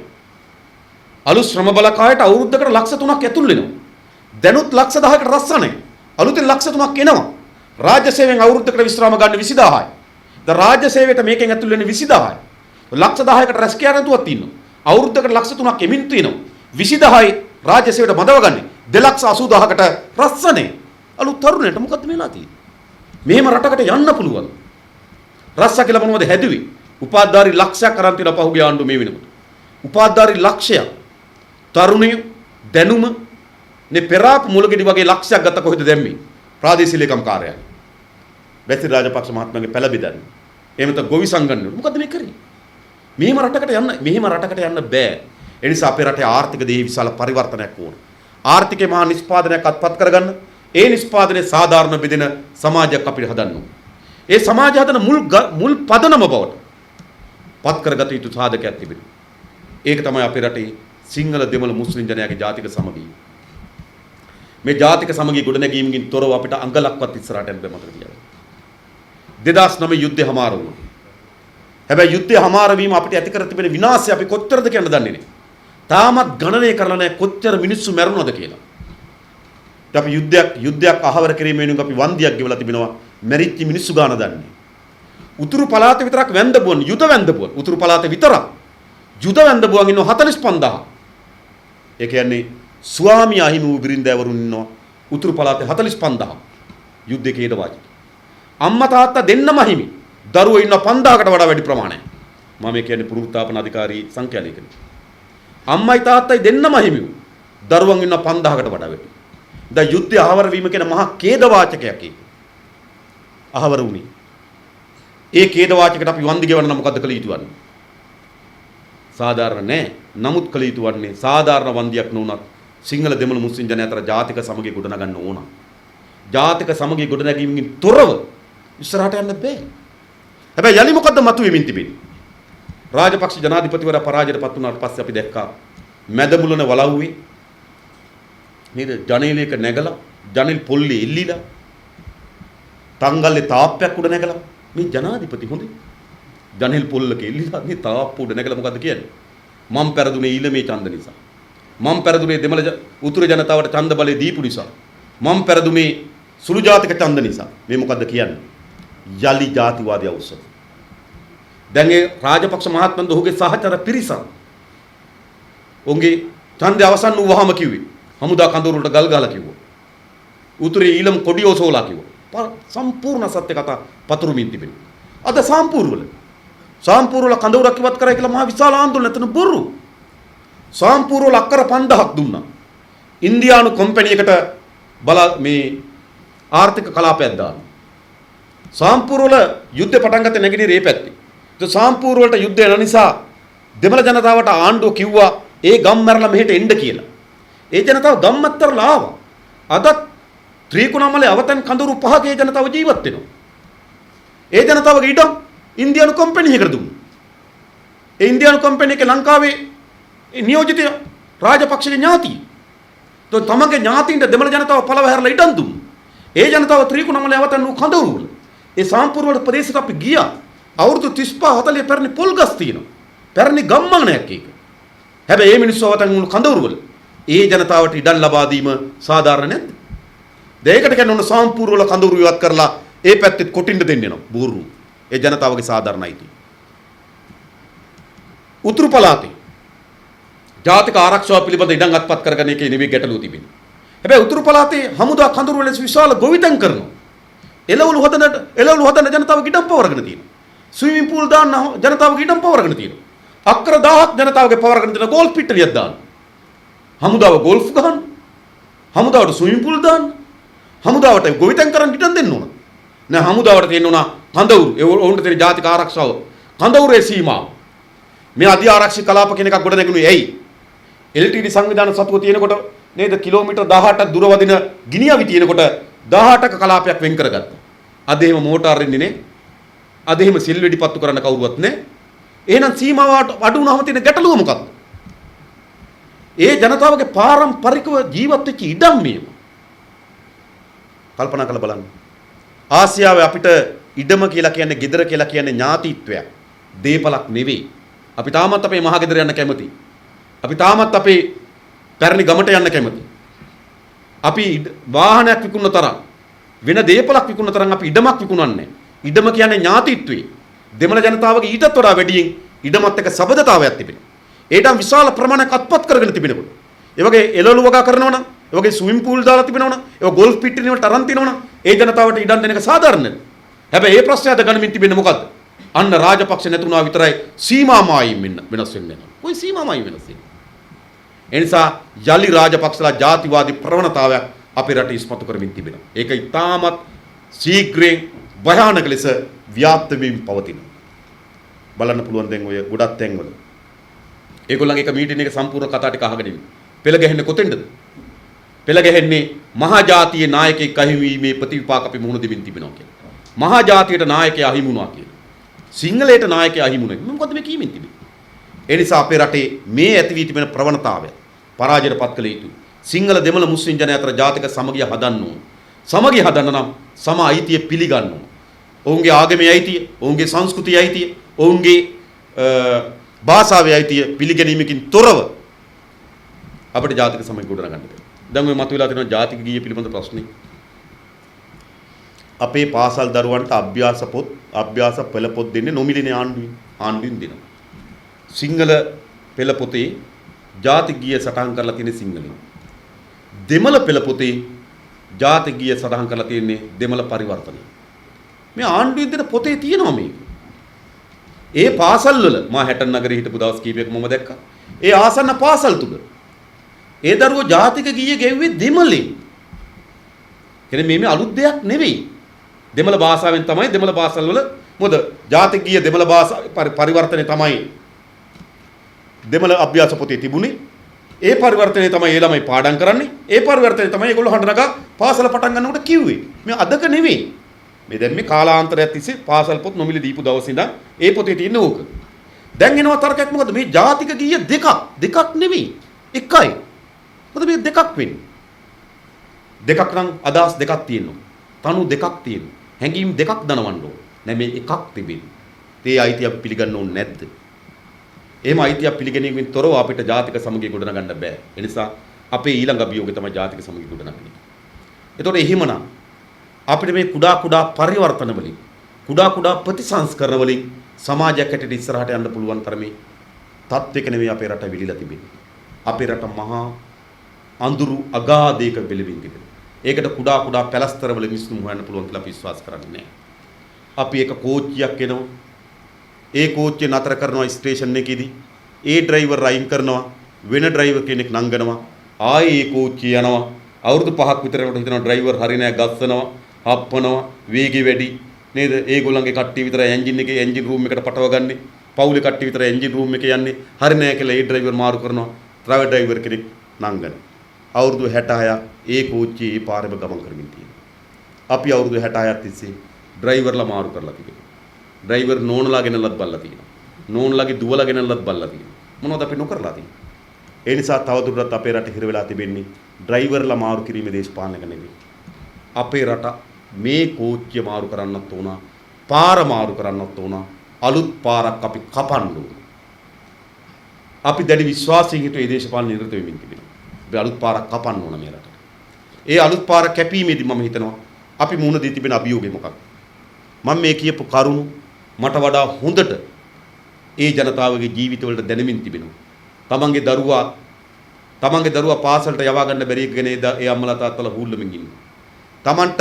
අලුත් ශ්‍රම බලකායට අවුරුද්දකට ලක්ෂ 3ක් ඇතුල් වෙනවා. දැනුත් ලක්ෂ 10කට රස්සානේ. අලුතෙන් ලක්ෂ 3ක් එනවා. රාජ්‍ය සේවයෙන් අවුරුද්දකට විශ්‍රාම ගන්න 20000යි. දැන් රාජ්‍ය සේවයට මේකෙන් ඇතුල් වෙන්නේ 20000යි. ලක්ෂ 10කට රැස් කියා නැතුවක් තියෙනවා. අවුරුද්දකට ලක්ෂ 3ක් එමින් තියෙනවා. 20000යි රාජ්‍ය සේවයට බදවගන්නේ 280000කට රස්සානේ. අලුත් තරුණයට මොකද්ද මේලා තියෙන්නේ? මෙහෙම රටකට යන්න පුළුවන්. රස්සා කියලා මොනවද හැදුවේ? උපාධාරි ලක්ෂයක් අරන් තියලා පහුගිය ආණ්ඩුව මේ වෙනකොට. උපාධාරි ලක්ෂයක්. තරුණිය දැනුම නේ පෙරාප මුලගෙඩි වගේ ලක්ෂයක් ගත්ත කොහෙද දැම්මේ? ප්‍රාදේශීය ලේකම් කාර්යාලය. බැසිල් රාජපක්ෂ මහත්මයාගේ පැල බෙදන්නේ. එහෙම නැත්නම් ගොවි සංගණ්‍ය. මොකද්ද මේ කරේ? මෙහෙම රටකට යන්න බෑ. ඒ නිසා අපේ රටේ ආර්ථික දේ විශාල පරිවර්තනයක් ඕන. ආර්ථිකේ මහා නිෂ්පාදනයක් අත්පත් කරගන්න ඒ නිෂ්පාදනයේ සාධාරණ බෙදෙන සමාජයක් අපිට හදන්න ඕන. ඒ සමාජය හදන මුල් පදනම බවට පත් කරගත යුතු සාධකයක් තිබෙනවා. ඒක තමයි අපේ රටේ සිංහල දෙමළ මුස්ලිම් ජනයාගේ ජාතික සමගිය. මේ ජාතික සමගිය ගොඩනැගීමකින් තොරව අපිට අඟලක්වත් ඉස්සරහට යන්න බැ මතක තියාගන්න. 2009 යුද්ධය හමාර වුණා. හැබැයි යුද්ධය හමාර වීම අපිට ඇති කර තිබෙන විනාශය අපි කොච්චරද කියන දන්නේ නැහැ. තාමත් ගණනය කරලා නැහැ කොච්චර මිනිස්සු මැරුණාද කියලා. අපි යුද්ධයක් අහවර කිරීම වෙනුවෙන් අපි වන්දියක් ගෙවලා තිබෙනවා. මැරිච්ච මිනිස්සු ගාන දන්නේ. උතුරු පළාතේ විතරක් වැන්දපුවන් යුද වැන්දපුවන් උතුරු පළාතේ විතරක් යුද වැන්දපුවන් ඉන්නවා 45000. ඒ කියන්නේ ස්වාමී අහිමි වූ බිරින්දෑවරුන් ඉන්නවා උතුරු පළාතේ 45000. යුද්ධයේ කේද වාචික. අම්මා තාත්තා දෙන්නම අහිමි. දරුවෝ ඉන්නවා 5000කට වඩා වැඩි ප්‍රමාණයක්. මම කියන්නේ පුනරුත්ථාපන අධිකාරී සංඛ්‍යා ලේඛනය. අම්මයි තාත්තයි දෙන්නම අහිමි වූ දරුවන් ඉන්නවා 5000කට වඩා වැඩි. දැන් යුද්ධය අහවර වීම කියන මහා කේද වාචකයක් ඒක. අහවර වුණේ. ඒ කේද වාචකයට අපි වන්දි ගෙවන්න නම් මොකද්ද කළ යුතු වන්නේ? සාධාරණ නෑ. නමුත් කළ යුතු වන්නේ සාධාරණ වන්දියක් නොවුනත් සිංහල දෙමළ මුස්ලිම් ජනයා අතර ජාතික සමගිය ගොඩනගන්න ඕන. ජාතික සමගිය ගොඩනැගීමකින් තොරව ඉස්සරහට යන්න බෑ. හැබැයි යලි මොකද්ද මතුවෙමින් තිබෙන්නේ? රාජපක්ෂ ජනාධිපතිවරයා පරාජයටපත් වුණාට පස්සේ අපි දැක්කා මැදමුලන වලව්වේ නේද ජනේලයක නැගලා ජනෙල් පොල්ලේ එල්ලිලා තංගල්ලේ තාප්පයක් උඩ නැගලා මේ ජනාධිපති හොඳේ ජනෙල් පොල්ලක එල්ලිලා මේ තාප්ප උඩ නැගලා මොකද්ද කියන්නේ? මම පෙරදුනේ ඊළමේ ඡන්ද නිසා. මම පෙරදුනේ දෙමළ උතුරු ජනතාවට ඡන්ද බලය දීපු නිසා. මම පෙරදුනේ සුළු ජාතික ඡන්ද නිසා. මේ මොකද්ද කියන්නේ? යලි ජාතිවාදී අවශ්‍ය. දැන් ඒ රාජපක්ෂ මහත්මයාත් ඔහුගේ සහචර පිරිස උන්ගේ ඡන්දය අවසන් වුවහම කිව්වේ හමුදා කඳවුරු වලට ගල් ගහලා කිව්වා. උතුරේ ඊළම කොඩිය ඔසවලා කිව්වා. සම්පූර්ණ සත්‍ය කතා පතුරුමින් තිබෙනවා. අද සාම්පූර්වල කඳවුරක් ඉවත් කරයි කියලා මහා විශාල ආందోලන එතන බොරු. සාම්පූර්වල අක්කර 5000ක් දුන්නා. ඉන්දියානු කම්පැනියකට මේ ආර්ථික කලාපයක් දාන්න. සාම්පූර්වල යුද්ධ පටන් ගත්තේ නැගිටින මේ පැත්තේ. ඒ සාම්පූර්වලට යුද්ධ වෙන නිසා දෙමළ ජනතාවට ආණ්ඩුව කිව්වා ඒ ගම් මැරලා මෙහෙට එන්න කියලා. ඒ ජනතාව ගම්මත්තරලා ආවා. අද ත්‍රිකුණාමලේ අවතන් කඳුරු පහකේ ජනතාව ජීවත් වෙනවා. ඒ ජනතාවගේ ඉඩම් ඉන්දියානු කම්පැනියකට දුන්නා. ඒ ඉන්දියානු කම්පැනියක ලංකාවේ නියෝජිත රාජපක්ෂගේ ඥාතිය. તો තමගේ ඥාතින්ට දෙමළ ජනතාව පළව හැරලා ඉඩම් දුන්නා. ඒ ජනතාව ත්‍රිකුණාමලේ අවතන් වූ කඳුරු වල ඒ සාම්පූර්වල ප්‍රදේශයට අපි ගියා. අවුරුදු 35 40 පැරණි පොල් ගස් තියෙනවා. පැරණි ගම්මානයක් ඒක. හැබැයි මේ මිනිස්සු අවතන් වුණු කඳවුරු වල ඒ ජනතාවට ඉඩම් ලබා දීම සාධාරණ නැද්ද? දෙයකට කියන්නේ ඔන්න සාම්පූර්ණ වල කඳවුරු ඉවත් කරලා ඒ පැත්තෙත් කොටින්ද දෙන්න යනවා. බෝරු. ඒ ජනතාවගේ සාධාරණ අයිතිය. උතුරු පළාතේ ජාතික ආරක්ෂාව පිළිබඳ ඉඩම් අත්පත් කරගෙන එකේ නෙවෙයි ගැටලුව තිබෙන්නේ. හැබැයි උතුරු පළාතේ හමුදා කඳවුරු වල විශාල ගොවිතැන් කරනවා. එළවලු හදන ජනතාවගේ ඉඩම් පවරගෙන තියෙනවා. ස්විමින් පූල් දාන්න ජනතාවගේ ඉඩම් පවරගෙන තියෙනවා. අක්කර 1000ක් ජනතාවගේ පවරගෙන තියෙන ගෝල්ෆ් පිට්ටනියක් දාන්න. හමුදාව ගෝල්ෆ් ගහන්න. හමුදාවට ස්විමින් පූල් දාන්න. හමුදාවට ගොවිතැන් කරන්න ඉඩම් දෙන්න ඕන. නෑ හමුදාවට තියෙන්න ඕන කඳවුරු. ඒ වුන්ට තියෙන ජාතික ආරක්ෂාව. කඳවුරේ සීමාව. මේ අධි ආරක්ෂිත කලාප කියන එකක් ගොඩ නැගුණේ ඇයි? LTD සංවිධාන සතුව තියෙනකොට නේද කිලෝමීටර් 18ක් දුර වදින ගිනියවි තියෙනකොට 18ක කලාපයක් වෙන් කරගත්තා. අද එහෙම මෝටාර් ඉන්නේ නේ. අද එහෙම සිල් වෙඩි පත්තු කරන්න කවුරුවත් නැහැ. එහෙනම් සීමාවට අඩු වුණාම තියෙන ගැටලුව මොකක්ද? ඒ ජනතාවගේ පාරම්පරිකව ජීවත් වෙච්ච ඉඩම් මේව. කල්පනා කරලා බලන්න. ආසියාවේ අපිට ඉඩම කියලා කියන්නේ, ගෙදර කියලා කියන්නේ ඥාතිත්වයක්. දීපලක් නෙවෙයි. අපි තාමත් අපේ මහා ගෙදර යන්න කැමති. අපි තාමත් අපේ පැරණි ගමට යන්න කැමති. අපි වාහනයක් විකුණන තරම් වෙන දීපලක් විකුණන තරම් අපි ඉඩමක් විකුණන්නේ. ඉඩම කියන්නේ ඥාතිත්වයේ. දෙමළ ජනතාවගේ ඊටත් වඩා වැඩියෙන් ඉඩමත් එක්ක සබඳතාවයක් තිබෙනවා. ඒටම විශාල ප්‍රමාණයක් අත්පත් කරගෙන තිබෙනකොට. ඒ වගේ එළවලු වගා කරනවනම්, ඒ වගේ ස්විමින් පූල් දාලා තිබෙනවනම්, ඒ ගෝල්ෆ් පිට්ටනිය වලට අරන් තිනවනම්, ඒ ජනතාවට ඉඩම් දෙන එක සාධාරණද? හැබැයි මේ ප්‍රශ්නය අද ගණමින් තිබෙන්නේ මොකද්ද? අන්න රාජපක්ෂ නැතුණා විතරයි සීමාමායින් වෙනස් වෙන්නේ. කොයි සීමාමායින් වෙනස් වෙන්නේ? ඒ නිසා යලි රාජපක්ෂලා ජාතිවාදී ප්‍රවණතාවයක් අපේ රටේ ඉස්මතු කරමින් තිබෙනවා. ඒක ඉතාමත් ශීඝ්‍රයෙන් භයානක ලෙස ව්‍යාප්ත වීම පවතිනවා. බලන්න පුළුවන් දැන් ඔය ගොඩක් තැන්වල. ඒගොල්ලන්ගේ එක මීටින් එක සම්පූර්ණ කතා ටික අහගෙන ඉන්නේ. පෙළ ගැහෙන්නේ කොතෙන්ද? පෙළ ගැහෙන්නේ මහා ජාතියේ නායකයෙක් අහිමි වීමේ ප්‍රතිවිපාක අපි මුහුණ දෙමින් තිබෙනවා කියලා. මහා ජාතියට නායකයා අහිමි වුණා කියලා. සිංහලයට නායකයා හිමුනේ. මොකද මේ කීමෙන් තිබෙන්නේ? ඒ නිසා අපේ රටේ මේ ඇති වී තිබෙන ප්‍රවණතාවය පරාජයට පත් කළ යුතුයි. සිංහල දෙමළ මුස්ලිම් ජනයා අතර ජාතික සමගිය හදන්න ඕන. සමගිය හදන්න නම් සම අයිතිය පිළිගන්න ඕන. ඔවුන්ගේ ආගමේ අයිතිය, ඔවුන්ගේ සංස්කෘතිය අයිතිය, ඔවුන්ගේ භාෂාවේ අයිතිය පිළිගැනීමකින් තොරව අපිට ජාතික සමගිය ගොඩනගන්න බැහැ. දැන් මේ මතුවලා තියෙන ජාතික ගීය පිළිබඳ ප්‍රශ්නේ අපේ පාසල් දරුවන්ට අභ්‍යාස පෙළ පොත් දෙන්නේ නොමිලේ ආණ්ඩුවෙන් දෙනවා. සිංහල පෙළ පොතේ ජාතික ගීය සටහන් කරලා තියෙන සිංහලෙන්. දෙමළ පෙළ පොතේ ජාතික ගීය සටහන් කරලා තියෙන්නේ දෙමළ පරිවර්තනය. මේ ආණ්ඩුවෙන් දෙන පොතේ තියෙනවා මේක. ඒ පාසල් වල මා හැටන් නගරේ හිටපු දවස් කීපයක මම දැක්කා. ඒ ආසන්න පාසල් තුල ඒ දරුවෝ ජාතික ගීය ගෙව්වේ දෙමළෙන්. කියන්නේ මේ අලුත් දෙයක් නෙවෙයි. දෙමළ භාෂාවෙන් තමයි දෙමළ පාසල් වල මොකද ජාතික ගීය දෙමළ භාෂාවේ පරිවර්තනය තමයි දෙමළ අභ්‍යාස පොතේ තිබුණේ. ඒ පරිවර්තනය තමයි ඒ ළමයි පාඩම් කරන්නේ. ඒ පරිවර්තනය තමයි ඒගොල්ලෝ හඬනගා පාසල පටන් ගන්නකොට කිව්වේ. මේ අදක නෙවෙයි. මේ දැන් මේ කාලාන්තරයක් තිස්සේ පාසල් පොත් නොමිලේ දීපු දවස් ඉඳන් ඒ පොතේ තියෙන ඕක. දැන් එනවා තර්කයක් මොකද මේ ජාතික ගීය දෙකක් නෙවෙයි. එකයි. මොකද මේ දෙකක් වෙන්නේ. දෙකක් නම් අදහස් දෙකක් තියෙනවා. තනු දෙකක් තියෙනවා. හැඟීම් දෙකක් දනවන්න ඕන. නැත්නම් මේ එකක් තිබෙන්නේ. ඒ අයිතිය අපි පිළිගන්න ඕනේ නැද්ද? එහෙම අයිතිය පිළිගැනීමෙන් තොරව අපිට ජාතික සමගිය ගොඩනගන්න බෑ. ඒ නිසා අපේ ඊළඟ අභියෝගය තමයි ජාතික සමගිය ගොඩනගන්නේ. ඒතකොට එහෙමනම් අපිට මේ කුඩා පරිවර්තන වලින් කුඩා ප්‍රතිසංස්කරණ වලින් සමාජයක් හැටියට ඉස්සරහට යන්න පුළුවන් තරමේ තත්ත්වයක නෙවෙයි අපේ රට විලිලා තිබෙන්නේ. අපේ රට මහා අඳුරු අගාධයක බෙලවින් තිබෙනවා. ඒකට කුඩා පැලස්තර වල මිනිස්සුන් හොයන්න පුළුවන් කියලා අපි විශ්වාස කරන්නේ නැහැ. අපි එක කෝච්චියක් එනවා. ඒ කෝච්චිය නතර කරනවා ස්ටේෂන් එකේදී. ඒ ඩ්‍රයිවර් රයින් කරනවා. වෙන ඩ්‍රයිවර් කෙනෙක් නංගනවා. ආයේ ඒ කෝච්චිය යනවා. අවුරුදු 5ක් විතරකට හිතනවා ඩ්‍රයිවර් හරි නෑ ගස්සනවා, හප්පනවා, වේගෙ වැඩි නේද? ඒගොල්ලන්ගේ කට්ටිය විතරයි එන්ජින් රූම් එකට පටවගන්නේ. පවුලේ කට්ටිය විතරයි එන්ජින් රූම් එකේ යන්නේ. හරි නෑ කියලා ඒ ඩ්‍රයිවර් මාරු කරනවා. ඩ්‍රයිවර් කෙනෙක් නංගන. අවුරුදු 66 ඒ කෝච්චියේ ඒ පාරෙම ගමන් කරමින් තියෙනවා. අපි අවුරුදු 66ක් තිස්සේ ඩ්‍රයිවර්ලා මාරු කරලා තිබෙනවා. ඩ්‍රයිවර් නෝනලා ගෙනල්ලත් බල්ලා තියෙනවා. නෝනලාගේ දුවලා ගෙනල්ලත් බල්ලා තියෙනවා. මොනවද අපි නොකරලා තියෙන්නේ? ඒ නිසා තවදුරටත් අපේ රට හිර වෙලා තිබෙන්නේ ඩ්‍රයිවර්ලා මාරු කිරීමේ දේශපාලනයක නෙවෙයි. අපේ රට මේ කෝච්චිය මාරු කරන්නත් ඕන, පාර මාරු කරන්නත් ඕන, අලුත් පාරක් අපි කපන්න ඕන. අපි දැඩි විශ්වාසයෙන් හිතුවේ දේශපාලන නිරත වෙමින් තිබෙනවා. අපි අලුත් පාරක් කපන්න ඕන මේ රටට. ඒ අලුත් පාර කැපීමේදී මම හිතනවා අපි මුහුණ දී තිබෙන අභියෝගය මොකක්ද? මම මේ කියපු කරුණු මට වඩා හොඳට ඒ ජනතාවගේ ජීවිතවලට දැනෙමින් තිබෙනවා. තමන්ගේ දරුවා පාසලට යවා ගන්න බැරි එකගෙන ඒ අම්මලා තාත්තලා හූල්ලමින් ඉන්නවා. තමන්ට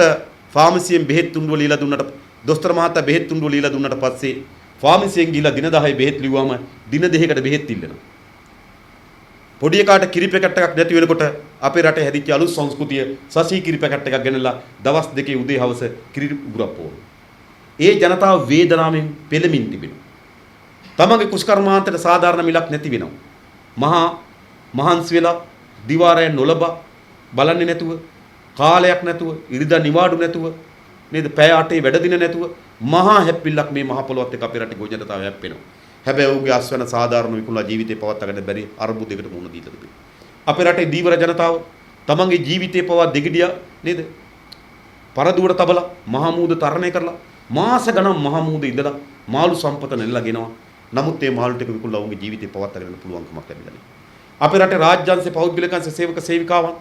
ෆාමසියෙන් බෙහෙත් තුණ්ඩුව ලීලා දුන්නට දොස්තර මහත්තයා බෙහෙත් තුණ්ඩුව ලීලා දුන්නට පස්සේ ෆාමසියෙන් ගිහිල්ලා දින 10 බෙහෙත් ලිව්වම දින 2කට බෙහෙත් ඉල්ලනවා. පොඩි එකාට කිරි පැකට් එකක් නැති වෙනකොට අපේ රටේ හැදිච්ච අලුත් සංස්කෘතිය සසී කිරි පැකට් එකක් ගෙනලා දවස් දෙකේ උදේ හවස කිරි උගුරක් පොවන. ඒ ජනතාව වේදනාවෙන් පෙළමින් තිබෙනවා. තමන්ගේ කුෂ්කර්මාන්තයට සාධාරණ මිලක් නැති වෙනවා. මහන්සි වෙලා දිවාරය නොලබා බලන්නේ නැතුව කාලයක් නැතුව ඉරිදා නිවාඩු නැතුව නේද පැය 8 වැඩ දින නැතුව මහා හැප්පිල්ලක් මේ මහ පොළොවත් එක්ක අපේ රටේ ගොජනතාව හැප්පෙනවා. හැබැයි ඔහුගේ අස්වැන්න සාධාරණ විකුණලා ජීවිතේ පවත් ගන්න බැරි අර්බුදයකට මුහුණ දීලා තිබෙනවා. අපේ රටේ දීවර ජනතාව තමන්ගේ ජීවිතේ පවා දෙගිඩියා නේද පරදුවට තබලා මහා මූද තරණය කරලා මාස ගණන් මහා මූද ඉඳලා මාළු සම්පත නෙල්ලගෙනවා. නමුත් මේ මාළු ටික විකුණලා ඔවුන්ගේ ජීවිතේ පවත් ගන්න පුළුවන් කමක් ලැබිලා නැහැ. අපේ රටේ රාජ්‍යාංශේ පෞද්ගලිකංශ සේවක සේවිකාවන්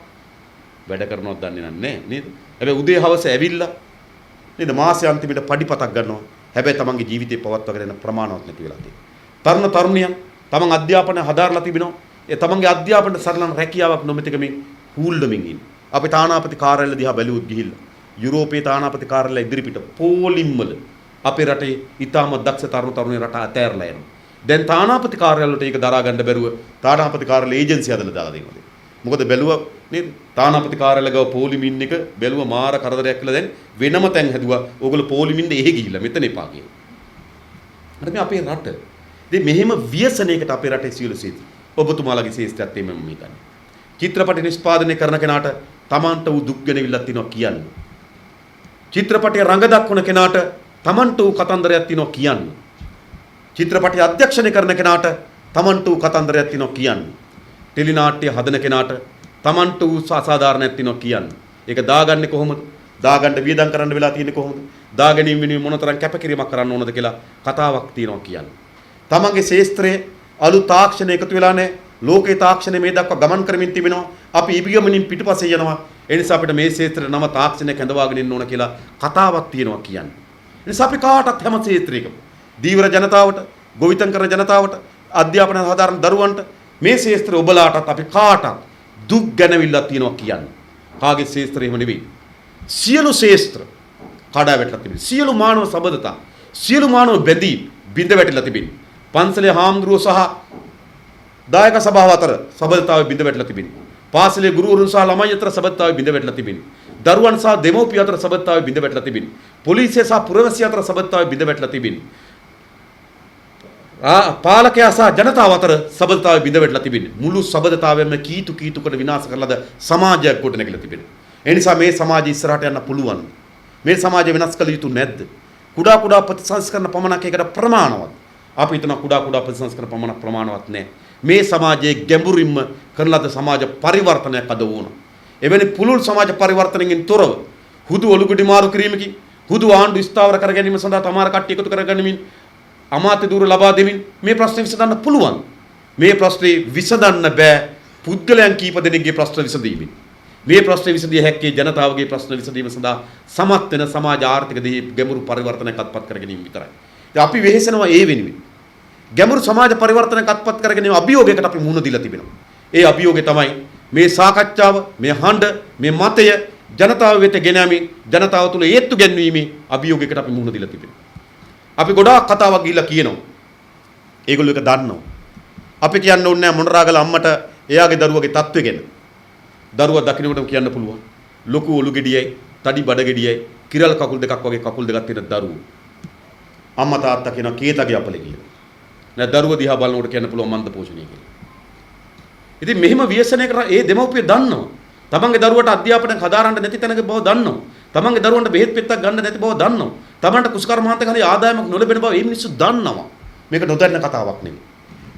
වැඩ කරනවත් දන්නේ නැහැ නේද? හැබැයි උදේ හවස ඇවිල්ලා නේද මාසයේ අන්තිමට පඩිපතක් ගන්නවා. හැබැයි තමන්ගේ ජීවිතේ පවත්වාගෙන යන ප්‍රමාණවත් නැති වෙලා තියෙනවා. තරුණියන් තමන් අධ්‍යාපනය හදාarලා තිබෙනවා. ඒ තමන්ගේ අධ්‍යාපනයට සරලන රැකියාවක් නොමැතිකමින් හූල්ඩමින් ඉන්නේ. අපි තානාපති කාර්යාලය දිහා බැලුවොත් ගිහිල්ලා යුරෝපයේ තානාපති කාර්යාලය ඉදිරිපිට පෝලිම් වල අපේ රටේ ඊටම දක්ෂ තරුණිය රට අතෑරලා යනවා. දැන් තානාපති කාර්යාලවලට ඒක දරා ගන්න බැරුව තානාපති කාර්යාලය ඒජන්සිය හදලා දාලා දෙනවා. මොකද බැලුවා නේද? තානාපති කාර්යාලය ගාව පොලිමින් එක බැලුවා මාර කරදරයක් කියලා දැන් වෙනම තැන් හැදුවා. ඕගොල්ලෝ පොලිමින් එහෙ ගිහිල්ලා මෙතන එපා කියලා. අර මේ අපේ රට. ඉතින් මෙහෙම ව්‍යසනයකට අපේ රටේ සියලු සීති. ඔබතුමාලගේ ශේෂ්ඨත්වය මම හිතන්නේ. චිත්‍රපට නිෂ්පාදනය කරන කෙනාට Tamanට උ දුක් ගැනවිල්ලක් තියෙනවා කියන්න. චිත්‍රපටයේ රඟ දක්වන කෙනාට Tamanට උ කතන්දරයක් තියෙනවා කියන්න. චිත්‍රපටි අධ්‍යක්ෂණය කරන කෙනාට තමන්ට කතන්දරයක් තියෙනවා කියන්නේ. ටෙලි නාට්‍ය හදන කෙනාට තමන්ට අසාධාරණයක් තියෙනවා කියන්නේ. ඒක දාගන්නේ කොහොමද? දාගන්න වියදම් කරන්න වෙලා තියෙන්නේ කොහොමද? දාගැනීම වෙනුවෙන් මොනතරම් කැපකිරීමක් කරන්න ඕනද කියලා කතාවක් තියෙනවා කියන්නේ. තමන්ගේ ශේස්ත්‍රයේ අලුත් තාක්ෂණ එකතු වෙලා නැහැ. ලෝකේ තාක්ෂණය මේ දක්වා ගමන් කරමින් තිබෙනවා. අපි ඉබිගමනින් පිටුපස්සේ යනවා. ඒ නිසා අපිට මේ ශේත්‍රේ නම තාක්ෂණයක් හඳවාගෙන ඉන්න ඕන කියලා කතාවක් තියෙනවා කියන්නේ. ඒ නිසා අපි කාටත් හැම ශේත්‍රයකම දීවර ජනතාවට, ගොවිතැන් කරන ජනතාවට, අධ්‍යාපන සාධාරණ දරුවන්ට මේ ශේත්‍රය ඔබලාටත් අපි කාටත් දුක් ගැනවිල්ලක් තියෙනවා කියන්නේ. කාගේ ශේත්‍රය එහෙම නෙවෙයි. සියලු ශේත්‍ර කඩා වැටලා තිබෙනවා. සියලු මානව සබඳතා, සියලු මානව බැඳීම් බිඳ වැටලා තිබෙනවා. පන්සලේ හාමුදුරුවෝ සහ දායක සභාව අතර සබඳතාවය බිඳ වැටලා තිබෙනවා. පාසලේ ගුරුවරුන් සහ ළමයි අතර සබඳතාවය බිඳ වැටලා තිබෙනවා. දරුවන් සහ දෙමව්පිය අතර සබඳතාවය බිඳ වැටලා තිබෙනවා. පොලිසිය සහ පුරවැසිය අතර සබඳතාවය බිඳ වැටලා තිබෙනවා. පාලකයා සහ ජනතාව අතර සබඳතාවය බිඳ වැටලා තිබෙනවා. මුළු සබඳතාවයම කීතු කොට විනාශ කරලාද සමාජයක් ගොඩනැගිලා තිබෙනවා. ඒ නිසා මේ සමාජය ඉස්සරහට යන්න පුළුවන්. මේ සමාජය වෙනස් කළ යුතු නැද්ද? කුඩා ප්‍රතිසංස්කරණ පමණක් ඒකට ප්‍රමාණවත්. අපි හිතන කුඩා ප්‍රතිසංස්කරණ පමණක් ප්‍රමාණවත් නැහැ. මේ සමාජයේ ගැඹුරින්ම කරන ලද සමාජ පරිවර්තනයක් අද වුණා. එවැනි පුළුල් සමාජ පරිවර්තනකින් තොරව හුදු ඔලුගුඩි මාරු කිරීමකින්, හුදු ආණ්ඩු ස්ථාවර කර ගැනීම සඳහා තමාර කට්ටිය එකතු කර ගැනීමෙන්, අමාත්‍ය ධූර ලබා දෙමින් මේ ප්‍රශ්නේ විසඳන්න පුළුවන්. මේ ප්‍රශ්නේ විසඳන්න බෑ පුද්ගලයන් කීප දෙනෙක්ගේ ප්‍රශ්න විසඳීමෙන්. මේ ප්‍රශ්නේ විසඳිය හැක්කේ ජනතාවගේ ප්‍රශ්න විසඳීම සඳහා සමත් වෙන සමාජ ආර්ථික දෙහි ගැඹුරු පරිවර්තනයක් අත්පත් කර ගැනීම විතරයි. ඉතින් අපි වෙහෙසනවා ඒ වෙනුවෙන්. ගැඹුරු සමාජ පරිවර්තනයක් අත්පත් කර ගැනීම අභියෝගයකට අපි මුහුණ දීලා තිබෙනවා. ඒ අභියෝගය තමයි මේ සාකච්ඡාව, මේ හඬ, මේ මතය ජනතාව වෙත ගෙන යමින් ජනතාව තුළ ඒත්තු ගැන්වීමේ අභියෝගයකට අපි මුහුණ දීලා තිබෙනවා. අපි ගොඩාක් කතාවක් ගිහිල්ලා කියනවා. ඒගොල්ලෝ ඒක දන්නවා. අපි කියන්න ඕනේ නැහැ මොණරාගල අම්මට එයාගේ දරුවගේ තත්ත්වය ගැන. දරුවා දකින්නකොටම කියන්න පුළුවන්. ලොකු ඔලු ගෙඩියයි, තඩි බඩ ගෙඩියයි, කිරල් කකුල් දෙකක් වගේ කකුල් දෙකක් තියෙන දරුවෝ. අම්මා තාත්තා කියනවා කේතගේ අපලේ කියලා. නෑ දරුවා දිහා බලනකොට කියන්න පුළුවන් මන්ද පෝෂණය කියලා. ඉතින් මෙහිම ව්‍යසනයකට ඒ දෙමව්පිය දන්නවා. තමන්ගේ දරුවට අධ්‍යාපනයක් හදාරන්න නැති තැනක බව දන්නවා. තමන්ගේ දරුවන්ට බෙහෙත් පෙත්තක් ගන්න නැති බව දන්නවා. තමන්ට කුසකර්මාන්තක හරි ආදායමක් නොලැබෙන බව මේ මිනිස්සු දන්නවා. මේක නොදන්න කතාවක් නෙවෙයි.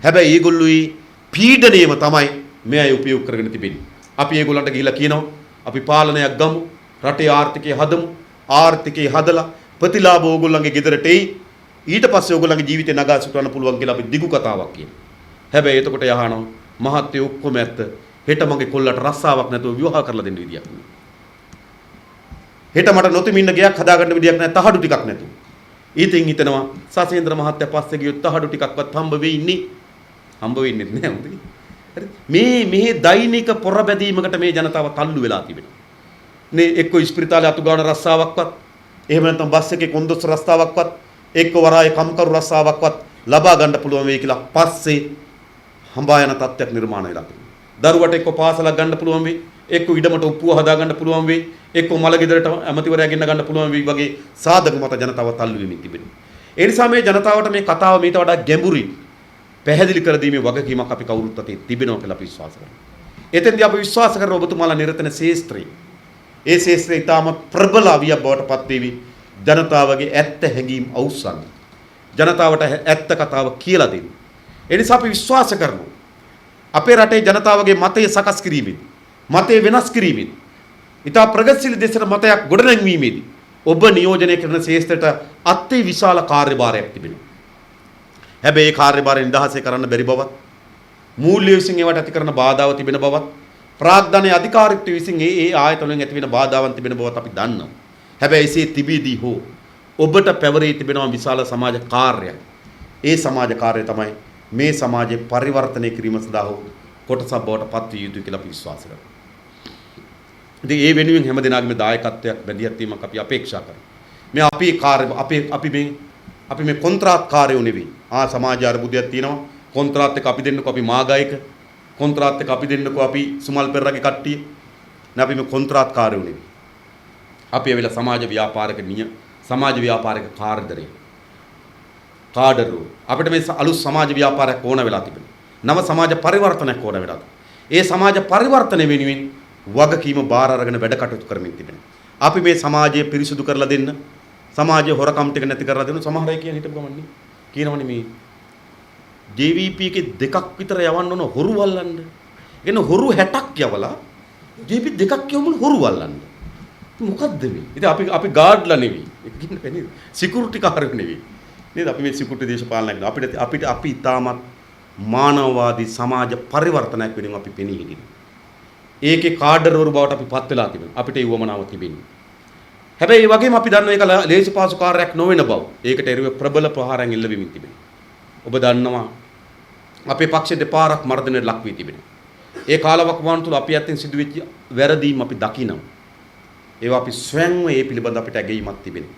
හැබැයි ඒගොල්ලෝයි පීඩණයම තමයි මේ අය උපයෝග කරගෙන තිබෙන්නේ. අපි ඒගොල්ලන්ට ගිහිල්ලා කියනවා අපි පාලනයක් ගමු, රටේ ආර්ථිකය හදමු, ආර්ථිකය හදලා ප්‍රතිලාභ ඕගොල්ලන්ගේ ගෙදරට එයි, ඊට පස්සේ ඕගොල්ලන්ගේ ජීවිතේ නගා සිටවන්න පුළුවන් කියලා අපි දිගු කතාවක් කියනවා. හැබැයි එතකොට යහනවා මහත්ය ඔක්කොම ඇත්ත. හෙට මගේ කොල්ලට රස්සාවක් නැතුව විවාහ කරලා දෙන්න විදියක් නෑ. හෙට මට නොතිමින්න ගයක් හදාගන්න විදියක් නෑ, තහඩු ටිකක් නැතුව. ඊතින් හිතනවා සසේන්ද්‍ර මහත්තයා පස්සේ ගියොත් තහඩු ටිකක්වත් හම්බ වෙන්නේ. හම්බ වෙන්නේ නැහැ හොඳයි. හරි. මේ දෛනික පොර බැදීමකට මේ ජනතාව තල්ලු වෙලා තිබෙනවා. නේ එක්ක ඉස්පිරිතාලේ අතු ගන්න රස්සාවක්වත්, එහෙම නැත්නම් බස් එකේ කොන්දොස් රස්සාවක්වත්, එක්ක වරායේ කම්කරු රස්සාවක්වත් ලබා ගන්න පුළුවන් වෙයි කියලා පස්සේ හඹා යන තත්ත්වයක් නිර්මාණය වෙලා තිබෙනවා. දරුවට එක්ක පාසලක් ගන්න පුළුවන් වෙයි, එක්ක ඉඩමට ඔප්පුව හදා ගන්න පුළුවන් වෙයි, එක්ක මල ගෙදරට ඇමතිවරයා ගෙන්න ගන්න පුළුවන් වෙයි වගේ සාධක මත ජනතාව තල්ලු වෙමින් තිබෙනවා. ඒ නිසා මේ ජනතාවට මේ කතාව මීට වඩා ගැඹුරින් පැහැදිලි කර දීමේ වගකීමක් අපි කවුරුත් අතේ තිබෙනවා කියලා අපි විශ්වාස කරනවා. එතෙන්දී අපි විශ්වාස කරන ඔබතුමාලා නිරතන ශේස්ත්‍රය. ඒ ශේස්ත්‍රය ඊටාම ප්‍රබල අවියක් බවට පත් වේවි. ජනතාවගේ ඇත්ත හැඟීම් අවුස්සන්න. ජනතාවට ඇත්ත කතාව කියලා දෙන්න. ඒ නිසා අපි විශ්වාස කරනවා අපේ රටේ ජනතාවගේ මතය සකස් කිරීමෙන්, මතය වෙනස් කිරීමෙන්, ඊටා ප්‍රගතිශීලී දේශන මතයක් ගොඩනැංවීමේදී ඔබ නියෝජනය කරන ශේස්ත්‍රයට අති විශාල කාර්යභාරයක් තිබෙනවා. හැබැයි ඒ කාර්යභාරය නිදහසේ කරන්න බැරි බවත්, මූල්‍ය විසින් ඒවට ඇති කරන බාධාව තිබෙන බවත්, ප්‍රාග්ධනයේ අධිකාරීත්වය විසින් ඒ ආයතන වලින් ඇති වෙන බාධාවන් තිබෙන බවත් අපි දන්නවා. හැබැයි එසේ තිබීදී හෝ ඔබට පැවරී තිබෙනවා විශාල සමාජ කාර්යයක්. ඒ සමාජ කාර්යය තමයි මේ සමාජයේ පරිවර්තනය කිරීම සඳහා කොටසක් බවට පත් විය යුතුයි කියලා අපි විශ්වාස කරනවා. ඉතින් ඒ වෙනුවෙන් හැම දිනකම දායකත්වයක් බැඳියක් වීමක් අපි අපේක්ෂා කරනවා. මේ අපේ කාර්ය අපි මේ කොන්ත්‍රාත්කාරයෝ නෙවෙයි. සමාජ අර්බුදයක් තියෙනවා. කොන්ත්‍රාත් එක අපි දෙන්නකෝ අපි මාගායක. කොන්ත්‍රාත් එක අපි දෙන්නකෝ අපි සුමල් පෙරරගේ කට්ටිය. නේ අපි මේ කොන්ත්‍රාත්කාරයෝ නෙවෙයි. අපි ඇවිල්ලා සමාජ ව්‍යාපාරික කාර්යදරය. කාඩරෝ අපිට මේ අලුත් සමාජ ව්‍යාපාරයක් ඕන වෙලා තිබෙනවා. නව සමාජ පරිවර්තනයක් ඕන වෙලා තිබෙනවා. ඒ සමාජ පරිවර්තනය වෙනුවෙන් වගකීම බාර අරගෙන වැඩ කටයුතු කරමින් තිබෙනවා. අපි මේ සමාජය පිරිසුදු කරලා දෙන්න, සමාජයේ හොරකම් ටික නැති කරලා දෙන්න සමහර අය කියන හිටපු ගමන්නේ කියනවනේ මේ JVP එකේ දෙකක් විතර යවන්න ඕන හොරු වල්ලන්න. එන හොරු 60ක් යවලා JVP දෙකක් යවමුළු හොරු වල්ලන්න. මොකද්ද මේ? ඉතින් අපි ගාඩ්ලා නෙවෙයි. ඒක කියන්නේ නේද? සිකියුරිටි කාර්යෝ නෙවෙයි. නේද? අපි මේ සිකියුරිටි දේශපාලනයක් නෙවෙයි. අපි ඉතාමත් මානවවාදී සමාජ පරිවර්තනයක් වෙනුවෙන් අපි පෙනී හිටිනවා. ඒකේ කාඩර්වරු බවට අපි පත් වෙලා තිබෙනවා. අපිට ඒ වමනාව තිබෙන්නේ. හැබැයි ඒ වගේම අපි දන්නවා ඒක ලේසි පාසු කාර්යයක් නොවන බව. ඒකට එරුව ප්‍රබල ප්‍රහාරයන් එල්ල වෙමින් තිබෙනවා. ඔබ දන්නවා අපේ පක්ෂ දෙපාරක් මර්ධනයට ලක් වී තිබෙනවා. ඒ කාලවකවානුව තුළ අපි අතින් සිදුවෙච්ච වැරදීම් අපි දකිනවා. ඒවා අපි ස්වයංව ඒ පිළිබඳ අපිට ඇගීමක් තිබෙනවා.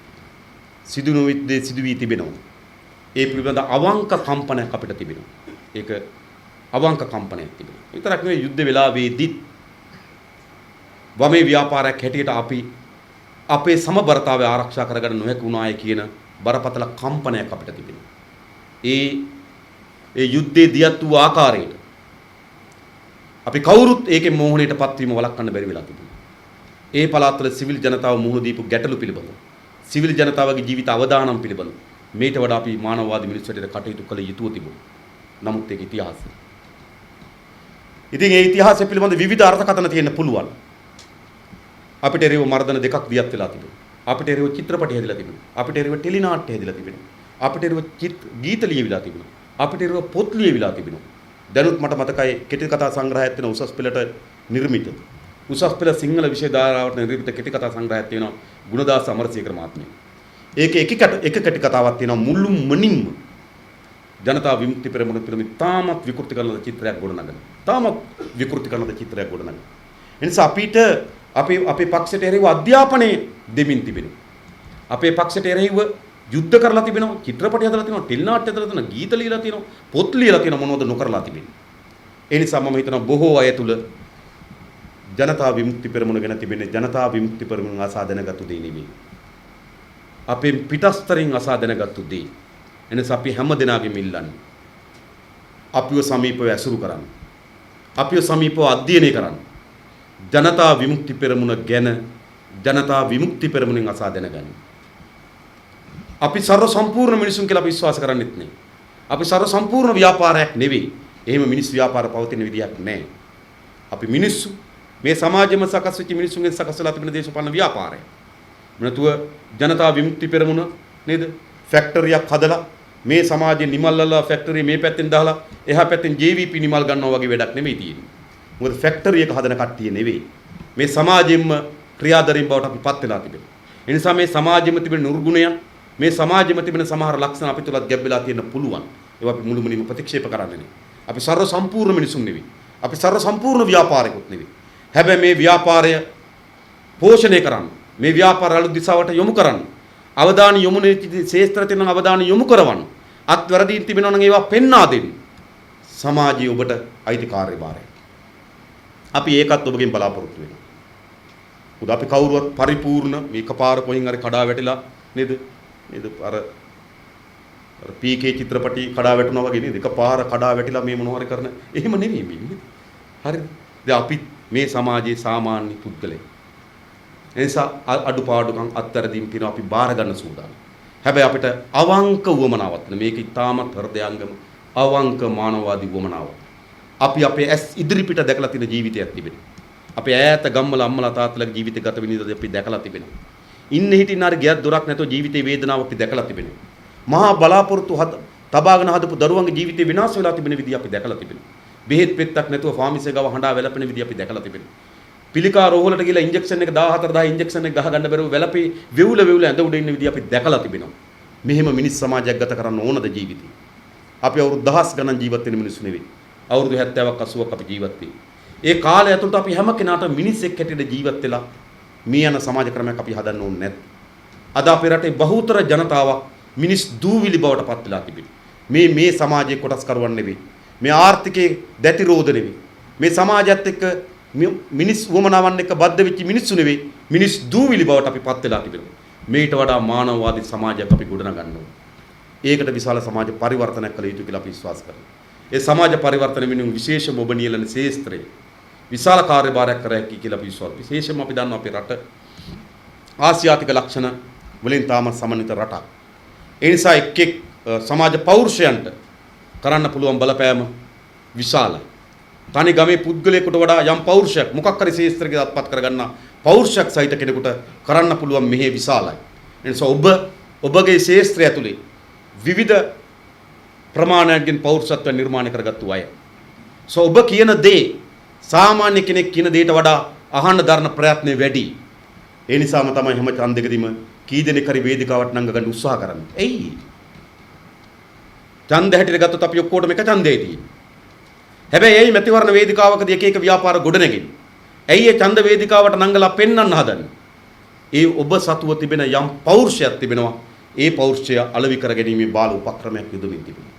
සිදු නොවිත් දේ සිදු වී තිබෙනවා. ඒ පිළිබඳ අවංක කම්පනයක් අපිට තිබෙනවා. ඒක අවංක කම්පනයක් තිබෙනවා. විතරක් නෙවෙයි යුද්ධ වෙලාවේදීත් වමේ ව්‍යාපාරයක් හැටියට අපි අපේ සමබරතාවය ආරක්ෂා කරගන්න නොහැකි වුණාය කියන බරපතල කම්පනයක් අපිට තිබෙනවා. ඒ යුද්ධයේ දියත් වූ ආකාරයට අපි කවුරුත් ඒකේ මෝහණයටපත් වීම වළක්වන්න බැරි වෙලා තිබුණා. ඒ පළාත්වල සිවිල් ජනතාව මුහුණ දීපු ගැටලු පිළිබඳව සිවිල් ජනතාවගේ ජීවිත අවදානම් පිළිබඳව මේට වඩා අපි මානවවාදී මිනිස්සුන්ට කටයුතු කළ යුතුව තිබුණා. නමුත් ඒක ඉතිහාසය. ඉතින් ඒ ඉතිහාසය පිළිබඳ විවිධ අර්ථකථන තියෙන්න පුළුවන්. අපිට එරෙහිව මර්ධන දෙකක් දියත් වෙලා තිබෙනවා. අපිට එරෙහිව චිත්‍රපටි හැදිලා තිබෙනවා. අපිට එරෙහිව ටෙලි නාට්‍ය හැදිලා තිබෙනවා. අපිට එරෙහිව ගීත ලියවිලා තිබෙනවා. අපිට එරෙහිව පොත් ලියවිලා තිබෙනවා. දැනුත් මට මතකයි කෙටි කතා සංග්‍රහයක් තියෙන උසස් පෙළට නිර්මිත. උසස් පෙළ සිංහල විෂය ධාරාවට නිර්මිත කෙටි කතා සංග්‍රහයක් තියෙනවා ගුණදාස අමරසේකර මහත්මයා. ඒකේ එක කෙටි කතාවක් තියෙනවා මුළු මනින්ම ජනතා විමුක්ති පෙරමුණ පිළිබඳ තාමත් විකෘති කරන චිත්‍රයක් ගොඩනගන. තාමත් විකෘති කරන චිත්‍රයක් ගොඩනගන. එනිසා අපිට අපේ පක්ෂයට එරෙහිව අධ්‍යාපනය දෙමින් තිබෙනවා. අපේ පක්ෂයට එරෙහිව යුද්ධ කරලා තිබෙනවා, චිත්‍රපටි හදලා තිබෙනවා, ටෙලි නාට්‍ය හදලා තිබෙනවා, ගීත ලියලා තිබෙනවා, පොත් ලියලා තිබෙනවා මොනවද නොකරලා තිබෙන්නේ. ඒ නිසා මම හිතනවා බොහෝ අය තුල ජනතා විමුක්ති පෙරමුණ ගැන තිබෙන්නේ ජනතා විමුක්ති පෙරමුණ අසා දැනගත්තු දේ නෙවෙයි. අපේ පිටස්තරින් අසා දැනගත්තු දේ. එනිසා අපි හැම දිනාගෙම ඉල්ලන්නේ අපිව සමීපව ඇසුරු කරන්න. අපිව සමීපව අධ්‍යයනය කරන්න. ජනතා විමුක්ති පෙරමුණ ගැන ජනතා විමුක්ති පෙරමුණෙන් අසා දැනගන්න. අපි සර්ව සම්පූර්ණ මිනිසුන් කියලා අපි විශ්වාස කරන්නේත් නෙවෙයි. අපි සර්ව සම්පූර්ණ ව්‍යාපාරයක් නෙවෙයි. එහෙම මිනිස් ව්‍යාපාර පවතින විදියක් නැහැ. අපි මිනිස්සු මේ සමාජෙම සකස් වෙච්ච මිනිසුන්ගෙන් සකස් වෙලා තිබෙන දේශපාලන ව්‍යාපාරය. නැතුව ජනතා විමුක්ති පෙරමුණ නේද? ෆැක්ටරියක් හදලා මේ සමාජයේ නිමල්ලලා ෆැක්ටරි මේ පැත්තෙන් දාලා එහා පැත්තෙන් JVP නිමල් ගන්නවා වගේ වැඩක් නෙමෙයි තියෙන්නේ. මොකද ෆැක්ටරි එක හදන කට්ටිය නෙවෙයි. මේ සමාජයෙන්ම ක්‍රියාදරීන් බවට අපි පත් වෙලා තිබෙනවා. ඒ නිසා මේ සමාජෙම තිබෙන නිර්ගුණයන් මේ සමාජෙම තිබෙන සමහර ලක්ෂණ අපි තුලත් ගැබ් වෙලා තියෙන්න පුළුවන්. ඒවා අපි මුළුමනින්ම ප්‍රතික්ෂේප කරන්නේ නෙවෙයි. අපි සර්ව සම්පූර්ණ මිනිසුන් නෙවෙයි. අපි සර්ව සම්පූර්ණ ව්‍යාපාරිකුත් නෙවෙයි. හැබැයි මේ ව්‍යාපාරය පෝෂණය කරන්න, මේ ව්‍යාපාර අලුත් දිශාවට යොමු කරන්න, අවධානය යොමු නෙච්ච ශේෂ්ත්‍ර තියෙන අවධානය යොමු කරවන්න, අත් වැරදීන් තිබෙනවා නම් ඒවා පෙන්වා දෙන්න. සමාජයේ ඔබට අයිති කාර්යභාරය. අපි ඒකත් ඔබගෙන් බලාපොරොත්තු වෙනවා. උදා අපි කවුරුවත් පරිපූර්ණ මේකපාර කොහින් හරි කඩා වැටිලා නේද? අර PK චිත්‍රපටි කඩා වැටුණා වගේ නේද? එකපාර කඩා වැටිලා මේ මොනවා හරි කරන එහෙම නෙමෙයි මේ. හරිද? දැන් අපි මේ සමාජයේ සාමාන්‍ය පුද්ගලයෙක්. ඒ නිසා අඩුපාඩුකම් අත්තරදීම් තියෙනවා අපි බාර ගන්න සූදානම්. හැබැයි අපිට අවංක වමනාවක් නේ මේක ඉතාමත් හෘදයාංගම අවංක මානවවාදී වමනාවක්. අපි අපේ ඇස් ඉදිරිපිට දැකලා තියෙන ජීවිතයක් තිබෙනවා. අපේ ඈත ගම්වල අම්මලා තාත්තලාගේ ජීවිත ගත වෙන විදිහ අපි දැකලා තිබෙනවා. ඉන්නේ හිටින්න හරි ගියක් දොරක් නැතුව ජීවිතේ වේදනාව අපි දැකලා තිබෙනවා. මහා බලාපොරොත්තු තබාගෙන හදපු දරුවන්ගේ ජීවිතේ විනාශ වෙලා තිබෙන විදිහ අපි දැකලා තිබෙනවා. බෙහෙත් පෙත්තක් නැතුව ෆාමසිය ගාව හඬා වැළපෙන විදිහ අපි දැකලා තිබෙනවා. පිළිකා රෝහලට ගිහලා ඉන්ජෙක්ෂන් එක 14000 ඉන්ජෙක්ෂන් එක ගහ ගන්න බැරුව වැළපේ වෙවුල ඇඳ උඩ ඉන්න විදිහ අපි දැකලා තිබෙනවා. මෙහෙම මිනිස් සමාජයක් ගත කරන්න ඕනද ජීවිතේ? අපි අවුරුදු දහස් ගණන් ජීවත් වෙන මිනිස්සු නෙවෙයි. අවුරුදු 70ක් 80ක් අපි ජීවත් වෙන්නේ. ඒ කාලය ඇතුළත අපි හැම කෙනාටම මිනිස්සෙක් හැටියට ජීවත් වෙලා මේ යන සමාජ ක්‍රමයක් අපි හදන්න ඕනේ නැත්. අද අපේ රටේ බහුතර ජනතාවක් මිනිස් දූවිලි බවට පත් වෙලා තිබෙනවා. මේ සමාජයේ කොටස් කරුවන් නෙවෙයි. මේ ආර්ථිකයේ දැතිරෝධ නෙවෙයි. මේ සමාජයත් එක්ක මිනිස් වමනාවන් එක්ක බද්ධ වෙච්ච මිනිස්සු නෙවෙයි. මිනිස් දූවිලි බවට අපි පත් වෙලා තිබෙනවා. මේට වඩා මානවවාදී සමාජයක් අපි ගොඩනගන්න ඕනේ. ඒකට විශාල සමාජ පරිවර්තනයක් කළ යුතු කියලා අපි විශ්වාස කරනවා. ඒ සමාජ පරිවර්තන වෙනුවෙන් විශේෂම ඔබ නියැලෙන ශේස්ත්‍රයේ විශාල කාර්යභාරයක් කර හැකි කියලා අපි විශ්වාස. විශේෂයෙන්ම අපි දන්නවා අපේ රට ආසියාතික ලක්ෂණ වලින් තාම සමන්විත රටක්. ඒ නිසා එක් සමාජ පෞරුෂයන්ට කරන්න පුළුවන් බලපෑම විශාලයි. තනි ගමේ පුද්ගලයෙකුට වඩා යම් පෞරුෂයක් මොකක් හරි ශේස්ත්‍රයක අත්පත් කරගන්න පෞරුෂයක් සහිත කෙනෙකුට කරන්න පුළුවන් මෙහි විශාලයි. ඒ නිසා ඔබගේ ශේස්ත්‍රය ඇතුලේ විවිධ ප්‍රමාණයන්ගෙන් පෞරුෂත්ව නිර්මාණය කරගත්තු අය. ඔබ කියන දේ සාමාන්‍ය කෙනෙක් කියන දේට වඩා අහන්න දරන ප්‍රයත්නය වැඩි. ඒ නිසාම තමයි හැම ඡන්දෙකදීම කී දෙනෙක් හරි වේදිකාවට නංග ගන්න උත්සාහ කරන්නේ. එයි. ඡන්ද හැටියට ගත්තොත් අපි ඔක්කොටම එක ඡන්දේ තියෙන්නේ. හැබැයි එයි මැතිවරණ වේදිකාවකදී එක එක ව්‍යාපාර ගොඩනැගෙන්නේ. ඇයි ඒ ඡන්ද වේදිකාවට නංගලා පෙන්වන්න හදන්නේ? ඒ ඔබ සතුව තිබෙන යම් පෞරුෂයක් තිබෙනවා. ඒ පෞරුෂය අලෙවි කර ගැනීමේ බාල උපක්‍රමයක් යොදමින් තිබෙනවා.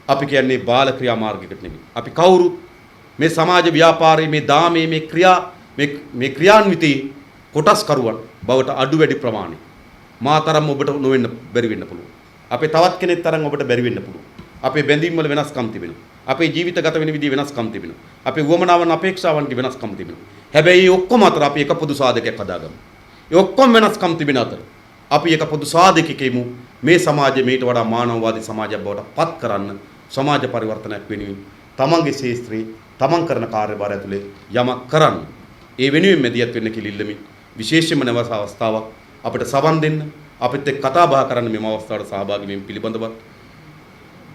අපි කියන්නේ බාල ක්‍රියාමාර්ගයකට නෙමෙයි. අපි කවුරුත් මේ සමාජ ව්‍යාපාරයේ මේ දාමේ මේ ක්‍රියාන්විතී කොටස්කරුවන් බවට අඩු වැඩි ප්‍රමාණය මාතරම් ඔබට නොවෙන්න බැරි වෙන්න පුළුවන්. අපේ තවත් කෙනෙක් තරම් ඔබට බැරි වෙන්න පුළුවන්. අපේ බැඳීම් වල වෙනස්කම් තිබෙනවා. අපේ ජීවිත ගත වෙන විදිහේ වෙනස්කම් තිබෙනවා. අපේ වමනාවන් අපේක්ෂාවන්ගේ වෙනස්කම් තිබෙනවා. හැබැයි මේ ඔක්කොම අතර අපි එක පොදු සාධකයක් හදාගමු. මේ ඔක්කොම වෙනස්කම් තිබෙන අතර අපි එක පොදු සාධකයකෙමු මේ සමාජය මේට වඩා මානවවාදී සමාජයක් බවට පත් කරන්න සමාජ පරිවර්තනයක් වෙනුවෙන් තමන්ගේ ශේස්ත්‍රයේ තමන් කරන කාර්යභාරය ඇතුලේ යමක් කරන්න. ඒ වෙනුවෙන් මැදිහත් වෙන්න කිලිල්ලමි විශේෂයෙන්ම නැවස අවස්ථාවක් අපිට සවන් දෙන්න අපිත් එක්ක කතා බහ කරන්න මෙම අවස්ථාවට සහභාගී වීම පිළිබඳව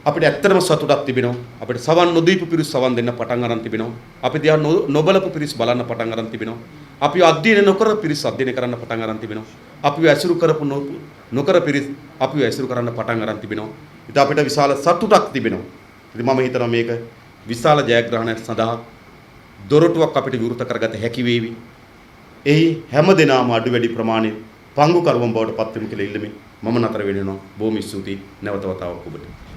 අපිට ඇත්තටම සතුටක් තිබෙනවා. අපිට සවන් නොදීපු පිරිස් සවන් දෙන්න පටන් අරන් තිබෙනවා. අපි දිහා නොබලපු පිරිස් බලන්න පටන් අරන් තිබෙනවා. අපි අධ්‍යයනය නොකර පිරිස් අධ්‍යයනය කරන්න පටන් අරන් තිබෙනවා. අපිව ඇසුරු කරපු නොකර පිරිස් අපිව ඇසුරු කරන්න පටන් අරන් තිබෙනවා. ඉතින් අපිට විශාල සතුටක් තිබෙනවා. ඉතින් මම හිතනවා මේක විශාල ජයග්‍රහණයක් සඳහා දොරටුවක් අපිට විවෘත කරගත හැකි වේවි. එහි හැම දිනම අඩු වැඩි ප්‍රමාණය පංගුකරුවන් බවට පත් වෙමු කියලා ඉල්ලමි. මම නතර වෙනවා. බොහොම ස්තුතියි නැවත වතාවක් ඔබට.